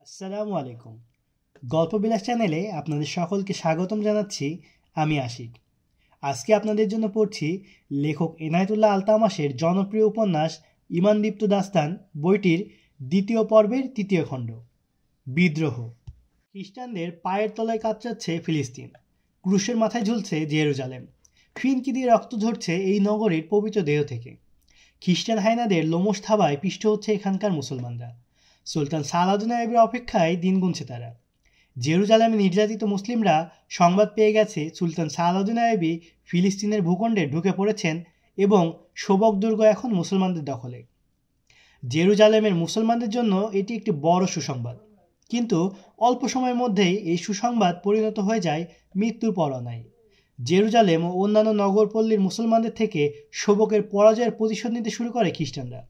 আসসালামু আলাইকুম। গল্পবিলাস চ্যানেলে আপনাদের সকলকে স্বাগতম জানাচ্ছি। আমি আশিক। আজকে আপনাদের জন্য পড়ছি লেখক এনায়েতুল্লাহ আলতামাশের জনপ্রিয় উপন্যাস ঈমানদীপ্ত দাস্তান বইটির দ্বিতীয় পর্বের তৃতীয় খণ্ড, বিদ্রোহ। খ্রিস্টানদের পায়ের তলায় কাতরাচ্ছে ফিলিস্তিন, ক্রুশের মাথায় ঝুলছে জেরুজালেম, ফিনকি দিয়ে রক্ত ঝরছে এই নগরীর পবিত্র দেহ থেকে। খ্রিস্টান হায়নাদের লোমশ থাবায় পিষ্ট হচ্ছে এখানকার মুসলমানরা। সুলতান সালাউদ্দিন আইয়ুবের অপেক্ষায় দিন গুনছে তারা। জেরুজালেমে নির্যাতিত মুসলিমরা সংবাদ পেয়ে গেছে সুলতান সালাউদ্দিন আইয়ুবী ফিলিস্তিনের ভূখণ্ডে ঢুকে পড়েছেন এবং শোবক দুর্গ এখন মুসলমানদের দখলে। জেরুজালেমের মুসলমানদের জন্য এটি একটি বড় সুসংবাদ, কিন্তু অল্প সময়ের মধ্যেই এই সুসংবাদ পরিণত হয়ে যায় মৃত্যুর পরনায়। জেরুজালেম ও অন্যান্য নগরপল্লীর মুসলমানদের থেকে শোবকের পরাজয়ের প্রতিশোধ নিতে শুরু করে খ্রিস্টানরা।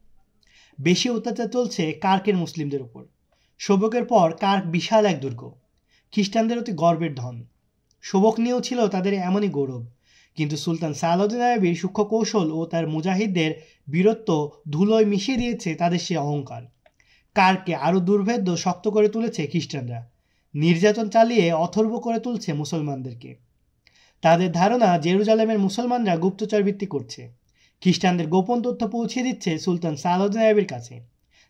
বেশি অত্যাচার চলছে কার্কের মুসলিমদের উপর। শোবকের পর কার্ক বিশাল এক দুর্গ, খ্রিস্টানদের অতি গর্বের ধন। শোবক নিয়েও ছিল তাদের এমনই গৌরব, কিন্তু সুলতান সালাউদ্দিন আইয়ুবীর সূক্ষ্ম কৌশল ও তার মুজাহিদদের বীরত্ব ধুলোয় মিশিয়ে দিয়েছে তাদের সে অহংকার। কার্ককে আরও দুর্ভেদ্য শক্ত করে তুলেছে খ্রিস্টানরা, নির্যাতন চালিয়ে অথর্ব করে তুলছে মুসলমানদেরকে। তাদের ধারণা জেরুজালেমের মুসলমানরা গুপ্তচর বৃত্তি করছে, খ্রিস্টানদের গোপন তথ্য পৌঁছে দিচ্ছে সুলতান সালাউদ্দিন আইয়ুবীর কাছে।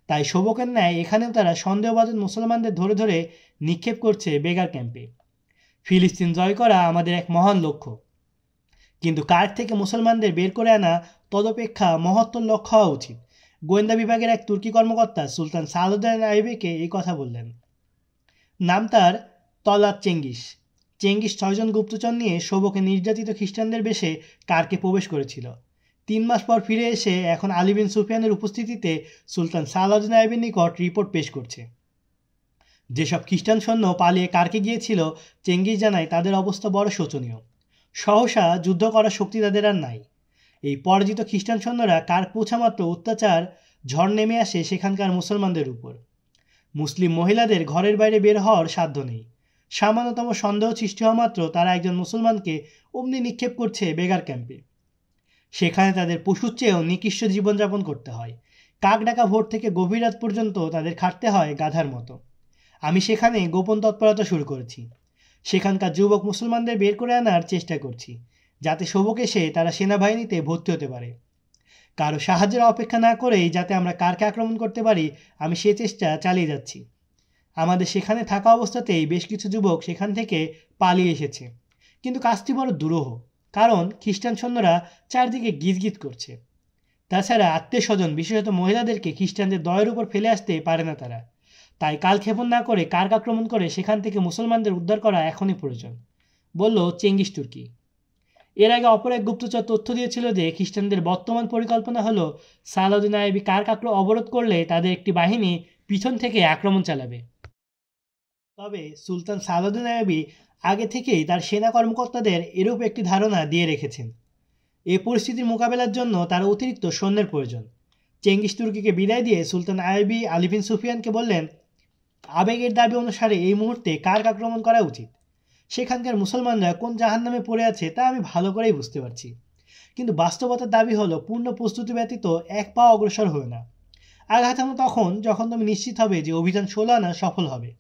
তাই শোবকের ন্যায় এখানেও তারা সন্দেহবাদী মুসলমানদের ধরে ধরে নিক্ষেপ করছে বেগার ক্যাম্পে। ফিলিস্তিন জয় করা আমাদের এক মহান লক্ষ্য, কিন্তু কার থেকে মুসলমানদের বের করে আনা তদপেক্ষা মহত্তর লক্ষ্য হওয়া উচিত। গোয়েন্দা বিভাগের এক তুর্কি কর্মকর্তা সুলতান সালাউদ্দিন আইয়ুবীকে এই কথা বললেন। নাম তার তলাত চেঙ্গিস। চেঙ্গিস 6 জন গুপ্তচর নিয়ে শোবকে নির্যাতিত খ্রিস্টানদের বেশে কার্কে প্রবেশ করেছিল। 3 মাস পর ফিরে এসে এখন আলী বিন সুফিয়ানের উপস্থিতিতে সুলতান সালাউদ্দিন আইয়ুবীর নিকট রিপোর্ট পেশ করছে। যেসব খ্রিস্টান সৈন্য পালিয়ে কার্কে গিয়েছিল, চেঙ্গিস জানায় তাদের অবস্থা বড় শোচনীয়। সহসা যুদ্ধ করার শক্তি তাদের আর নাই। এই পরাজিত খ্রিস্টান সৈন্যরা কার্ক পৌঁছামাত্র অত্যাচার ঝড় নেমে আসে সেখানকার মুসলমানদের উপর। মুসলিম মহিলাদের ঘরের বাইরে বের হওয়ার সাধ্য নেই। সামান্যতম সন্দেহ সৃষ্টি হওয়া মাত্র তারা একজন মুসলমানকে অমনি নিক্ষেপ করছে বেগার ক্যাম্পে। সেখানে তাদের পশুর চেয়েও নিকৃষ্ট জীবনযাপন করতে হয়। কাক ডাকা ভোর থেকে গভীর রাত পর্যন্ত তাদের খাটতে হয় গাধার মতো। আমি সেখানে গোপন তৎপরতা শুরু করেছি। সেখানকার যুবক মুসলমানদের বের করে আনার চেষ্টা করছি, যাতে শোবক এসে তারা সেনাবাহিনীতে ভর্তি হতে পারে। কারো সাহায্যের অপেক্ষা না করেই যাতে আমরা কারকে আক্রমণ করতে পারি, আমি সে চেষ্টা চালিয়ে যাচ্ছি। আমাদের সেখানে থাকা অবস্থাতেই বেশ কিছু যুবক সেখান থেকে পালিয়ে এসেছে, কিন্তু কাজটি বড় দুরূহ, কারণ খ্রিস্টান সৈন্যরা চারদিকে গিজগিজ করছে। তাছাড়া আত্মীয় স্বজন, বিশেষত মহিলাদেরকে খ্রিস্টানদের দয়ের উপর ফেলে আসতে পারে না তারা। তাই কালক্ষেপণ না করে কার্ক আক্রমণ করে সেখান থেকে মুসলমানদের উদ্ধার করা এখনই প্রয়োজন, বলল চেঙ্গিস তুর্কি। এর আগে অপর এক গুপ্তচর তথ্য দিয়েছিল যে খ্রিস্টানদের বর্তমান পরিকল্পনা হলো সালাউদ্দিন আইয়ুবী কার্ক অবরোধ করলে তাদের একটি বাহিনী পিছন থেকে আক্রমণ চালাবে। তবে সুলতান সালাউদ্দিন আইয়ুবী আগে থেকেই তার সেনা কর্মকর্তাদের এরূপ একটি ধারণা দিয়ে রেখেছেন। এই পরিস্থিতির মোকাবেলার জন্য তার অতিরিক্ত সৈন্যের প্রয়োজন। চেঙ্গিস তুর্কিকে বিদায় দিয়ে সুলতান আইয়ুবী আলী বিন সুফিয়ানকে বললেন, আবেগের দাবি অনুসারে এই মুহূর্তে কার্ক আক্রমণ করা উচিত। সেখানকার মুসলমানরা কোন জাহান্নামে পড়ে আছে তা আমি ভালো করেই বুঝতে পারছি, কিন্তু বাস্তবতার দাবি হলো পূর্ণ প্রস্তুতি ব্যতীত এক পা অগ্রসর হয়ে না। আঘাত হানো তখন যখন তুমি নিশ্চিত হবে যে অভিযান 16 আনা সফল হবে।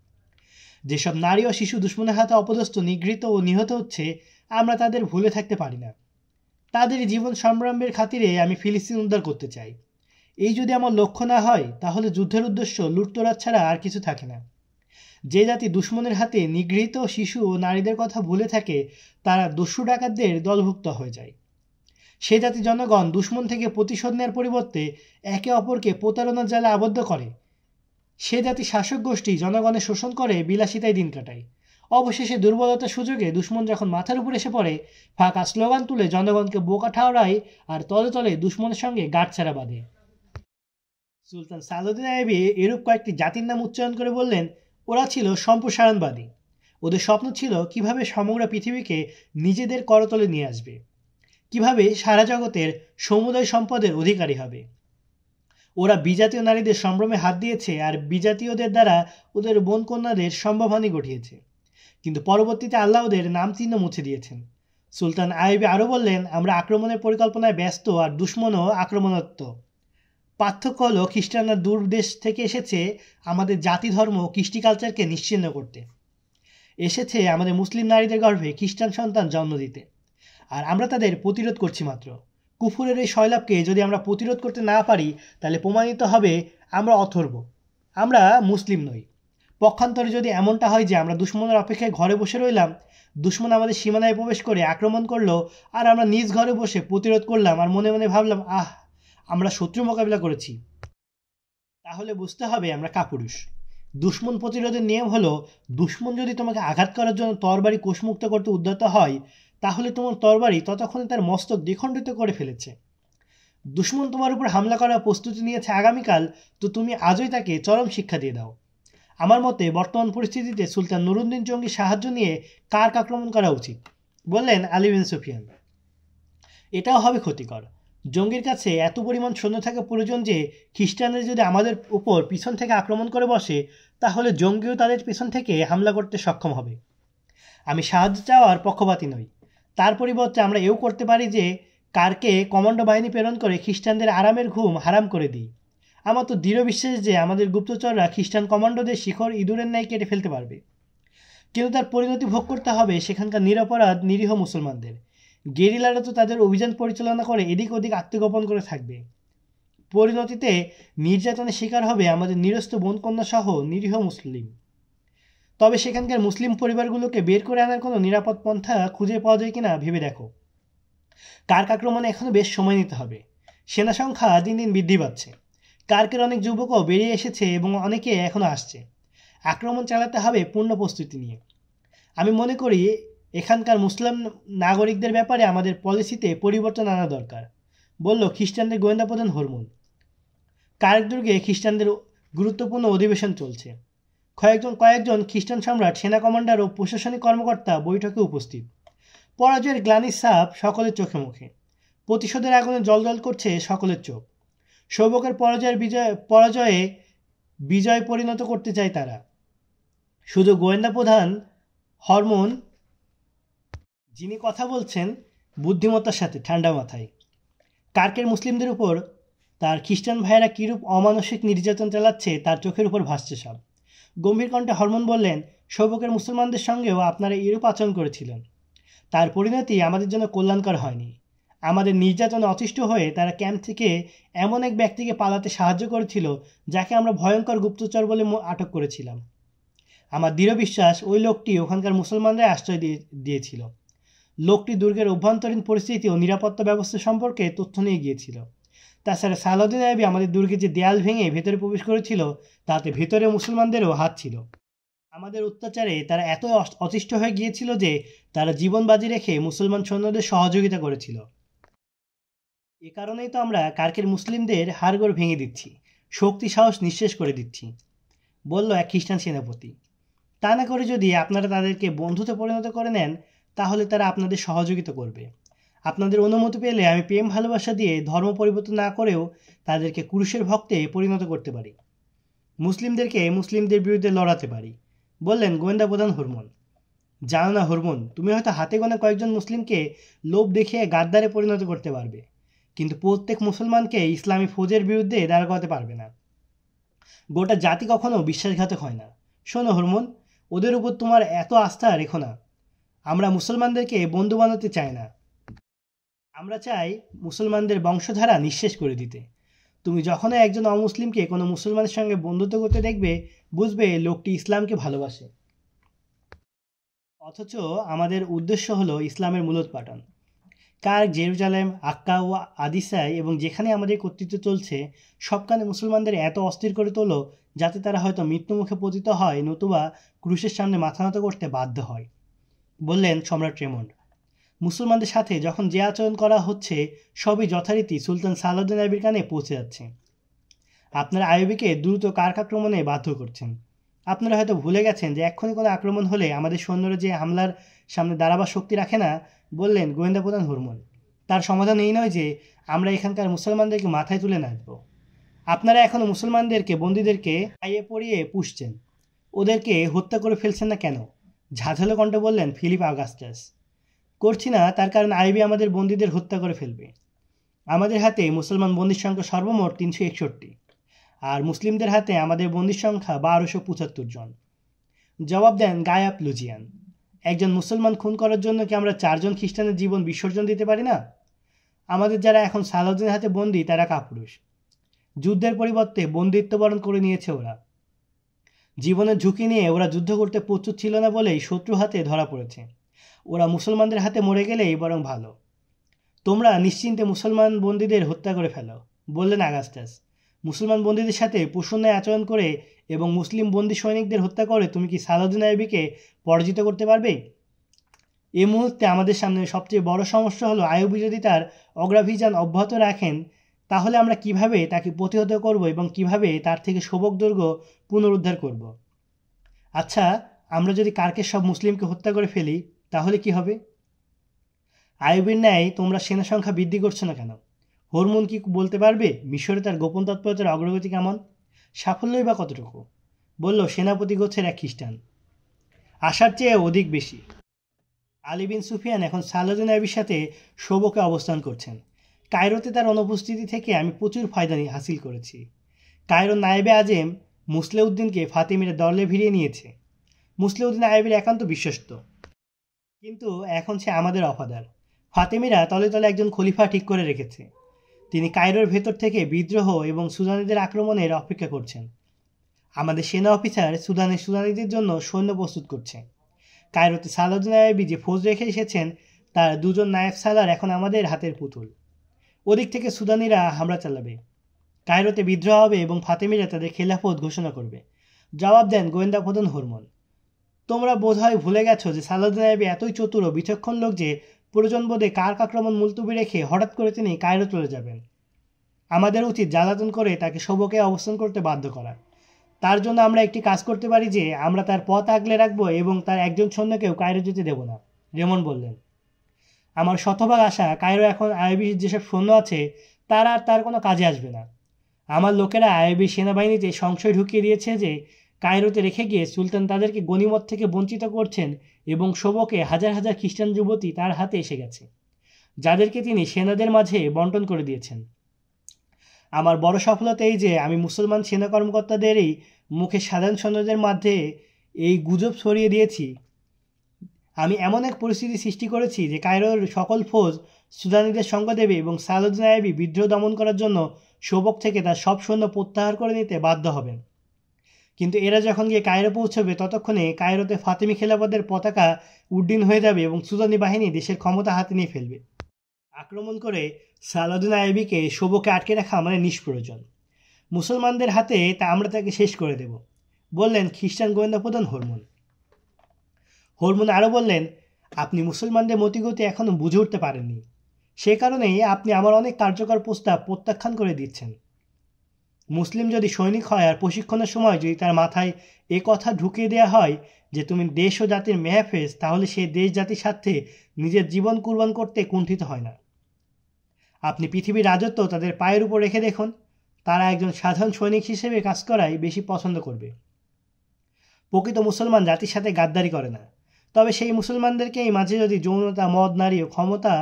যেসব নারী ও শিশু দুশ্মনের হাতে অপদস্থ, নিগৃহীত ও নিহত হচ্ছে, আমরা তাদের ভুলে থাকতে পারি না। তাদের জীবন সংগ্রামের খাতিরে আমি ফিলিস্তিন উদ্ধার করতে চাই। এই যদি আমার লক্ষ্য না হয়, তাহলে যুদ্ধের উদ্দেশ্য লুটতরাজ ছাড়া আর কিছু থাকে না। যে জাতি দুশ্মনের হাতে নিগৃহীত শিশু ও নারীদের কথা ভুলে থাকে, তারা দস্যু ডাকাতদের দলভুক্ত হয়ে যায়। সে জাতি জনগণ দুশ্মন থেকে প্রতিশোধ নেওয়ার পরিবর্তে একে অপরকে প্রতারণার জালে আবদ্ধ করে। সে জাতি শাসক গোষ্ঠী জনগণের শোষণ করে বিলাসিতায় দিন কাটায়। অবশেষে দুর্বলতার সুযোগে দুশ্মন যখন মাথার উপর এসে পড়ে, ফাঁকা স্লোগান তুলে জনগণকে বোকা ঠাওরায় আর তলে তলে দুশ্মনের সঙ্গে গাঁটছাড়া বাঁধে। সুলতান সালাউদ্দিন আইয়ুবী এরূপ কয়েকটি জাতির নাম উচ্চারণ করে বললেন, ওরা ছিল সম্প্রসারণবাদী। ওদের স্বপ্ন ছিল কিভাবে সমগ্র পৃথিবীকে নিজেদের করতলে নিয়ে আসবে, কিভাবে সারা জগতের সমুদয় সম্পদের অধিকারী হবে। ওরা বিজাতীয় নারীদের সম্ভ্রমে হাত দিয়েছে আর বিজাতীয়দের দ্বারা ওদের বোন কন্যাদের সম্ভবহানি ঘটিয়েছে, কিন্তু পরবর্তীতে আল্লাহ ওদের নাম চিহ্ন মুছে দিয়েছেন। সুলতান আইয়ুবী আরও বললেন, আমরা আক্রমণের পরিকল্পনায় ব্যস্ত আর দুশ্মনও আক্রমণাত্মক। পার্থক্য হলো খ্রিস্টানরা দূর দেশ থেকে এসেছে আমাদের জাতি ধর্ম কৃষ্টি কালচারকে নিশ্চিহ্ন করতে, এসেছে আমাদের মুসলিম নারীদের গর্ভে খ্রিস্টান সন্তান জন্ম দিতে, আর আমরা তাদের প্রতিরোধ করছি মাত্র। কুফুরের এই শৈলাবকে যদি আমরা প্রতিরোধ করতে না পারি তাহলে প্রমাণিত হবে আমরা অথর্ব, আমরা মুসলিম নই। পক্ষান্তরে যদি এমনটা হয় যে আমরা দুশ্মনের অপেক্ষায় ঘরে বসে রইলাম, দুশ্মন আমাদের সীমানায় প্রবেশ করে আক্রমণ করলো আর আমরা নিজ ঘরে বসে প্রতিরোধ করলাম আর মনে মনে ভাবলাম আমরা শত্রু মোকাবিলা করেছি, তাহলে বুঝতে হবে আমরা কাপুরুষ। দুশ্মন প্রতিরোধের নিয়ম হলো, দুশ্মন যদি তোমাকে আঘাত করার জন্য তরবারি কোষমুক্ত করতে উদ্যত হয় তাহলে তোমার তরবারি ততক্ষণে তার মস্তক দ্বিখণ্ডিত করে ফেলেছে। দুশ্মন তোমার উপর হামলা করার প্রস্তুতি নিয়েছে আগামীকাল, তো তুমি আজই তাকে চরম শিক্ষা দিয়ে দাও। আমার মতে বর্তমান পরিস্থিতিতে সুলতান নুরুদ্দিন জঙ্গির সাহায্য নিয়ে কার্ক আক্রমণ করা উচিত, বললেন আলী বিন সুফিয়ান। এটাও হবে ক্ষতিকর। জঙ্গির কাছে এত পরিমাণ সৈন্য থাকা প্রয়োজন যে খ্রিস্টানরা যদি আমাদের উপর পিছন থেকে আক্রমণ করে বসে তাহলে জঙ্গিও তাদের পিছন থেকে হামলা করতে সক্ষম হবে। আমি সাহায্য চাওয়ার পক্ষপাতী নই, তার পরিবর্তে আমরা এও করতে পারি যে কার্কে কমান্ডো বাহিনী প্রেরণ করে খ্রিস্টানদের আরামের ঘুম হারাম করে দিই। আমার তো দৃঢ় বিশ্বাস যে আমাদের গুপ্তচররা খ্রিস্টান কমান্ডোদের শিখর ইঁদুরের ন্যায় কেটে ফেলতে পারবে, কিন্তু তার পরিণতি ভোগ করতে হবে সেখানকার নিরপরাধ নিরীহ মুসলমানদের। গেরিলারা তো তাদের অভিযান পরিচালনা করে এদিক ওদিক আত্মগোপন করে থাকবে, পরিণতিতে নির্যাতনের শিকার হবে আমাদের নিরস্ত বোনকন্যা সহ নিরীহ মুসলিম। তবে সেখানকার মুসলিম পরিবারগুলোকে বের করে আনার কোনো নিরাপদ পন্থা খুঁজে পাওয়া যায় কিনা ভেবে দেখো। কার্ক আক্রমণে এখনও বেশ সময় নিতে হবে। সেনা সংখ্যা দিন দিন বৃদ্ধি পাচ্ছে, কার্কের অনেক যুবকও বেরিয়ে এসেছে এবং অনেকে এখনও আসছে। আক্রমণ চালাতে হবে পূর্ণ প্রস্তুতি নিয়ে। আমি মনে করি এখানকার মুসলিম নাগরিকদের ব্যাপারে আমাদের পলিসিতে পরিবর্তন আনা দরকার, বলল খ্রিস্টানদের গোয়েন্দা প্রধান হরমুন। কার্ক দুর্গে খ্রিস্টানদের গুরুত্বপূর্ণ অধিবেশন চলছে। কয়েকজন খ্রিস্টান সম্রাট, সেনা কমান্ডার ও প্রশাসনিক কর্মকর্তা বৈঠকে উপস্থিত। পরাজয়ের গ্লানির ছাপ সকলের চোখে মুখে, প্রতিশোধের আগুনে জ্বলজ্বল করছে সকলের চোখ। সৌবকের পরাজয়ে বিজয় পরিণত করতে চায় তারা। শুধু গোয়েন্দা প্রধান হরমোন, যিনি কথা বলছেন বুদ্ধিমত্তার সাথে ঠান্ডা মাথায়। কার্কের মুসলিমদের উপর তার খ্রিস্টান ভাইয়েরা কীরূপ অমানসিক নির্যাতন চালাচ্ছে তার চোখের উপর ভাসছে সব। গম্ভীর কণ্ঠে হরমোন বললেন, সৌবকের মুসলমানদের সঙ্গেও আপনারা এরূপ আচরণ করেছিলেন, তার পরিণতি আমাদের জন্য কল্যাণকর হয়নি। আমাদের নির্যাতনে অতিষ্ঠ হয়ে তারা ক্যাম্প থেকে এমন এক ব্যক্তিকে পালাতে সাহায্য করেছিল যাকে আমরা ভয়ঙ্কর গুপ্তচর বলে আটক করেছিলাম। আমার দৃঢ় বিশ্বাস ওই লোকটি ওখানকার মুসলমানরা আশ্রয় দিয়েছিল। লোকটি দুর্গের অভ্যন্তরীণ পরিস্থিতি ও নিরাপত্তা ব্যবস্থা সম্পর্কে তথ্য নিয়ে গিয়েছিল। তাছাড়া সালাউদ্দিন আইয়ুবী আমাদের দুর্গে যে দেয়াল ভেঙে ভেতরে প্রবেশ করেছিল তাতে ভেতরে মুসলমানদেরও হাত ছিল। আমাদের অত্যাচারে তারা এত অতিষ্ঠ হয়ে গিয়েছিল যে তারা জীবন বাজি রেখে মুসলমান সৈন্যদের সহযোগিতা করেছিল। এ কারণেই তো আমরা কার্কের মুসলিমদের হাড়গোড় ভেঙে দিচ্ছি, শক্তি সাহস নিঃশেষ করে দিচ্ছি, বলল এক খ্রিস্টান সেনাপতি। তা না করে যদি আপনারা তাদেরকে বন্ধুতে পরিণত করে নেন তাহলে তারা আপনাদের সহযোগিতা করবে। আপনাদের অনুমতি পেলে আমি প্রেম ভালোবাসা দিয়ে ধর্ম পরিবর্তন না করেও তাদেরকে কুরুশের ভক্তে পরিণত করতে পারি, মুসলিমদের বিরুদ্ধে লড়াতে পারি, বললেন গোয়েন্দা প্রধান হরমোন। জানো না হরমোন, তুমি হয়তো হাতে গোনা কয়েকজন মুসলিমকে লোভ দেখিয়ে গাদ্দারে পরিণত করতে পারবে, কিন্তু প্রত্যেক মুসলমানকে ইসলামী ফৌজের বিরুদ্ধে দাঁড় করাতে পারবে না। গোটা জাতি কখনো বিশ্বাসঘাতক হয় না। শোনো হরমোন, ওদের উপর তোমার এত আস্থা রেখো না। আমরা মুসলমানদেরকে বন্ধু বানাতে চাই না, আমরা চাই মুসলমানদের বংশধারা নিঃশেষ করে দিতে। তুমি যখনই একজন অমুসলিমকে কোনো মুসলমানের সঙ্গে বন্ধুত্ব করতে দেখবে বুঝবে লোকটি ইসলামকে ভালোবাসে, অথচ আমাদের উদ্দেশ্য হলো ইসলামের মূলোৎপাটন। কার্ক, জেরুজালেম, আক্কা ও আদিসাই এবং যেখানে আমাদের কর্তৃত্ব চলছে সবখানে মুসলমানদের এত অস্থির করে তোলো যাতে তারা হয়তো মৃত্যুমুখে পতিত হয় নতুবা ক্রুশের সামনে মাথা নত করতে বাধ্য হয়, বললেন সম্রাট রেমন্ড। মুসলমানদের সাথে যখন যে আচরণ করা হচ্ছে সবই যথারীতি সুলতান সালাউদ্দিন আইয়ুবীর কানে পৌঁছে যাচ্ছে। আপনারা আইয়ুবীকে দ্রুত কার্ক আক্রমণে বাধ্য করছেন। আপনারা হয়তো ভুলে গেছেন যে এক্ষুনি কোনো আক্রমণ হলে আমাদের সৈন্যরা যে হামলার সামনে দাঁড়াবার শক্তি রাখে না, বললেন গোয়েন্দা প্রধান হরমোন। তার সমাধান এই নয় যে আমরা এখানকার মুসলমানদেরকে মাথায় তুলে নাচব। আপনারা এখনও মুসলমানদেরকে বন্দীদেরকে খাইয়ে পরিয়ে পুষছেন, ওদেরকে হত্যা করে ফেলছেন না কেন? ঝাঁঝালো কণ্ঠে বললেন ফিলিপ আগাস্টাস। করছি না, তার কারণ আইয়ুবী আমাদের বন্দীদের হত্যা করে ফেলবে। আমাদের হাতে মুসলমান বন্দির সংখ্যা সর্বমোট 361, আর মুসলিমদের হাতে আমাদের বন্দির সংখ্যা 1275 জন। জবাব দেন গায়াব লুজিয়ান, একজন মুসলমান খুন করার জন্য কি আমরা 4 জন খ্রিস্টানের জীবন বিসর্জন দিতে পারি না? আমাদের যারা এখন সালাউদ্দিনের হাতে বন্দী তারা কাপুরুষ। যুদ্ধের পরিবর্তে বন্দিত্ববরণ করে নিয়েছে ওরা। জীবনের ঝুঁকি নিয়ে ওরা যুদ্ধ করতে প্রস্তুত ছিল না বলেই শত্রু হাতে ধরা পড়েছে। ওরা মুসলমানদের হাতে মরে গেলেই বরং ভালো। তোমরা নিশ্চিন্তে মুসলমান বন্দীদের হত্যা করে ফেলো, বললেন আগাস্টাস। মুসলমান বন্দীদের সাথে পশুন্যায় আচরণ করে এবং মুসলিম বন্দী সৈনিকদের হত্যা করে তুমি কি সালাউদ্দিন আইয়ুবীকে পরাজিত করতে পারবে? এই মুহূর্তে আমাদের সামনে সবচেয়ে বড় সমস্যা হলো, আইয়ুবী যদি তার অগ্রাভিযান অব্যাহত রাখেন তাহলে আমরা কিভাবে তাকে প্রতিহত করব এবং কিভাবে তার থেকে শোভক দুর্গ পুনরুদ্ধার করব? আচ্ছা, আমরা যদি কারকে সব মুসলিমকে হত্যা করে ফেলি তাহলে কি হবে? আইয়ুবীর ন্যায় তোমরা সেনা সংখ্যা বৃদ্ধি করছো না কেন? হরমুন কি বলতে পারবে মিশরে তার গোপন তৎপরতার অগ্রগতি কেমন? সাফল্যই বা কতটুকু? বলল সেনাপতি গোছের এক খ্রিস্টান। আশার চেয়ে অধিক বেশি। আলী বিন সুফিয়ান এখন সালাউদ্দিন আইয়ুবীর সাথে শোবকে অবস্থান করছেন। কায়রোতে তার অনুপস্থিতি থেকে আমি প্রচুর ফায়দা হাসিল করেছি। কায়রোর নায়েবে আজেম মুসলেউদ্দিনকে ফাতিমিরা দলে ভিড়িয়ে নিয়েছে। মুসলেউদ্দিন আইয়ুবীর একান্ত বিশ্বস্ত, কিন্তু এখন সে আমাদের অফাদার। ফাতিমিরা তলে তলে একজন খলিফা ঠিক করে রেখেছে। তিনি কায়রোর ভেতর থেকে বিদ্রোহ এবং সুদানিদের আক্রমণের অপেক্ষা করছেন। আমাদের সেনা অফিসার সুদানিদের জন্য সৈন্য প্রস্তুত করছে। কায়রোতে সালাউদ্দিন আইয়ুবী যে ফৌজ রেখে এসেছেন তার 2 জন নায়েব সালার এখন আমাদের হাতের পুতুল। ওদিক থেকে সুদানিরা হামলা চালাবে, কায়রোতে বিদ্রোহ হবে এবং ফাতিমিরা তাদের খেলাফত ঘোষণা করবে। জবাব দেন গোয়েন্দা প্রধান হরমুন। তোমরা বোধহয় ভুলে গেছো যে সালাউদ্দিন আইয়ুবী এতই চতুর ও বিচক্ষণ লোক যে প্রয়োজন বোধে কার্ক আক্রমণ মুলতবি রেখে হঠাৎ করে তিনি কায়রো চলে যাবেন। আমাদের উচিত জ্বালাতন করে তাকে শোবকে অবস্থান করতে বাধ্য করা। তার জন্য আমরা একটি কাজ করতে পারি যে আমরা তার পথ আগলে রাখবো এবং তার একজন সৈন্যকেও কায়রো যেতে দেব না, রেমন বললেন। আমার শতভাগ আশা কায়রো এখন আইয়ুবীর যেসব সৈন্য আছে তার কোনো কাজে আসবে না। আমার লোকেরা আইয়ুবী সেনাবাহিনীতে সংশয় ঢুকিয়ে দিয়েছে যে কায়রোতে রেখে গিয়ে সুলতান তাদেরকে গনিমত থেকে বঞ্চিত করছেন এবং শোবকে হাজার হাজার খ্রিস্টান যুবতী তার হাতে এসে গেছে, যাদেরকে তিনি সেনাদের মাঝে বন্টন করে দিয়েছেন। আমার বড় সফলতা এই যে আমি মুসলমান সেনা কর্মকর্তাদেরই মুখে সাধারণ সৈন্যদের মধ্যে এই গুজব ছড়িয়ে দিয়েছি। আমি এমন এক পরিস্থিতি সৃষ্টি করেছি যে কায়রোর সকল ফৌজ সুদানিদের সঙ্গ দেবে এবং সালাউদ্দিন আইয়ুবী বিদ্রোহ দমন করার জন্য শোবক থেকে তার সব সৈন্য প্রত্যাহার করে নিতে বাধ্য হবেন। কিন্তু এরা যখন গিয়ে কায়রো পৌঁছবে ততক্ষণে কায়রোতে ফাতিমি খেলাফতের পতাকা উড্ডীন হয়ে যাবে এবং সুদানি বাহিনী দেশের ক্ষমতা হাতে নিয়ে ফেলবে। আক্রমণ করে সালাউদ্দিন আইয়ুবীকে শোবকে আটকে রাখা আমাদের নিষ্প্রয়োজন। মুসলমানদের হাতে আমরা তাকে শেষ করে দেব, বললেন খ্রিস্টান গোয়েন্দা প্রধান হরমুন। হরমুন আরও বললেন, আপনি মুসলমানদের মতিগতি এখনও বুঝে উঠতে পারেননি। সে কারণেই আপনি আমার অনেক কার্যকর প্রস্তাব প্রত্যাখ্যান করে দিচ্ছেন। মুসলিম যদি সৈনিক হয় আর প্রশিক্ষণের সময় যদি তার মাথায় এ কথা ঢুকিয়ে দেওয়া হয় যে তুমি দেশ ও জাতির মেহফেজ, তাহলে সে দেশ জাতির স্বার্থে নিজের জীবন কুরবান করতে কুণ্ঠিত হয় না। আপনি পৃথিবীর রাজত্ব তাদের পায়ের উপর রেখে দেখুন, তারা একজন সাধারণ সৈনিক হিসেবে কাজ করাই বেশি পছন্দ করবে। প্রকৃত মুসলমান জাতির সাথে গাদ্দারি করে না, তবে সেই মুসলমানদেরকে এই মাঝে যদি যৌনতা, মদ, নারী ও ক্ষমতা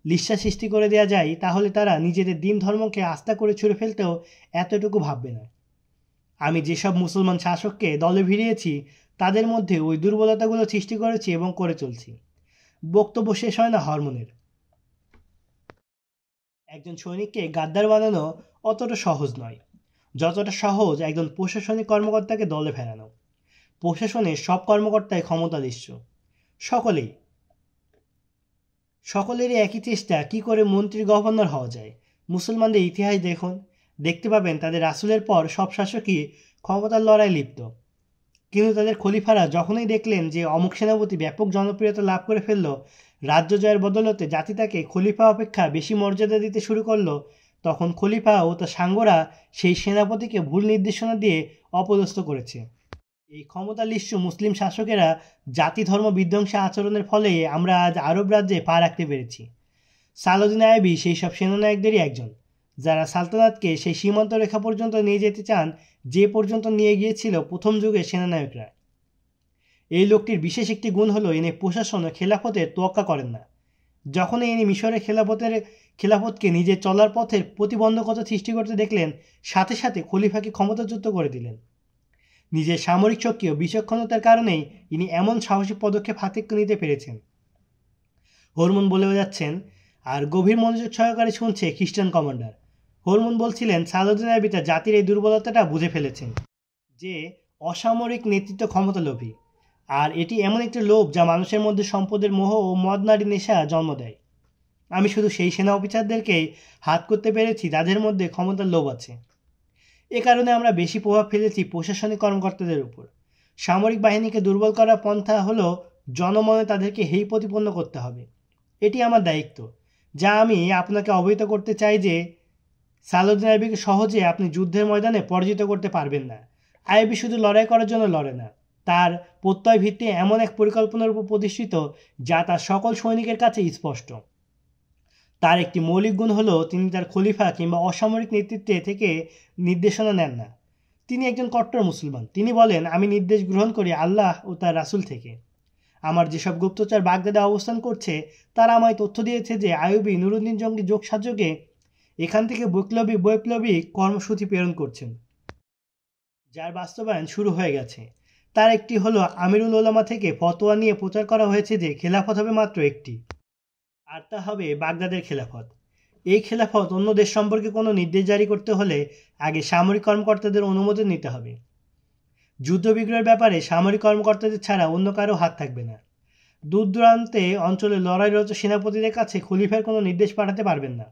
লিস্যা সৃষ্টি করে দেওয়া যায় তাহলে তারা নিজেদের দিন ধর্মকে আস্থা করে ছুঁড়ে ফেলতেও এতটুকু ভাববে না। আমি যেসব মুসলমান শাসককে দলে ভিড়িয়েছি তাদের মধ্যে ওই দুর্বলতাগুলো সৃষ্টি করেছি এবং করে চলছি। বক্তব্য শেষ হয় না হরমুনের। একজন সৈনিককে গাদ্দার বানানো অতটা সহজ নয় যতটা সহজ একজন প্রশাসনিক কর্মকর্তাকে দলে ফেরানো। প্রশাসনের সব কর্মকর্তাই ক্ষমতাধীষ্ঠ, সকলেরই একই চেষ্টা কি করে মন্ত্রী গভর্নর হওয়া যায়। মুসলমানদের ইতিহাস দেখুন, দেখতে পাবেন তাদের রাসূলের পর সব শাসকই ক্ষমতার লড়াই লিপ্ত, কিন্তু তাদের খলিফারা যখনই দেখলেন যে অমুক সেনাপতি ব্যাপক জনপ্রিয়তা লাভ করে ফেলল, রাজ্য জয়ের বদলতে জাতি তাকে খলিফা অপেক্ষা বেশি মর্যাদা দিতে শুরু করলো, তখন খলিফা ও তার সাঙ্গরা সেই সেনাপতিকে ভুল নির্দেশনা দিয়ে অপদস্থ করেছে। এই ক্ষমতালিষ্ঠ মুসলিম শাসকেরা জাতি ধর্ম বিধ্বংসী আচরণের ফলে আমরা আজ আরব রাজ্যে পা রাখতে পেরেছি। সালাউদ্দিন আইয়ুবী সেই সব সেনানায়কদেরই একজন, যারা সালতানাতকে সেই সীমান্ত রেখা পর্যন্ত নিয়ে যেতে চান যে পর্যন্ত নিয়ে গিয়েছিল প্রথম যুগের সেনানায়করা। এই লোকটির বিশেষ একটি গুণ হলো ইনি প্রশাসন ও খেলাফতের তোয়াক্কা করেন না। যখনই ইনি মিশরের খেলাফতের খেলাফতকে নিজের চলার পথের প্রতিবন্ধকতা সৃষ্টি করতে দেখলেন, সাথে সাথে খলিফাকে ক্ষমতাচ্যুত করে দিলেন। নিজের সামরিক শক্তি ও বিচক্ষণতার কারণেই ইনি এমন সাহসী পদক্ষেপ হাতে নিতে পেরেছেন। হরমুন বলেও যাচ্ছেন, আর গভীর মনোযোগ সহকারে শুনছে খ্রিস্টান কমান্ডার। হরমুন বলছিলেন, সালাউদ্দিন আইয়ুবী তার জাতির এই দুর্বলতাটা বুঝে ফেলেছেন যে অসামরিক নেতৃত্ব ক্ষমতালোভী, আর এটি এমন একটি লোভ যা মানুষের মধ্যে সম্পদের মোহ ও মদ নারী নেশা জন্ম দেয়। আমি শুধু সেই সেনা অফিসারদেরকেই হাত করতে পেরেছি যাদের মধ্যে ক্ষমতার লোভ আছে। এ কারণে আমরা বেশি প্রভাব ফেলেছি প্রশাসনিক কর্মকর্তাদের উপর। সামরিক বাহিনীকে দুর্বল করার পন্থা হলো জনমনে তাদেরকে হেয় প্রতিপন্ন করতে হবে। এটি আমার দায়িত্ব, যা আমি আপনাকে অবহিত করতে চাই যে সালাউদ্দিন আইয়ুবীকে সহজে আপনি যুদ্ধের ময়দানে পরাজিত করতে পারবেন না। আইয়ুবী শুধু লড়াই করার জন্য লড়ে না, তার প্রত্যয় ভিত্তি এমন এক পরিকল্পনার উপর প্রতিষ্ঠিত যা তার সকল সৈনিকের কাছে স্পষ্ট। তার একটি মৌলিক গুণ হলো তিনি তার খলিফা কিংবা অসামরিক নেতৃত্বে থেকে নির্দেশনা নেন না। তিনি একজন কট্টর মুসলমান। তিনি বলেন, আমি নির্দেশ গ্রহণ করি আল্লাহ ও তার রাসূল থেকে। আমার যেসব গুপ্তচর বাগদাদে অবস্থান করছে তারা আমায় তথ্য দিয়েছে যে আইয়ুবী নুরুদ্দিন জঙ্গি যোগসাজশে এখান থেকে বৈপ্লবিক কর্মসূচি প্রেরণ করছেন, যার বাস্তবায়ন শুরু হয়ে গেছে। তার একটি হলো আমিরুল উলামা থেকে ফতোয়া নিয়ে প্রচার করা হয়েছে যে খেলাফত হবে মাত্র একটি, আর তা হবে বাগদাদের খেলাফত। এই খেলাফত অন্য দেশ সম্পর্কে কোনো নির্দেশ জারি করতে হলে আগে সামরিক কর্মকর্তাদের অনুমোদন নিতে হবে। যুদ্ধবিগ্রহের ব্যাপারে সামরিক কর্মকর্তাদের ছাড়া অন্য কারো হাত থাকবে না। দূর দূরান্তে অঞ্চলে লড়াইরত সেনাপতিদের কাছে খলিফার কোনো নির্দেশ পাঠাতে পারবেন না।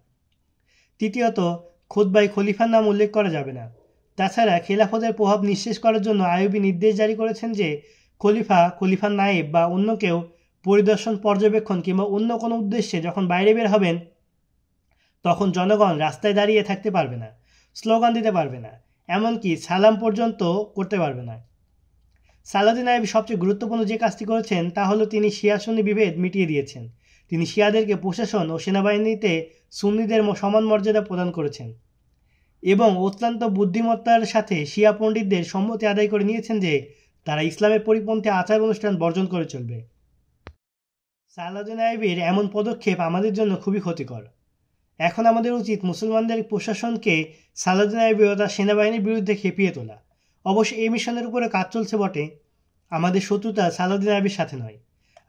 তৃতীয়ত, খুতবায় খলিফার নাম উল্লেখ করা যাবে না। তাছাড়া খেলাফতের প্রভাব নিঃশেষ করার জন্য আইয়ুবী নির্দেশ জারি করেছেন যে খলিফার নায়েব বা অন্য কেউ পরিদর্শন, পর্যবেক্ষণ কিংবা অন্য কোনো উদ্দেশ্যে যখন বাইরে বের হবেন তখন জনগণ রাস্তায় দাঁড়িয়ে থাকতে পারবে না, স্লোগান দিতে পারবে না, এমনকি সালাম পর্যন্ত করতে পারবে না। সালাউদ্দিন আইয়ুবী সবচেয়ে গুরুত্বপূর্ণ যে কাজটি করেছেন তা হলো তিনি শিয়া সুন্নি বিভেদ মিটিয়ে দিয়েছেন। তিনি শিয়াদেরকে প্রশাসন ও সেনাবাহিনীতে সুন্নিদের সমান মর্যাদা প্রদান করেছেন এবং অত্যন্ত বুদ্ধিমত্তার সাথে শিয়া পণ্ডিতদের সম্মতি আদায় করে নিয়েছেন যে তারা ইসলামের পরিপন্থী আচার অনুষ্ঠান বর্জন করে চলবে। সালাউদ্দিন আইয়ুবীর এমন পদক্ষেপ আমাদের জন্য খুবই ক্ষতিকর। এখন আমাদের উচিত মুসলমানদের প্রশাসনকে সালাউদ্দিন আইয়ুবী ও তার সেনাবাহিনীর বিরুদ্ধে খেপিয়ে তোলা। অবশ্য এই মিশনের উপরে কাজ চলছে বটে। আমাদের শত্রুতা সালাউদ্দিন আইয়ুবীর সাথে নয়,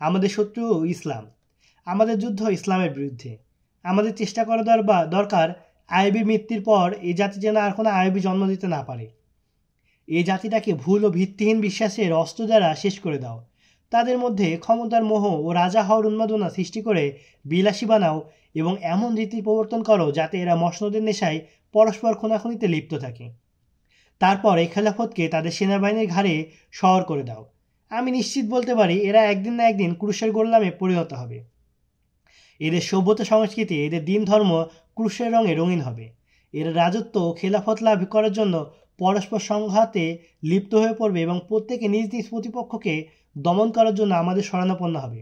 আমাদের শত্রু ইসলাম। আমাদের যুদ্ধ ইসলামের বিরুদ্ধে। আমাদের চেষ্টা করা দরকার আইয়ুবী মৃত্যুর পর এই জাতি যেন আর কোনো আইয়ুবী জন্ম দিতে না পারে। এই জাতিটাকে ভুল ও ভিত্তিহীন বিশ্বাসের অস্ত্র দ্বারা শেষ করে দাও। তাদের মধ্যে ক্ষমতার মোহ ও রাজা হওয়ার উন্মাদনা সৃষ্টি করে বিলাসী বানাও এবং এমন রীতির প্রবর্তন করো যাতে এরা মসনদের নেশায় পরস্পর খুনাখুনিতে লিপ্ত থাকে। তারপর এই খেলাফতকে তাদের সেনাবাহিনীর ঘাড়ে শহর করে দাও। আমি নিশ্চিত বলতে পারি এরা একদিন না একদিন ক্রুশের গোলামে পরিণত হবে। এদের সভ্যতা সংস্কৃতি, এদের দিন ধর্ম ক্রুশের রঙে রঙিন হবে। এরা রাজত্ব ও খেলাফত লাভ করার জন্য পরস্পর সংঘাতে লিপ্ত হয়ে পড়বে এবং প্রত্যেকে নিজ নিজ প্রতিপক্ষকে দমন করার জন্য আমাদের শরণাপন্ন হবে।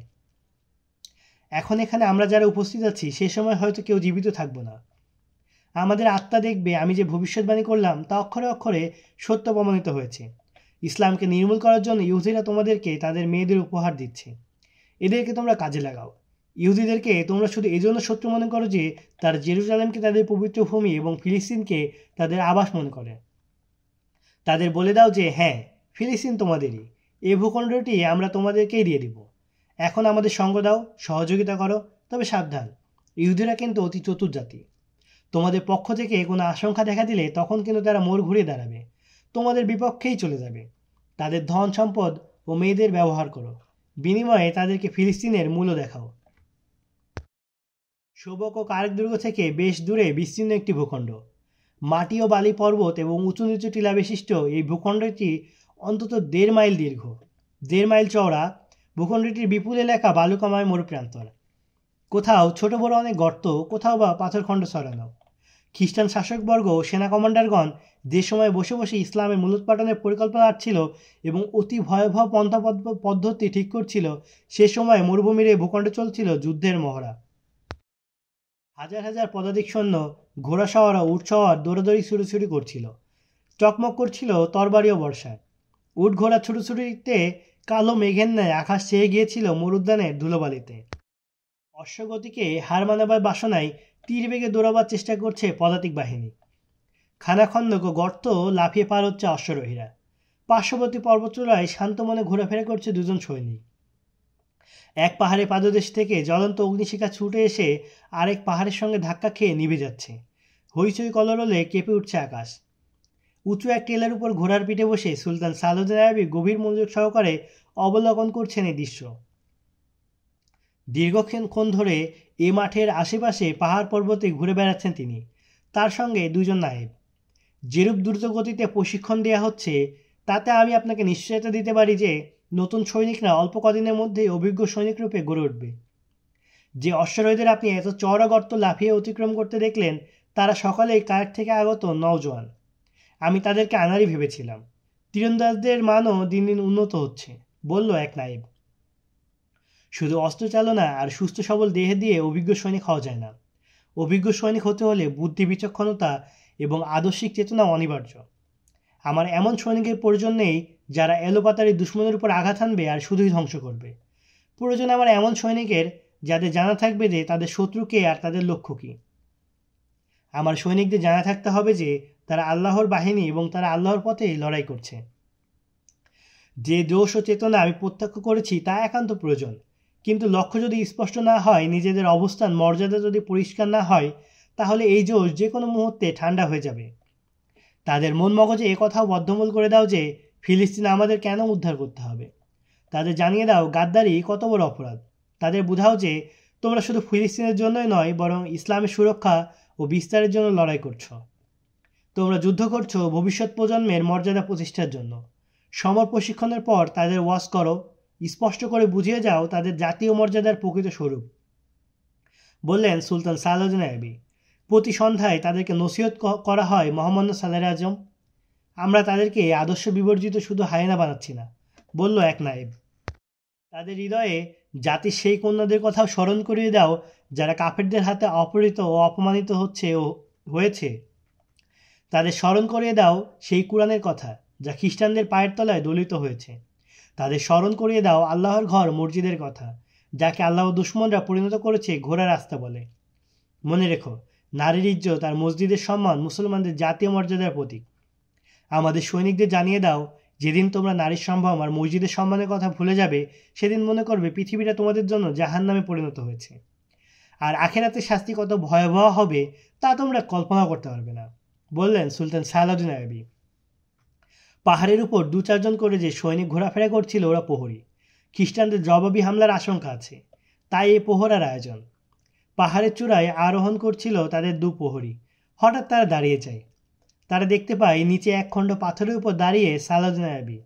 এখন এখানে আমরা যারা উপস্থিত আছি সে সময় হয়তো কেউ জীবিত থাকবো না। আমাদের আত্মা দেখবে আমি যে ভবিষ্যৎবাণী করলাম তা অক্ষরে অক্ষরে সত্য প্রমাণিত হয়েছে। ইসলামকে নির্মূল করার জন্য ইহুদিরা তোমাদেরকে তাদের মেয়েদের উপহার দিচ্ছে। এদেরকে তোমরা কাজে লাগাও। ইহুদিদেরকে তোমরা শুধু এজন্য শত্রু মনে করো যে তারা জেরুজালেমকে তাদের পবিত্র ভূমি এবং ফিলিস্তিনকে তাদের আবাস মনে করে। তাদের বলে দাও যে হ্যাঁ, ফিলিস্তিন তোমাদেরই, এই ভূখণ্ডটি আমরা তোমাদেরকেই দিয়ে দিব। এখন আমাদের সঙ্গ দাও, সহযোগিতা করো। তবে সাবধান, ইহুদিরা কিন্তু অতি চতুর জাতি। তোমাদের পক্ষ থেকে কোনো আশঙ্কা দেখা দিলে তখন কিন্তু তারা মোড় ঘুরিয়ে দাঁড়াবে, তোমাদের বিপক্ষেই চলে যাবে। তাদের ধন সম্পদ ও মেয়েদের ব্যবহার করো, বিনিময়ে তাদেরকে ফিলিস্তিনের মূল্য দেখাও। শোবক ও কারেক দুর্গ থেকে বেশ দূরে বিস্তীর্ণ একটি ভূখণ্ড। মাটি ও বালি পর্বত এবং উঁচু নিচু টিলা বিশিষ্ট এই ভূখণ্ডটি অন্তত 1.5 মাইল দীর্ঘ, 1.5 মাইল চওড়া। ভূখণ্ডটির বিপুল এলাকা বালুকাময় মরুপ্রান্তর। কোথাও ছোট বড় অনেক গর্ত, কোথাও বা পাথরখণ্ড ছড়ানো। খ্রিস্টান শাসকবর্গ ও সেনা কমান্ডারগণ যে সময় বসে বসে ইসলামের মূলোৎপাটনের পরিকল্পনা আঁটছিল এবং অতি ভয়াবহ পন্থা পদ্ধতি ঠিক করছিল, সে সময় মরুভূমির এই ভূখণ্ডে চলছিল যুদ্ধের মহড়া। হাজার হাজার পদাতিক সৈন্য ঘোড়াসওয়ার ও উটসওয়ার দৌড়াদৌড়ি ছুটোছুটি করছিল, চকমক করছিল তরবারি ও বর্ষায়। উট ঘোড়া ছুটোছুটিতে কালো মেঘের ন্যায় আকাশ চেয়ে গিয়েছিল মরুদ্যানের ধুলোবালিতে। অশ্বগতিকে হার মানাবার বাসনায় তীর বেগে দৌড়াবার চেষ্টা করছে পদাতিক বাহিনী। খানাখন্দক ও গর্ত লাফিয়ে পার হচ্ছে অশ্বারোহীরা। পার্শ্ববর্তী পর্বতচূড়ায় শান্ত মনে ঘোরাফেরা করছে দুজন সৈনিক। এক পাহাড়ের পাদদেশ থেকে জ্বলন্ত অগ্নিশিখা ছুটে এসে আরেক পাহাড়ের সঙ্গে ধাক্কা খেয়ে নিভে যাচ্ছে। হইচই কলরলে কেঁপে উঠছে আকাশ। উঁচু এক টেলার উপর ঘোড়ার পিঠে বসে সুলতান সালাউদ্দিন আইয়ুবী গভীর মনোযোগ সহকারে অবলোকন করছেন এই দৃশ্য। দীর্ঘক্ষণ ধরে এ মাঠের আশেপাশে পাহাড় পর্বতে ঘুরে বেড়াচ্ছেন তিনি, তার সঙ্গে দুজন নায়েব। যেরূপ দ্রুত গতিতে প্রশিক্ষণ দেওয়া হচ্ছে তাতে আমি আপনাকে নিশ্চয়তা দিতে পারি যে নতুন সৈনিকরা অল্প কদিনের মধ্যেই অভিজ্ঞ সৈনিক রূপে গড়ে উঠবে। যে অশ্বারোহীদের আপনি এত চওড়া গর্ত লাফিয়ে অতিক্রম করতে দেখলেন তারা সকলেই কায়ের থেকে আগত নওজোয়ান। আমি তাদেরকে আনারই ভেবেছিলাম। তীরন্দাজদের মানও দিন দিন উন্নত হচ্ছে, বলল এক নায়েব। শুধু অস্ত্রচালনা আর সুস্থ সবল দেহে দিয়ে অভিজ্ঞ সৈনিক হওয়া যায় না। অভিজ্ঞ সৈনিক হতে হলে বুদ্ধি, বিচক্ষণতা এবং আদর্শিক চেতনা অনিবার্য। আমার এমন সৈনিকের প্রয়োজন নেই যারা এলোপাতাড়ি দুশ্মনের উপর আঘাত আনবে আর শুধুই ধ্বংস করবে। প্রয়োজন আমার এমন সৈনিকের যাদের জানা থাকবে যে তাদের শত্রু কে আর তাদের লক্ষ্য কী। আমার সৈনিকদের জানা থাকতে হবে যে তারা আল্লাহর বাহিনী এবং তারা আল্লাহর পথেই লড়াই করছে। যে জোশ ও চেতনা আমি প্রত্যক্ষ করেছি তা একান্ত প্রয়োজন, কিন্তু লক্ষ্য যদি স্পষ্ট না হয়, নিজেদের অবস্থান মর্যাদা যদি পরিষ্কার না হয়, তাহলে এই জোশ যে কোনো মুহূর্তে ঠান্ডা হয়ে যাবে। তাদের মন মগজে একথাও বদ্ধমূল করে দাও যে ফিলিস্তিন আমাদের কেন উদ্ধার করতে হবে। তাদের জানিয়ে দাও গাদ্দারি কত বড় অপরাধ। তাদের বোঝাও যে তোমরা শুধু ফিলিস্তিনের জন্যই নয়, বরং ইসলামের সুরক্ষা ও বিস্তারের জন্য লড়াই করছো। তোমরা যুদ্ধ করছো ভবিষ্যৎ প্রজন্মের মর্যাদা প্রতিষ্ঠার জন্য। সমর প্রশিক্ষণের পর তাদের ওয়াজ করো, স্পষ্ট করে বুঝিয়ে যাও তাদের জাতীয় মর্যাদার প্রকৃত স্বরূপ, বললেন সুলতান সালাউদ্দিন আইয়ুবী। প্রতি সন্ধ্যায় তাদেরকে নসিহত করা হয় মোহাম্মদ সাল্লাল্লাহু আলাইহি ওয়াসাল্লাম। আমরা তাদেরকে আদর্শ বিবর্জিত শুধু হায়েনা বানাচ্ছি না, বলল এক নায়েব। তাদের হৃদয়ে জাতির সেই কন্যাদের কথাও স্মরণ করিয়ে দাও যারা কাফেরদের হাতে অপহৃত ও অপমানিত হয়েছে। তাদের স্মরণ করিয়ে দাও সেই কুরআনের কথা যা খ্রিস্টানদের পায়ের তলায় দলিত হয়েছে। তাদের স্মরণ করিয়ে দাও আল্লাহর ঘর মসজিদের কথা, যাকে আল্লাহ দুশমনরা পরিণত করেছে ঘোড়া রাস্তা বলে। মনে রেখো, নারীর ইজ্জত আর মসজিদের সম্মান মুসলমানদের জাতীয় মর্যাদার প্রতীক। আমাদের সৈনিকদের জানিয়ে দাও, যেদিন তোমরা নারীর সম্ভ্রম আর মসজিদের সম্মানের কথা ভুলে যাবে, সেদিন মনে করবে পৃথিবীটা তোমাদের জন্য জাহান্নামে পরিণত হয়েছে। আর আখেরাতের শাস্তি কত ভয়াবহ হবে তা তোমরা কল্পনা করতে পারবে না, বললেন সুলতান সালাউদ্দিন আইয়ুবী। পাহাড়ের উপর 2-4 জন করে যে সৈনিক ঘোরাফেরা করছিল ওরা প্রহরী। খ্রিস্টানদের জবাবি হামলার আশঙ্কা আছে, তাই এই প্রহরার আয়োজন। পাহাড়ের চূড়ায় আরোহণ করছিল তাদের 2 প্রহরী। হঠাৎ তারা দাঁড়িয়ে যায়। তারা দেখতে পায় নিচে এক খণ্ড পাথরের উপর দাঁড়িয়ে সালাউদ্দিন আইয়ুবী।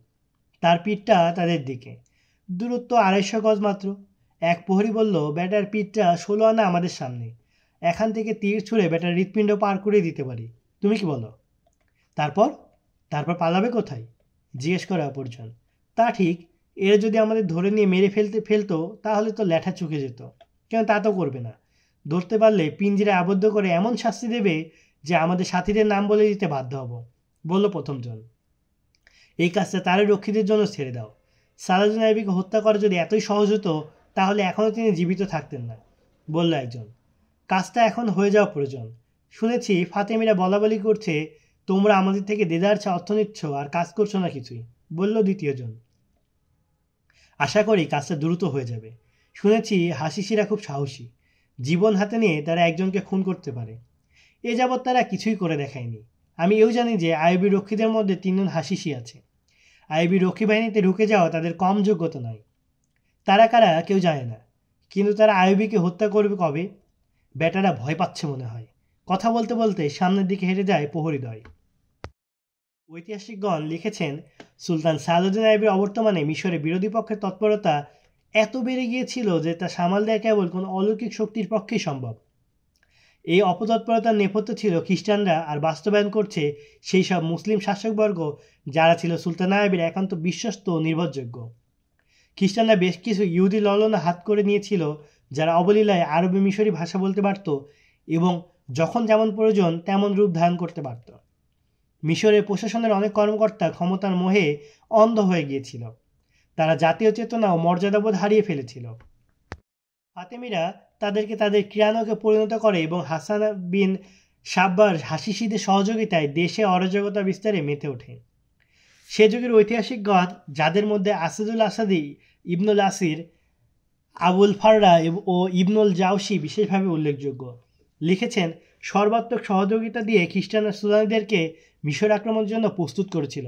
তার পিঠটা তাদের দিকে, দূরত্ব 250 গজ মাত্র। এক প্রহরী বলল, ব্যাটার পিঠটা 16 আনা আমাদের সামনে। এখান থেকে তীর ছুঁড়ে ব্যাটার হৃৎপিণ্ড পার করে দিতে পারি। তুমি কি বলো? তারপর পালাবে কোথায়? জিজ্ঞেস করে অপরজন। তা ঠিক, এরা যদি আমাদের ধরে নিয়ে মেরে ফেলতো তাহলে তো ল্যাঠা চুকে যেত। কেন, তা তো করবে না। ধরতে পারলে পিঞ্জিরে আবদ্ধ করে এমন শাস্তি দেবে যে আমাদের সাথীদের নাম বলে দিতে বাধ্য হব, বলল প্রথমজন। এই কাজটা তারই রক্ষীদের জন্য ছেড়ে দাও। সালাউদ্দিন আইয়ুবীকে হত্যা করা যদি এতই সহজ হতো তাহলে এখনও তিনি জীবিত থাকতেন না, বলল একজন। কাজটা এখন হয়ে যাওয়া প্রয়োজন। শুনেছি ফাতেমিরা বলাবলি করছে তোমরা আমাদের থেকে দেদার অর্থ নিচ্ছ আর কাজ করছো না কিছুই, বলল দ্বিতীয়জন। আশা করি কাজটা দ্রুত হয়ে যাবে। শুনেছি হাসিসিরা খুব সাহসী, জীবন হাতে নিয়ে তারা একজনকে খুন করতে পারে। এ যাবৎ তারা কিছুই করে দেখায়নি। আমি এও জানি যে আইয়ুবী রক্ষীদের মধ্যে 3 জন হাসিসি আছে। আইয়ুবী রক্ষী বাহিনীতে ঢুকে যাওয়া তাদের কম যোগ্যতা নয়। তারা কারা কেউ জানে না, কিন্তু তারা আইয়ুবীকে হত্যা করবে কবে? বেটারা ভয় পাচ্ছে মনে হয়। কথা বলতে বলতে সামনের দিকে হেঁটে যায় প্রহরীদ্বয়। ঐতিহাসিকগণ লিখেছেন, সুলতান সালাউদ্দিন আইয়ুবীর অবর্তমানে মিশরে বিরোধী পক্ষের তৎপরতা এত বেড়ে গিয়েছিল যে তা সামাল দেওয়া কেবল কোনো অলৌকিক শক্তির পক্ষেই সম্ভব। এই অপতৎপরতার নেপথ্য ছিল খ্রিস্টানরা, আর বাস্তবায়ন করছে সেই সব মুসলিম শাসকবর্গ যারা ছিল সুলতান আইয়ুবীর একান্ত বিশ্বস্ত ও নির্ভরযোগ্য। খ্রিস্টানরা বেশ কিছু ইহুদি ললনা হাত করে নিয়েছিল যারা অবলীলায় আরবি মিশরি ভাষা বলতে পারত এবং যখন যেমন প্রয়োজন তেমন রূপ ধারণ করতে পারত। মিশরের প্রশাসনের অনেক কর্মকর্তা ক্ষমতার মোহে অন্ধ হয়ে গিয়েছিল। তারা জাতীয় চেতনা ও মর্যাদাবোধ হারিয়ে ফেলেছিল। ফাতেমিরা তাদেরকে তাদের ক্রিয়ানকে পরিণত করে এবং হাসান বিন সাব্বার হাসিসিদের সহযোগিতায় দেশে অরাজকতা বিস্তারে মেতে ওঠে। সে যুগের ঐতিহাসিকগণ, যাদের মধ্যে আসাদুল আসাদি, ইবনুল আসির, আবুল ফাররা ও ইবনুল জাওশি বিশেষভাবে উল্লেখযোগ্য, লিখেছেন সর্বাত্মক সহযোগিতা দিয়ে খ্রিস্টানরা সুদানিদেরকে মিশর আক্রমণের জন্য প্রস্তুত করেছিল।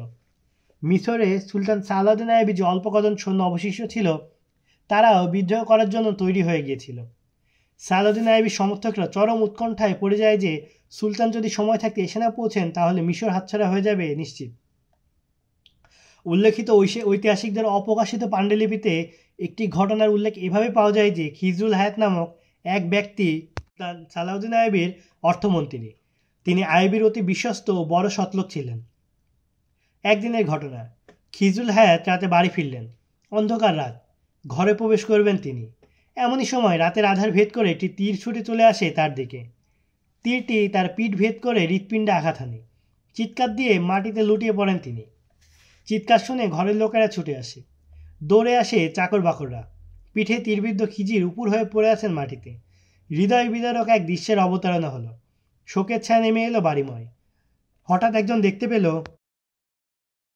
মিশরে সুলতান সালাউদ্দিন আইয়ুবী যে অল্প কজন সৈন্য অবশিষ্ট ছিল তারাও বিদ্রোহ করার জন্য তৈরি হয়ে গিয়েছিল। সালাউদ্দিন আইয়ুবীর সমর্থকরা চরম উৎকণ্ঠায় পড়ে যায় যে সুলতান যদি সময় থাকতে এসে না পৌঁছেন তাহলে মিশর হাতছাড়া হয়ে যাবে নিশ্চিত। উল্লেখিত ঐতিহাসিকদের অপ্রকাশিত পাণ্ডুলিপিতে একটি ঘটনার উল্লেখ এভাবে পাওয়া যায় যে খিজরুল হায়াত নামক এক ব্যক্তি সালাউদ্দিন আইয়ুবীর অর্থমন্ত্রী। তিনি আইয়ুবীর অতি বিশ্বস্ত ও বড় সৎলোক ছিলেন। একদিনের ঘটনা, খিজরুল হায়াত রাতে বাড়ি ফিরলেন। অন্ধকার রাত, ঘরে প্রবেশ করবেন তিনি। এমনই সময় রাতের আধার ভেদ করে একটি তীর ছুটে চলে আসে তার দিকে। তীরটি তার পিঠ ভেদ করে হৃৎপিণ্ডে আঘাত হানে। চিৎকার দিয়ে মাটিতে লুটিয়ে পড়েন তিনি। চিৎকার শুনে ঘরের লোকেরা ছুটে আসে। দৌড়ে আসে চাকর বাকররা। পিঠে তীরবিদ্ধ খিজির উপর হয়ে পড়ে আছেন মাটিতে। হৃদয় বিদারক এক দৃশ্যের অবতারণা হলো। শোকের ছায়া নেমে এলো বাড়িময়। হঠাৎ একজন দেখতে পেল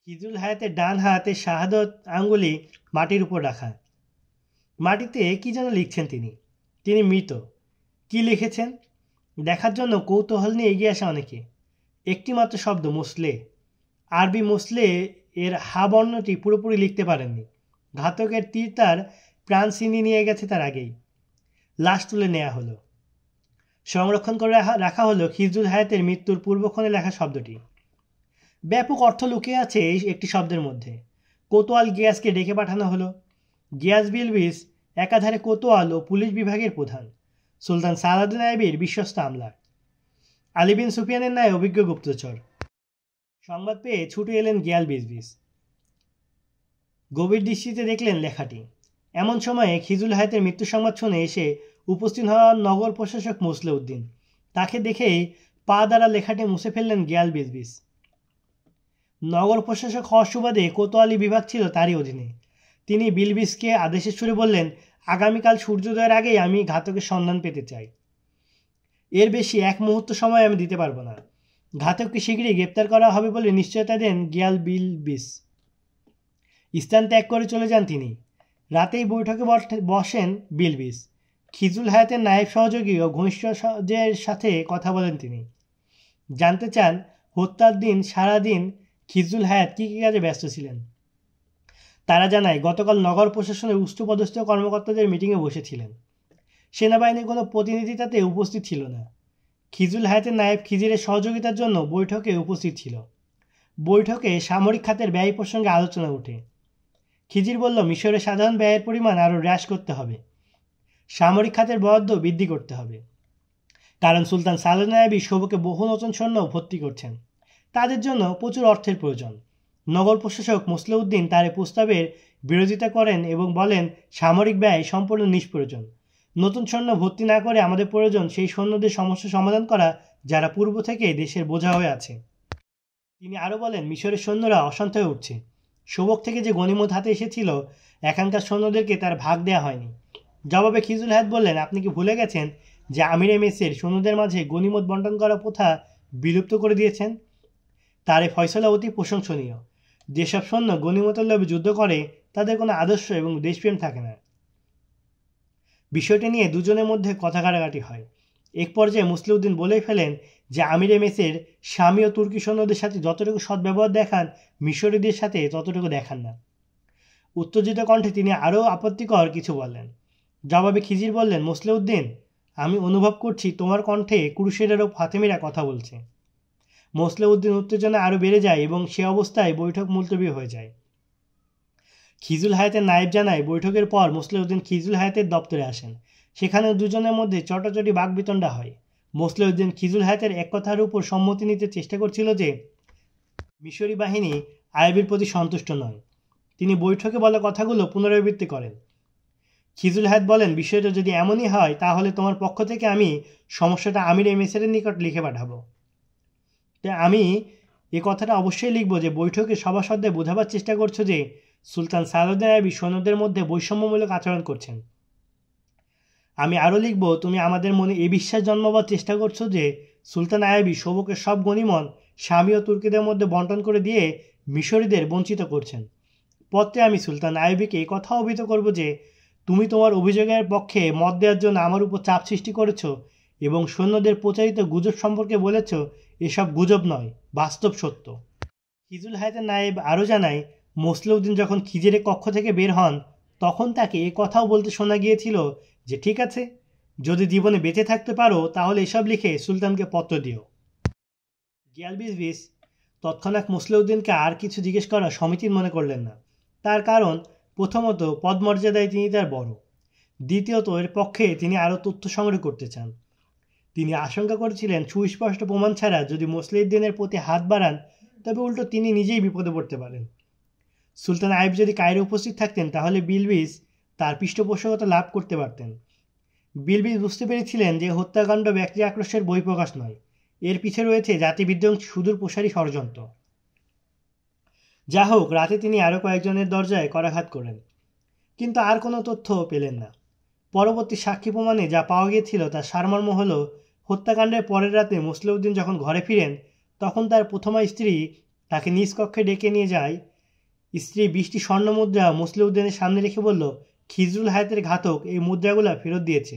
খিজরুল হায়াতের ডান হাতে শাহাদত আঙ্গুলি মাটির উপর রাখা। মাটিতে কি যেন লিখছেন তিনি। তিনি মৃত। কি লিখেছেন দেখার জন্য কৌতূহল নিয়ে এগিয়ে আসা অনেকে। একটিমাত্র শব্দ মুসলে। আরবি মুসলে এর হা বর্ণটি পুরোপুরি লিখতে পারেননি। ঘাতকের তীর তার প্রাণ ছিনিয়ে নিয়ে গেছে তার আগেই। লাশ তুলে নেওয়া হলো। সংরক্ষণ করে রাখা হলো খিজরুল হায়াতের মৃত্যুর পূর্বক্ষণে লেখা শব্দটি। ব্যাপক অর্থ লুকিয়ে আছে এই একটি শব্দের মধ্যে। কোতোয়াল গিয়াসকে ডেকে পাঠানো হলো। গিয়াস বিলবিস একাধারে কোতোয়াল ও পুলিশ বিভাগের প্রধান, সুলতান সালাউদ্দিন আইয়ুবীর বিশ্বস্ত আমলা, আলী বিন সুফিয়ানের ন্যায় অভিজ্ঞ গুপ্তচর। সংবাদ পেয়ে ছুটে এলেন গিয়াল বিজবিস। গভীর দৃষ্টিতে দেখলেন লেখাটি। এমন সময়ে খিজরুল হায়াতের মৃত্যু সংবাদ শুনে এসে উপস্থিত হওয়া নগর প্রশাসক মুসলেউদ্দিন। তাকে দেখেই পা দ্বারা লেখাটি মুছে ফেললেন গিয়াল বিজবিস। নগর প্রশাসক হওয়ার সুবাদে কোতোয়ালি বিভাগ ছিল তারই অধীনে। তিনি বিলবিসকে আদেশের সুরে বললেন, আগামীকাল সূর্যোদয়ের আগেই আমি ঘাতকের সন্ধান পেতে চাই। এর বেশি এক মুহূর্ত সময় আমি দিতে পারবো না। ঘাতককে শীঘ্রই গ্রেপ্তার করা হবে বলে নিশ্চয়তা দেন গিয়াল বিলবিস। স্থান ত্যাগ করে চলে যান তিনি। রাতেই বৈঠকে বসেন বিলবিস। খিজরুল হায়াতের নায়েব সহযোগী ও ঘনিষ্ঠদের সাথে কথা বলেন তিনি। জানতে চান হত্যার দিন সারাদিন খিজরুল হায়াত কী কী কাজে ব্যস্ত ছিলেন। তারা জানায় গতকাল নগর প্রশাসনের উচ্চপদস্থ কর্মকর্তাদের মিটিংয়ে বসেছিলেন। সেনাবাহিনীর কোনো প্রতিনিধি তাতে উপস্থিত ছিল না। খিজরুল হায়াতের নায়েব খিজিরের সহযোগিতার জন্য বৈঠকে উপস্থিত ছিল। বৈঠকে সামরিক খাতের ব্যয় প্রসঙ্গে আলোচনা ওঠে। খিজির বলল, মিশরের সাধারণ ব্যয়ের পরিমাণ আরও হ্রাস করতে হবে। সামরিক খাতের বরাদ্দ বৃদ্ধি করতে হবে। কারণ সুলতান সালাউদ্দিন আইয়ুবী সবকে বহু নতুন সৈন্য ভর্তি করছেন। তাদের জন্য প্রচুর অর্থের প্রয়োজন। নগর প্রশাসক মুসলেউদ্দিন তার প্রস্তাবের বিরোধিতা করেন এবং বলেন, সামরিক ব্যয় সম্পূর্ণ নিষ্প্রয়োজন। নতুন সৈন্য ভর্তি না করে আমাদের প্রয়োজন সেই সৈন্যদের সমস্যা সমাধান করা যারা পূর্ব থেকে দেশের বোঝা হয়ে আছে। তিনি আরও বলেন, মিশরের সৈন্যরা অশান্ত হয়ে উঠছে। সবক থেকে যে গনিমত হাতে এসেছিল এখানকার সৈন্যদেরকে তার ভাগ দেওয়া হয়নি। জবাবে খিজরুল হায়াত বললেন, আপনি কি ভুলে গেছেন যে আমির মেসের সৈন্যদের মাঝে গনিমত বন্টন করা প্রথা বিলুপ্ত করে দিয়েছেন? তার এই ফয়সলা অতি প্রশংসনীয়। যেসব সৈন্য গনিমতের লোভে যুদ্ধ করে তাদের কোনো আদর্শ এবং দেশপ্রেম থাকে না। বিষয়টি নিয়ে দুজনের মধ্যে কথা কাটাকাটি হয়। এক পর্যায়ে মুসলিউদ্দিন বলেই ফেলেন যে আমির মেসের স্বামী ও তুর্কি সৈন্যদের সাথে যতটুকু সদ্ব্যবহার দেখান মিশরীদের সাথে ততটুকু দেখান না। উত্তেজিত কণ্ঠে তিনি আরও আপত্তিকর কিছু বললেন। জবাবে খিজির বললেন, মুসলিউদ্দিন, আমি অনুভব করছি তোমার কণ্ঠে ক্রুসেডার ও ফাতেমিরা কথা বলছে। মুসলিউদ্দিন উত্তেজনা আরও বেড়ে যায় এবং সে অবস্থায় বৈঠক মুলতবি হয়ে যায়। খিজরুল হায়াতের নায়েব জানায়, বৈঠকের পর মুসলিউদ্দিন খিজরুল হায়াতের দপ্তরে আসেন। সেখানে দুজনের মধ্যে চটাচটি বাকবিতণ্ডা হয়। মুসলিউদ্দিন খিজরুল হায়াতের এক কথার উপর সম্মতি নিতে চেষ্টা করছিল যে মিশরি বাহিনী আইয়ুবীর প্রতি সন্তুষ্ট নয়। তিনি বৈঠকে বলা কথাগুলো পুনরাবৃত্তি করেন। খিজরুল হায়াত বলেন, বিষয়টা যদি এমনই হয় তাহলে তোমার পক্ষ থেকে আমি সমস্যাটা আমির মেসেরের নিকট লিখে পাঠাবো। তাই আমি এ কথাটা অবশ্যই লিখব যে বৈঠকে সভাসদদের বোঝাবার চেষ্টা করছো যে সুলতান সালাউদ্দিন আইয়ুবী সৈন্যদের মধ্যে বৈষম্যমূলক আচরণ করছেন। আমি আরও লিখব, তুমি আমাদের মনে এই বিশ্বাস জন্মাবার চেষ্টা করছো যে সুলতান আইয়ুবী শোবকের সব গনিমত স্বামী ও তুর্কিদের মধ্যে বন্টন করে দিয়ে মিশরীদের বঞ্চিত করছেন। পত্রে আমি সুলতান আইয়ুবীকে এই কথা অভিহিত করব যে তুমি তোমার অভিযোগের পক্ষে মত দেওয়ার জন্য আমার উপর চাপ সৃষ্টি করেছ এবং সৈন্যদের প্রচারিত গুজব সম্পর্কে বলেছ এসব গুজব নয়, বাস্তব সত্য। খিজুল হায়াতের নায়েব আরও জানায়, মোসলেউদ্দিন যখন খিজিরের কক্ষ থেকে বের হন তখন তাকে এ কথাও বলতে শোনা গিয়েছিল যে ঠিক আছে, যদি জীবনে বেঁচে থাকতে পারো তাহলে এসব লিখে সুলতানকে পত্র দিও। গিয়ালবিস তৎক্ষণাৎ মোসলেউদ্দিনকে আর কিছু জিজ্ঞেস করা সমীচীন মনে করলেন না। তার কারণ, প্রথমত পদমর্যাদায় তিনি তার বড়, দ্বিতীয়ত এর পক্ষে তিনি আরও তথ্য সংগ্রহ করতে চান। তিনি আশঙ্কা করেছিলেন সুস্পষ্ট প্রমাণ ছাড়া যদি মোসলেউদ্দিনের প্রতি হাত বাড়ান তবে উল্টো তিনি নিজেই বিপদে পড়তে পারেন। সুলতান আইয়ুব যদি কায়রো উপস্থিত থাকতেন তাহলে বিলবিস তার পৃষ্ঠপোষকতা লাভ করতে পারতেন। বিলবিস বুঝতে পেরেছিলেন যে হত্যাকাণ্ড ব্যক্তি আক্রোশের বহিঃপ্রকাশ নয়, এর পিছে রয়েছে জাতিবিধ্বংসী সুদূর প্রসারী ষড়যন্ত্র। যা হোক, রাতে তিনি আরও কয়েকজনের দরজায় করাঘাত করেন, কিন্তু আর কোনো তথ্য পেলেন না। পরবর্তী সাক্ষী প্রমাণে যা পাওয়া গিয়েছিল তার সারমর্ম হল, হত্যাকাণ্ডের পরের রাতে মোসলেউদ্দিন যখন ঘরে ফিরেন তখন তার প্রথমা স্ত্রী তাকে নিজ কক্ষে ডেকে নিয়ে যায়। স্ত্রী 20টি স্বর্ণ মুদ্রা মোসলেউদ্দিনের সামনে রেখে বলল, খিজরুল হায়াতের ঘাতক এই মুদ্রাগুলো ফেরত দিয়েছে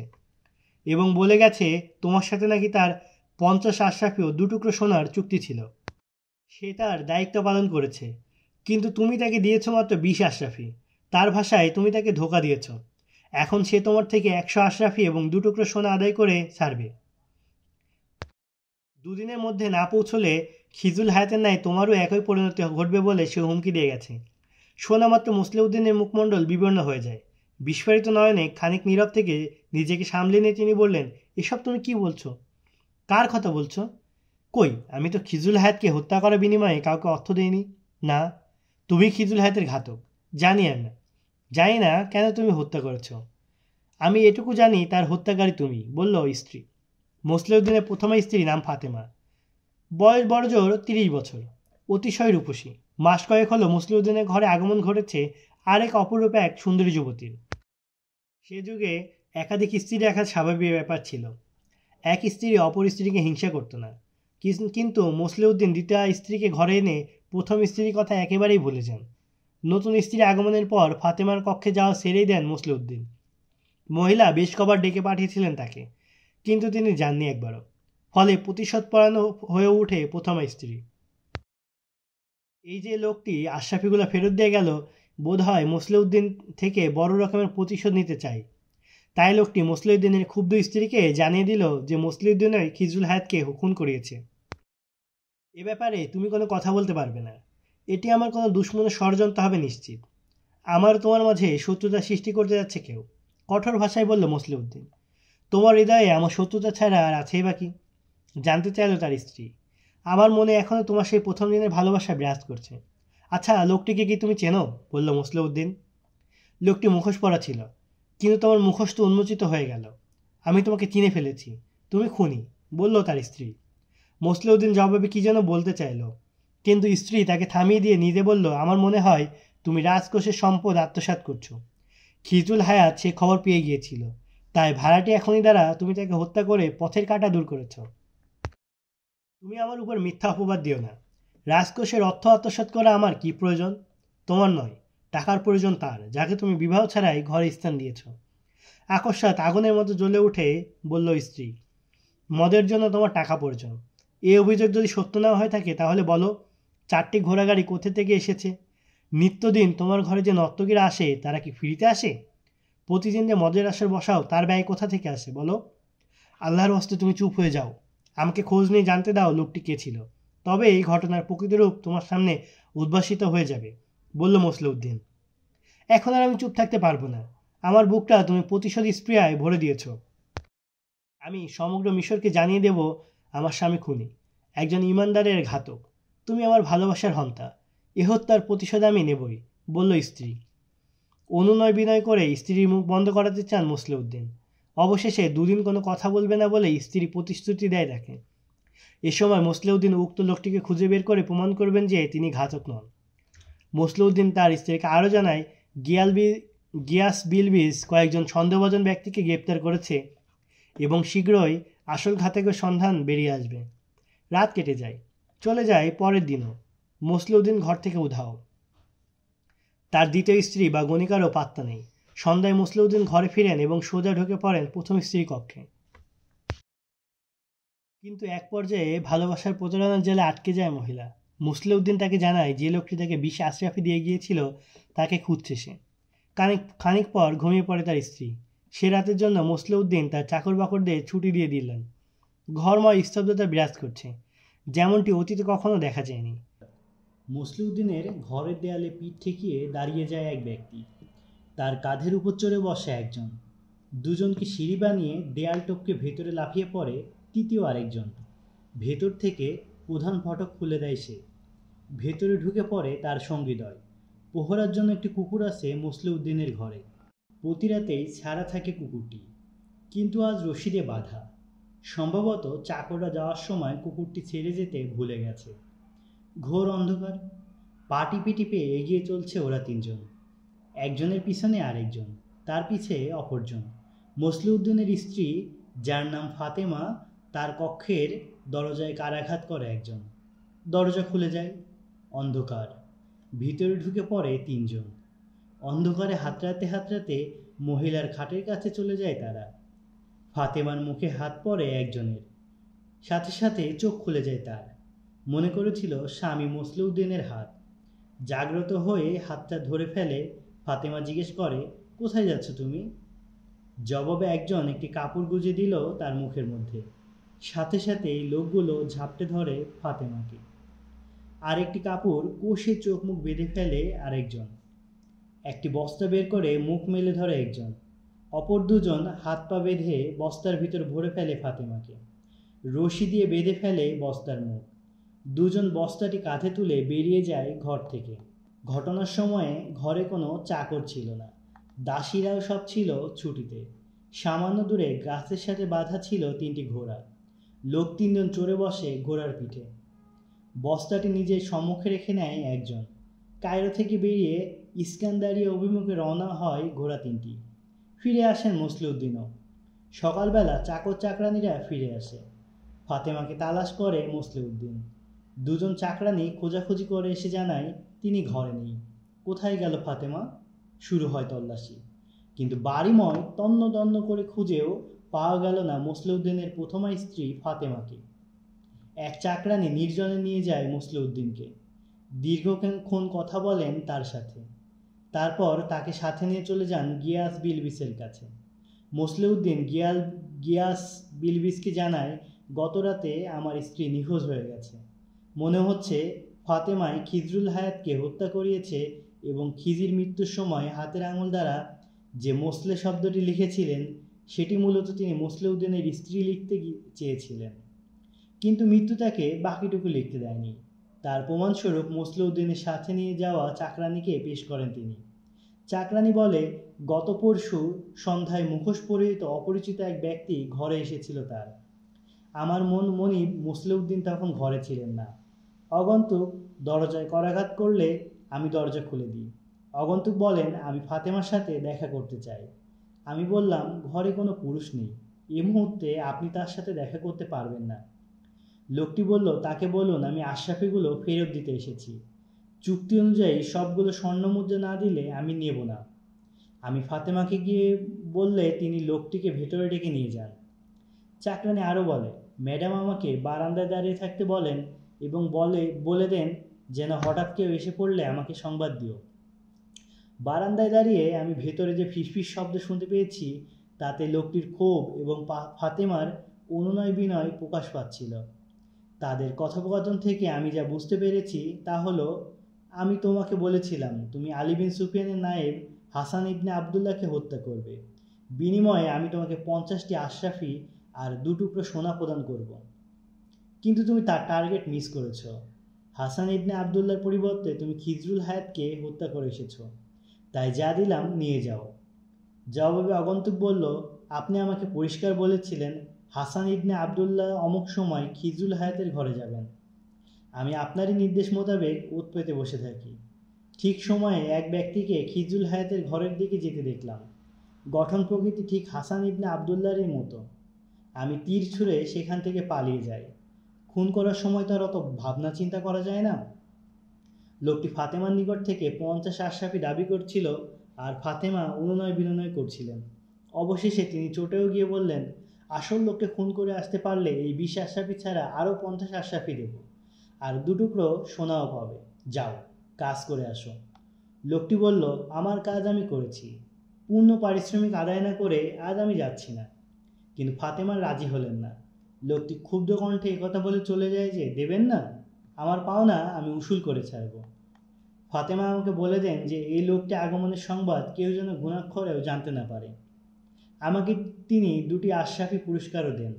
এবং বলে গেছে তোমার সাথে নাকি তার 50 আশরাফি ও 2 টুকরো সোনার চুক্তি ছিল। সে তার দায়িত্ব পালন করেছে, কিন্তু তুমি তাকে দিয়েছ মাত্র 20 আশরাফি। তার ভাষায় তুমি তাকে ধোঁকা দিয়েছ। এখন সে তোমার থেকে 100 আশরাফি এবং 2 টুকরো সোনা আদায় করে ছাড়বে। দুদিনের মধ্যে না পৌঁছলে খিজরুল হায়াতের ন্যায় তোমারও একই পরিণতি ঘটবে বলে সে হুমকি দিয়ে গেছে। শোনা মাত্র মোসলেউদ্দিনের মুখমণ্ডল বিবর্ণ হয়ে যায়। বিস্ফারিত নয়নে খানিক নীরব থেকে নিজেকে সামলে নিয়ে তিনি বললেন, এসব তুমি কি বলছো? কার কথা বলছো? কই, আমি তো খিজরুল হায়াতকে হত্যা করার বিনিময়ে কাউকে অর্থ দেইনি। না, তুমি খিজরুল হায়াতের ঘাতক। জানি না কেন তুমি হত্যা করেছ। আমি এটুকু জানি তার হত্যাকারী তুমি, বলল স্ত্রী। মোসলেউদ্দিনের প্রথম স্ত্রীর নাম ফাতেমা। বয়স বড়জোর 30 বছর, অতিশয় রূপসী। মাস কয়েক হলো মোসলেউদ্দিনের ঘরে আগমন ঘটেছে আরেক অপরূপ এক সুন্দরী যুবতীর। সে যুগে একাধিক স্ত্রী রাখা স্বাভাবিক ব্যাপার ছিল। এক স্ত্রী অপর স্ত্রীকে হিংসা করতো না, কিন্তু মোসলেউদ্দিন দ্বিতীয় স্ত্রীকে ঘরে এনে প্রথম স্ত্রীর কথা একেবারেই ভুলে যান। নতুন স্ত্রীর আগমনের পর ফাতেমার কক্ষে যাওয়া ছেড়েই দেন মোসলেউদ্দিন। মহিলা বেশ কবার ডেকে পাঠিয়েছিলেন তাকে, কিন্তু তিনি যাননি একবারও। ফলে প্রতিশোধপরায়ণ হয়ে ওঠে প্রথম স্ত্রী। এই যে লোকটি আশরাফিগুলো ফেরত দিয়ে গেল, বোধ হয় মোসলেউদ্দিন থেকে বড় রকমের প্রতিশোধ নিতে চায়। তাই লোকটি মোসলেউদ্দিনের ক্ষুব্ধ স্ত্রীকে জানিয়ে দিল যে মোসলেউদ্দিনই খিজরুল হায়াতকে খুন করিয়েছে। এ ব্যাপারে তুমি কোনো কথা বলতে পারবে না। এটি আমার কোনো দুশ্মনের ষড়যন্ত্র হবে নিশ্চিত। আমার তোমার মাঝে শত্রুতা সৃষ্টি করতে যাচ্ছে কেউ, কঠোর ভাষায় বলল মোসলেউদ্দিন। তোমার হৃদয়ে আমার শত্রুতা ছাড়া আর আছেই বাকি? জানতে চাইল তার স্ত্রী। আমার মনে এখনও তোমার সেই প্রথম দিনের ভালোবাসা বিরাজ করছে। আচ্ছা, লোকটিকে কি তুমি চেনো? বলল মোসলেউদ্দিন। লোকটি মুখোশ পরা ছিল, কিন্তু তোমার মুখোশ তো উন্মোচিত হয়ে গেল। আমি তোমাকে চিনে ফেলেছি, তুমি খুনি, বলল তার স্ত্রী। মোসলেউদ্দিন জবাবে কি যেন বলতে চাইল, কিন্তু স্ত্রী তাকে থামিয়ে দিয়ে নিজে বলল, আমার মনে হয় তুমি রাজকোষের সম্পদ আত্মসাৎ করছো। খিজরুল হায়াত সে খবর পেয়ে গিয়েছিল, তাই ভাড়াটি এখনই দ্বারা তুমি তাকে হত্যা করে পথের কাঁটা দূর করেছ। তুমি আমার উপর মিথ্যা অপবাদ দিও না। রাজকোষের অর্থ আত্মসাৎ করা আমার কি প্রয়োজন? তোমার নয়, টাকার প্রয়োজন তার, যাকে তুমি বিবাহ ছাড়াই ঘরে স্থান দিয়েছ। আকস্মাৎ আগুনের মতো জ্বলে উঠে বলল স্ত্রী, মদের জন্য তোমার টাকা প্রয়োজন। এই অভিযোগ যদি সত্য না হয়ে থাকে তাহলে বলো, 4টি ঘোড়াগাড়ি কোথা থেকে এসেছে? নিত্যদিন তোমার ঘরে যে নর্তকীরা আসে তারা কি ফ্রিতে আসে? প্রতিদিন যে মদের আসর বসাও তার ব্যয় কোথা থেকে আসে বলো? আল্লাহর হস্তে তুমি চুপ হয়ে যাও, আমাকে খোঁজ নিয়ে জানতে দাও লোকটি কে ছিল, তবে এই ঘটনার প্রকৃত রূপ তোমার সামনে উদ্ভাসিত হয়ে যাবে, বলল মোসলেউদ্দিন। এখন আর আমি চুপ থাকতে পারবো না। আমার বুকটা তুমি প্রতিশোধ স্পৃহায় ভরে দিয়েছ। আমি সমগ্র মিশরকে জানিয়ে দেব আমার স্বামী খুনি, একজন ইমানদারের ঘাতক। তুমি আমার ভালোবাসার হন্তা, এ হত্যার প্রতিশোধ আমি নেবই, বলল স্ত্রী। অনুনয় বিনয় করে স্ত্রীর মুখ বন্ধ করাতে চান মোসলেউদ্দিন। অবশেষে 2 দিন কোনো কথা বলবে না বলে স্ত্রী প্রতিশ্রুতি দেয় তাকে। এ সময় মোসলেউদ্দিন উক্ত লোকটিকে খুঁজে বের করে প্রমাণ করবেন যে তিনি ঘাতক নন। মোসলেউদ্দিন তার স্ত্রীকে আরও জানায়, গিয়াস বিলবিস কয়েকজন সন্দেহভাজন ব্যক্তিকে গ্রেপ্তার করেছে এবং শীঘ্রই আসল ঘাতকের সন্ধান বেরিয়ে আসবে। রাত কেটে যায়, চলে যায় পরের দিনও। মসলিউদ্দিন ঘর থেকে উধাও। তার দ্বিতীয় স্ত্রী বা গণিকারও পাত্তা নেই। সন্ধ্যায় মসলিউদ্দিন ঘরে ফিরেন এবং সোজা ঢুকে পড়েন প্রথম স্ত্রীর কক্ষে। কিন্তু এক পর্যায়ে ভালোবাসার প্রতারণার জালে আটকে যায় মহিলা। মসলিউদ্দিন তাকে জানায় যে লোকটি তাকে বিষে আশরাফি দিয়ে গিয়েছিল তাকে খুঁজছে সে। খানিক পর ঘুমিয়ে পড়ে তার স্ত্রী। সে রাতের জন্য মসলিউদ্দিন তার চাকর বাকরদের ছুটি দিয়ে দিলেন। ঘরময় স্তব্ধতা বিরাজ করছে, যেমনটি অতীতে কখনো দেখা যায়নি। মসলিউদ্দিনের ঘরের দেয়ালে পিঠ ঠেকিয়ে দাঁড়িয়ে যায় এক ব্যক্তি। তার কাঁধের উপর চড়ে বসে একজন। দুজনকে সিঁড়ি বানিয়ে দেয়াল টপকে ভেতরে লাফিয়ে পড়ে তৃতীয় আরেকজন। ভেতর থেকে প্রধান ফটক খুলে দেয় সে। ভেতরে ঢুকে পড়ে তার সঙ্গীদ্বয়। প্রহরার জন্য একটি কুকুর আছে মসলিউদ্দিনের ঘরে। প্রতি রাতেই ছাড়া থাকে কুকুরটি, কিন্তু আজ রশিদে বাঁধা। সম্ভবত চাকররা যাওয়ার সময় কুকুরটি ছেড়ে যেতে ভুলে গেছে। ঘোর অন্ধকার। পা টিপে টিপে এগিয়ে চলছে ওরা তিনজন। একজনের পিছনে আরেকজন, তার পিছে অপরজন। মসলিউদ্দিনের স্ত্রী, যার নাম ফাতেমা, তার কক্ষের দরজায় কারাঘাত করে একজন। দরজা খুলে যায়। অন্ধকার। ভিতরে ঢুকে পড়ে তিনজন। অন্ধকারে হাতড়াতে হাতড়াতে মহিলার খাটের কাছে চলে যায় তারা। ফাতেমার মুখে হাত পড়ে একজনের, সাথে সাথে চোখ খুলে যায় তার। মনে করেছিল স্বামী মসলিউদ্দিনের হাত। জাগ্রত হয়ে হাতটা ধরে ফেলে। ফাতেমা জিজ্ঞেস করে, কোথায় যাচ্ছ তুমি? জবাবে একজন একটি কাপড় গুজে দিল তার মুখের মধ্যে। সাথে সাথে এই লোকগুলো ঝাপটে ধরে ফাতেমাকে। আর একটি কাপড় কষে চোখ মুখ বেঁধে ফেলে আরেকজন। একটি বস্তা বের করে মুখ মেলে ধরে একজন। অপর দুজন হাত পা বেঁধে বস্তার ভিতর ভরে ফেলে ফাতেমাকে। রশি দিয়ে বেঁধে ফেলে বস্তার মুখ। দুজন বস্তাটি কাঁধে তুলে বেরিয়ে যায় ঘর থেকে। ঘটনার সময়ে ঘরে কোনো চাকর ছিল না। দাসীরাও সব ছিল ছুটিতে। সামান্য দূরে গাছের সাথে বাঁধা ছিল তিনটি ঘোড়া। লোক তিনজন চড়ে বসে ঘোড়ার পিঠে। বস্তাটি নিজের সম্মুখে রেখে নেয় একজন। কায়রো থেকে বেরিয়ে ইস্কান্দারিয়া অভিমুখে রওনা হয় ঘোড়া তিনটি। ফিরে আসেন মসলিউদ্দিনও। সকালবেলা চাকর চাকরানিরা ফিরে আসে। ফাতেমাকে তালাশ করে মসলিউদ্দিন। দুজন চাকরানি খোঁজাখুঁজি করে এসে জানায় তিনি ঘরে নেই। কোথায় গেল ফাতেমা? শুরু হয় তল্লাশি। কিন্তু বাড়িময় তন্ন তন্ন করে খুঁজেও পাওয়া গেল না মসলিউদ্দিনের প্রথমা স্ত্রী ফাতেমাকে। এক চাকরানি নির্জনে নিয়ে যায় মসলিউদ্দিনকে। দীর্ঘক্ষণ কথা বলেন তার সাথে। তারপর তাকে সাথে নিয়ে চলে যান গিয়াস বিলবিসের কাছে। মসলিউদ্দিন গিয়াস বিলবিসকে জানায়, গত রাতে আমার স্ত্রী নিখোঁজ হয়ে গেছে। মনে হচ্ছে ফাতেমাই খিজরুল হায়াতকে হত্যা করিয়েছে এবং খিজির মৃত্যুর সময় হাতের আঙুল দ্বারা যে মোসলে শব্দটি লিখেছিলেন সেটি মূলত তিনি মসলিউদ্দিনের স্ত্রী লিখতে চেয়েছিলেন, কিন্তু মৃত্যু তাকে বাকিটুকু লিখতে দেয়নি। তার প্রমাণস্বরূপ মসলিউদ্দিনের সাথে নিয়ে যাওয়া চাকরানিকে পেশ করেন তিনি। চাকরানি বলে, গত পরশু সন্ধ্যায় মুখোশ পরিহিত অপরিচিত এক ব্যক্তি ঘরে এসেছিল তার। আমার মনিব মসলিউদ্দিন তখন ঘরে ছিলেন না। আগন্তুক দরজায় করাঘাত করলে আমি দরজা খুলে দিই। আগন্তুক বলেন, আমি ফাতেমার সাথে দেখা করতে চাই। আমি বললাম, ঘরে কোনো পুরুষ নেই, এই মুহূর্তে আপনি তার সাথে দেখা করতে পারবেন না। লোকটি বলল, তাকে বলুন আমি আশরাফিগুলো ফেরত দিতে এসেছি। চুক্তি অনুযায়ী সবগুলো স্বর্ণমুদ্রা না দিলে আমি নেব না। আমি ফাতেমাকে গিয়ে বললে তিনি লোকটিকে ভেতরে ডেকে নিয়ে যান। চাকরানি আরও বলে, ম্যাডাম আমাকে বারান্দায় দাঁড়িয়ে থাকতে বলেন এবং বলে দেন যেন হঠাৎ কেউ এসে পড়লে আমাকে সংবাদ দিও। বারান্দায় দাঁড়িয়ে আমি ভেতরে যে ফিসফিস শব্দ শুনতে পেয়েছি তাতে লোকটির ক্ষোভ এবং ফাতেমার অনুনয় বিনয় প্রকাশ পাচ্ছিল। তাদের কথোপকথন থেকে আমি যা বুঝতে পেরেছি তা হলো, আমি তোমাকে বলেছিলাম তুমি আলী বিন সুফিয়ানের নায়েব হাসান ইবনে আবদুল্লাহকে হত্যা করবে। বিনিময়ে আমি তোমাকে 50টি আশরাফি আর 2 টুকরো সোনা প্রদান করব। কিন্তু তুমি তার টার্গেট মিস করেছ। হাসান ইবনে আবদুল্লাহর পরিবর্তে তুমি খিজরুল হায়াতকে হত্যা করে এসেছ। তাই যা দিলাম নিয়ে যাও। জবাবে আগন্তুক বলল, আপনি আমাকে পরিষ্কার বলেছিলেন হাসান ইবনে আবদুল্লাহ অমুক সময় খিজরুল হায়াতের ঘরে যাবেন। আমি আপনারই নির্দেশ মোতাবেক ওত পেতে বসে থাকি। ঠিক সময়ে এক ব্যক্তিকে খিজুল হায়াতের ঘরের দিকে যেতে দেখলাম। গঠন প্রকৃতি ঠিক হাসান ইবনে আবদুল্লাহর মতো। আমি তীর ছুঁড়ে সেখান থেকে পালিয়ে যাই। খুন করার সময় তো আর অত ভাবনা চিন্তা করা যায় না। লোকটি ফাতেমার নিকট থেকে 50 আশরাফি দাবি করছিল, আর ফাতেমা অনুনয় বিনয় করছিলেন। অবশেষে তিনি চটেও গিয়ে বললেন, আসল লোককে খুন করে আসতে পারলে এই 20 আশরাফি ছাড়া আরও 50 আশরাফি দেব, আর 2 টুকরো সোনাও পাবে। যাও, কাজ করে আসো। লোকটি বলল, আমার কাজ আমি করেছি, পূর্ণ পারিশ্রমিক আদায় না করে আজ আমি যাচ্ছি না। কিন্তু ফাতেমা রাজি হলেন না। লোকটি ক্ষুব্ধ কণ্ঠে একথা বলে চলে যায় যে, দেবেন না? আমার পাওনা আমি উসুল করে ছাড়ব। ফাতেমা আমাকে বলে দেন যে এই লোকটি আগমনের সংবাদ কেউ যেন গুণাক্ষরেও জানতে না পারে। আমাকে তিনি 2টি আশরাফি পুরস্কারও দেন।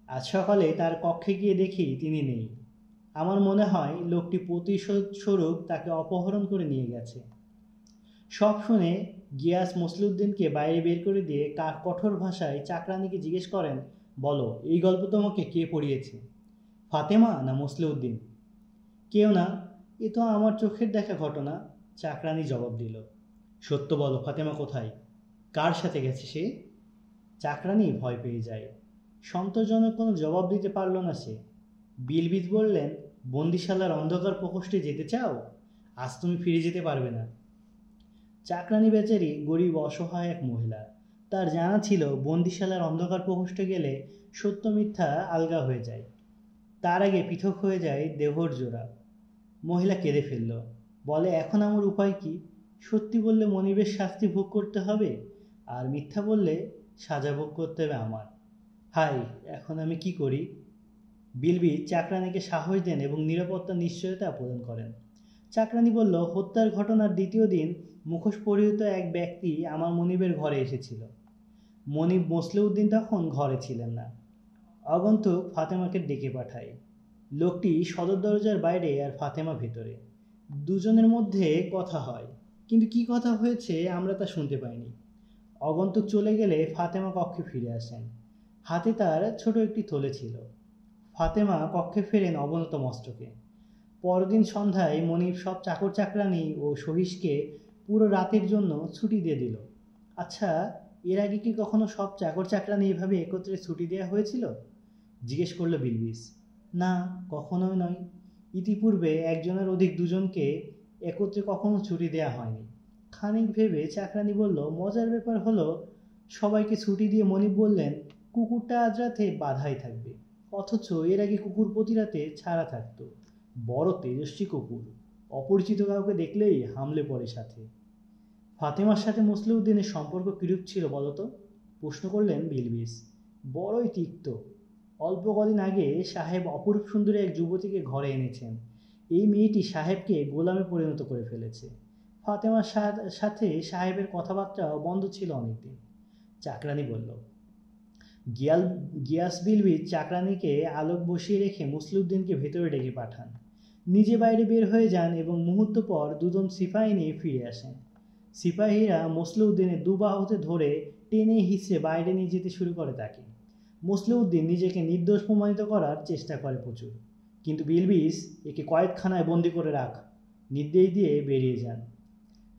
আজ সকালে তার কক্ষে গিয়ে দেখি তিনি নেই। আমার মনে হয় লোকটি প্রতিশোধ স্বরূপ তাকে অপহরণ করে নিয়ে গেছে। সব শুনে গিয়াস মসলিউদ্দিনকে বাইরে বের করে দিয়ে কঠোর ভাষায় চাকরানিকে জিজ্ঞেস করেন, বলো, এই গল্প তোমাকে কে পড়িয়েছে, ফাতেমা না মসলিউদ্দিন? কেউ না, এ তো আমার চোখের দেখা ঘটনা, চাকরানি জবাব দিল। সত্য বলো, ফাতেমা কোথায়, কার সাথে গেছে সে? চাকরানি ভয় পেয়ে যায়। সন্তোষজনক কোনো জবাব দিতে পারল না সে। বিলবিদ বললেন, বন্দিশালার অন্ধকার প্রকোষ্ঠে যেতে চাও? আজ তুমি ফিরে যেতে পারবে না। চাকরানি বেচারি গরিব অসহায় এক মহিলা। তার জানা ছিল বন্দিশালার অন্ধকার প্রকোষ্ঠে গেলে সত্য মিথ্যা আলগা হয়ে যায়, তার আগে পৃথক হয়ে যায় দেহর জোড়া। মহিলা কেঁদে ফেলল, বলে, এখন আমার উপায় কি? সত্যি বললে মনিবের শাস্তি ভোগ করতে হবে, আর মিথ্যা বললে সাজা ভোগ করতে হবে আমার। হাই, এখন আমি কি করি? বিলবিদ চাকরানিকে সাহস দেন এবং নিরাপত্তার নিশ্চয়তা প্রদান করেন। চাকরানি বলল, হত্যার ঘটনার দ্বিতীয় দিন মুখোশ পরিহিত এক ব্যক্তি আমার মনিবের ঘরে এসেছিল। মনিব মসলিউদ্দিন তখন ঘরে ছিলেন না। আগন্তুক ফাতেমাকে ডেকে পাঠায়। লোকটি সদর দরজার বাইরে আর ফাতেমা ভেতরে। দুজনের মধ্যে কথা হয়, কিন্তু কি কথা হয়েছে আমরা তা শুনতে পাইনি। আগন্তুক চলে গেলে ফাতেমা কক্ষে ফিরে আসেন। হাতে তার ছোট একটি থলে ছিল। ফাতেমা কক্ষে ফেরেন অবনত মস্তকে। পরদিন সন্ধ্যায় মনিব সব চাকর চাকরানি ও সহিসকে পুরো রাতের জন্য ছুটি দিয়ে দিল। আচ্ছা, এর আগে কি কখনো সব চাকর চাকরানি এভাবে একত্রে ছুটি দেওয়া হয়েছিল? জিজ্ঞেস করলো বিলবিস। না, কখনোই নয়। ইতিপূর্বে একজনের অধিক দুজনকে একত্রে কখনো ছুটি দেওয়া হয়নি। খানিক ভেবে চাকরানি বলল, মজার ব্যাপার হলো, সবাইকে ছুটি দিয়ে মনিব বললেন কুকুরটা আজ রাতে বাধাই থাকবে, অথচ এর আগে কুকুর প্রতি রাতে ছাড়া থাকতো। বড় তেজস্বী কুকুর, অপরিচিত কাউকে দেখলেই হামলে পড়ে সাথে। ফাতেমার সাথে মসলিউদ্দিনের সম্পর্ক কিরূপ ছিল বলতো? প্রশ্ন করলেন বিলবিস। বড়ই তিক্ত। অল্প কদিন আগে সাহেব অপরূপ সুন্দরী এক যুবতীকে ঘরে এনেছেন। এই মেয়েটি সাহেবকে গোলামে পরিণত করে ফেলেছে। ফাতেমার সাথে সাহেবের কথাবার্তা বন্ধ ছিল অনেকদিন। চাকরানি বলল। গিয়াস বিলবিদ চাকরানিকে আলোক বসিয়ে রেখে মসলিউদ্দিনকে ভেতরে ডেকে পাঠান। নিজে বাইরে বের হয়ে যান এবং মুহূর্ত পর দুজন সিপাহী নিয়ে ফিরে আসেন। সিপাহীরা মসলিউদ্দিনের দুবাহুতে ধরে টেনে হিঁচড়ে বাইরে নিয়ে যেতে শুরু করে তাকে। মসলিউদ্দিন নিজেকে নির্দোষ প্রমাণিত করার চেষ্টা করে প্রচুর, কিন্তু বিলবিস একে কয়েদখানায় বন্দি করে রাখ নির্দেশ দিয়ে বেরিয়ে যান।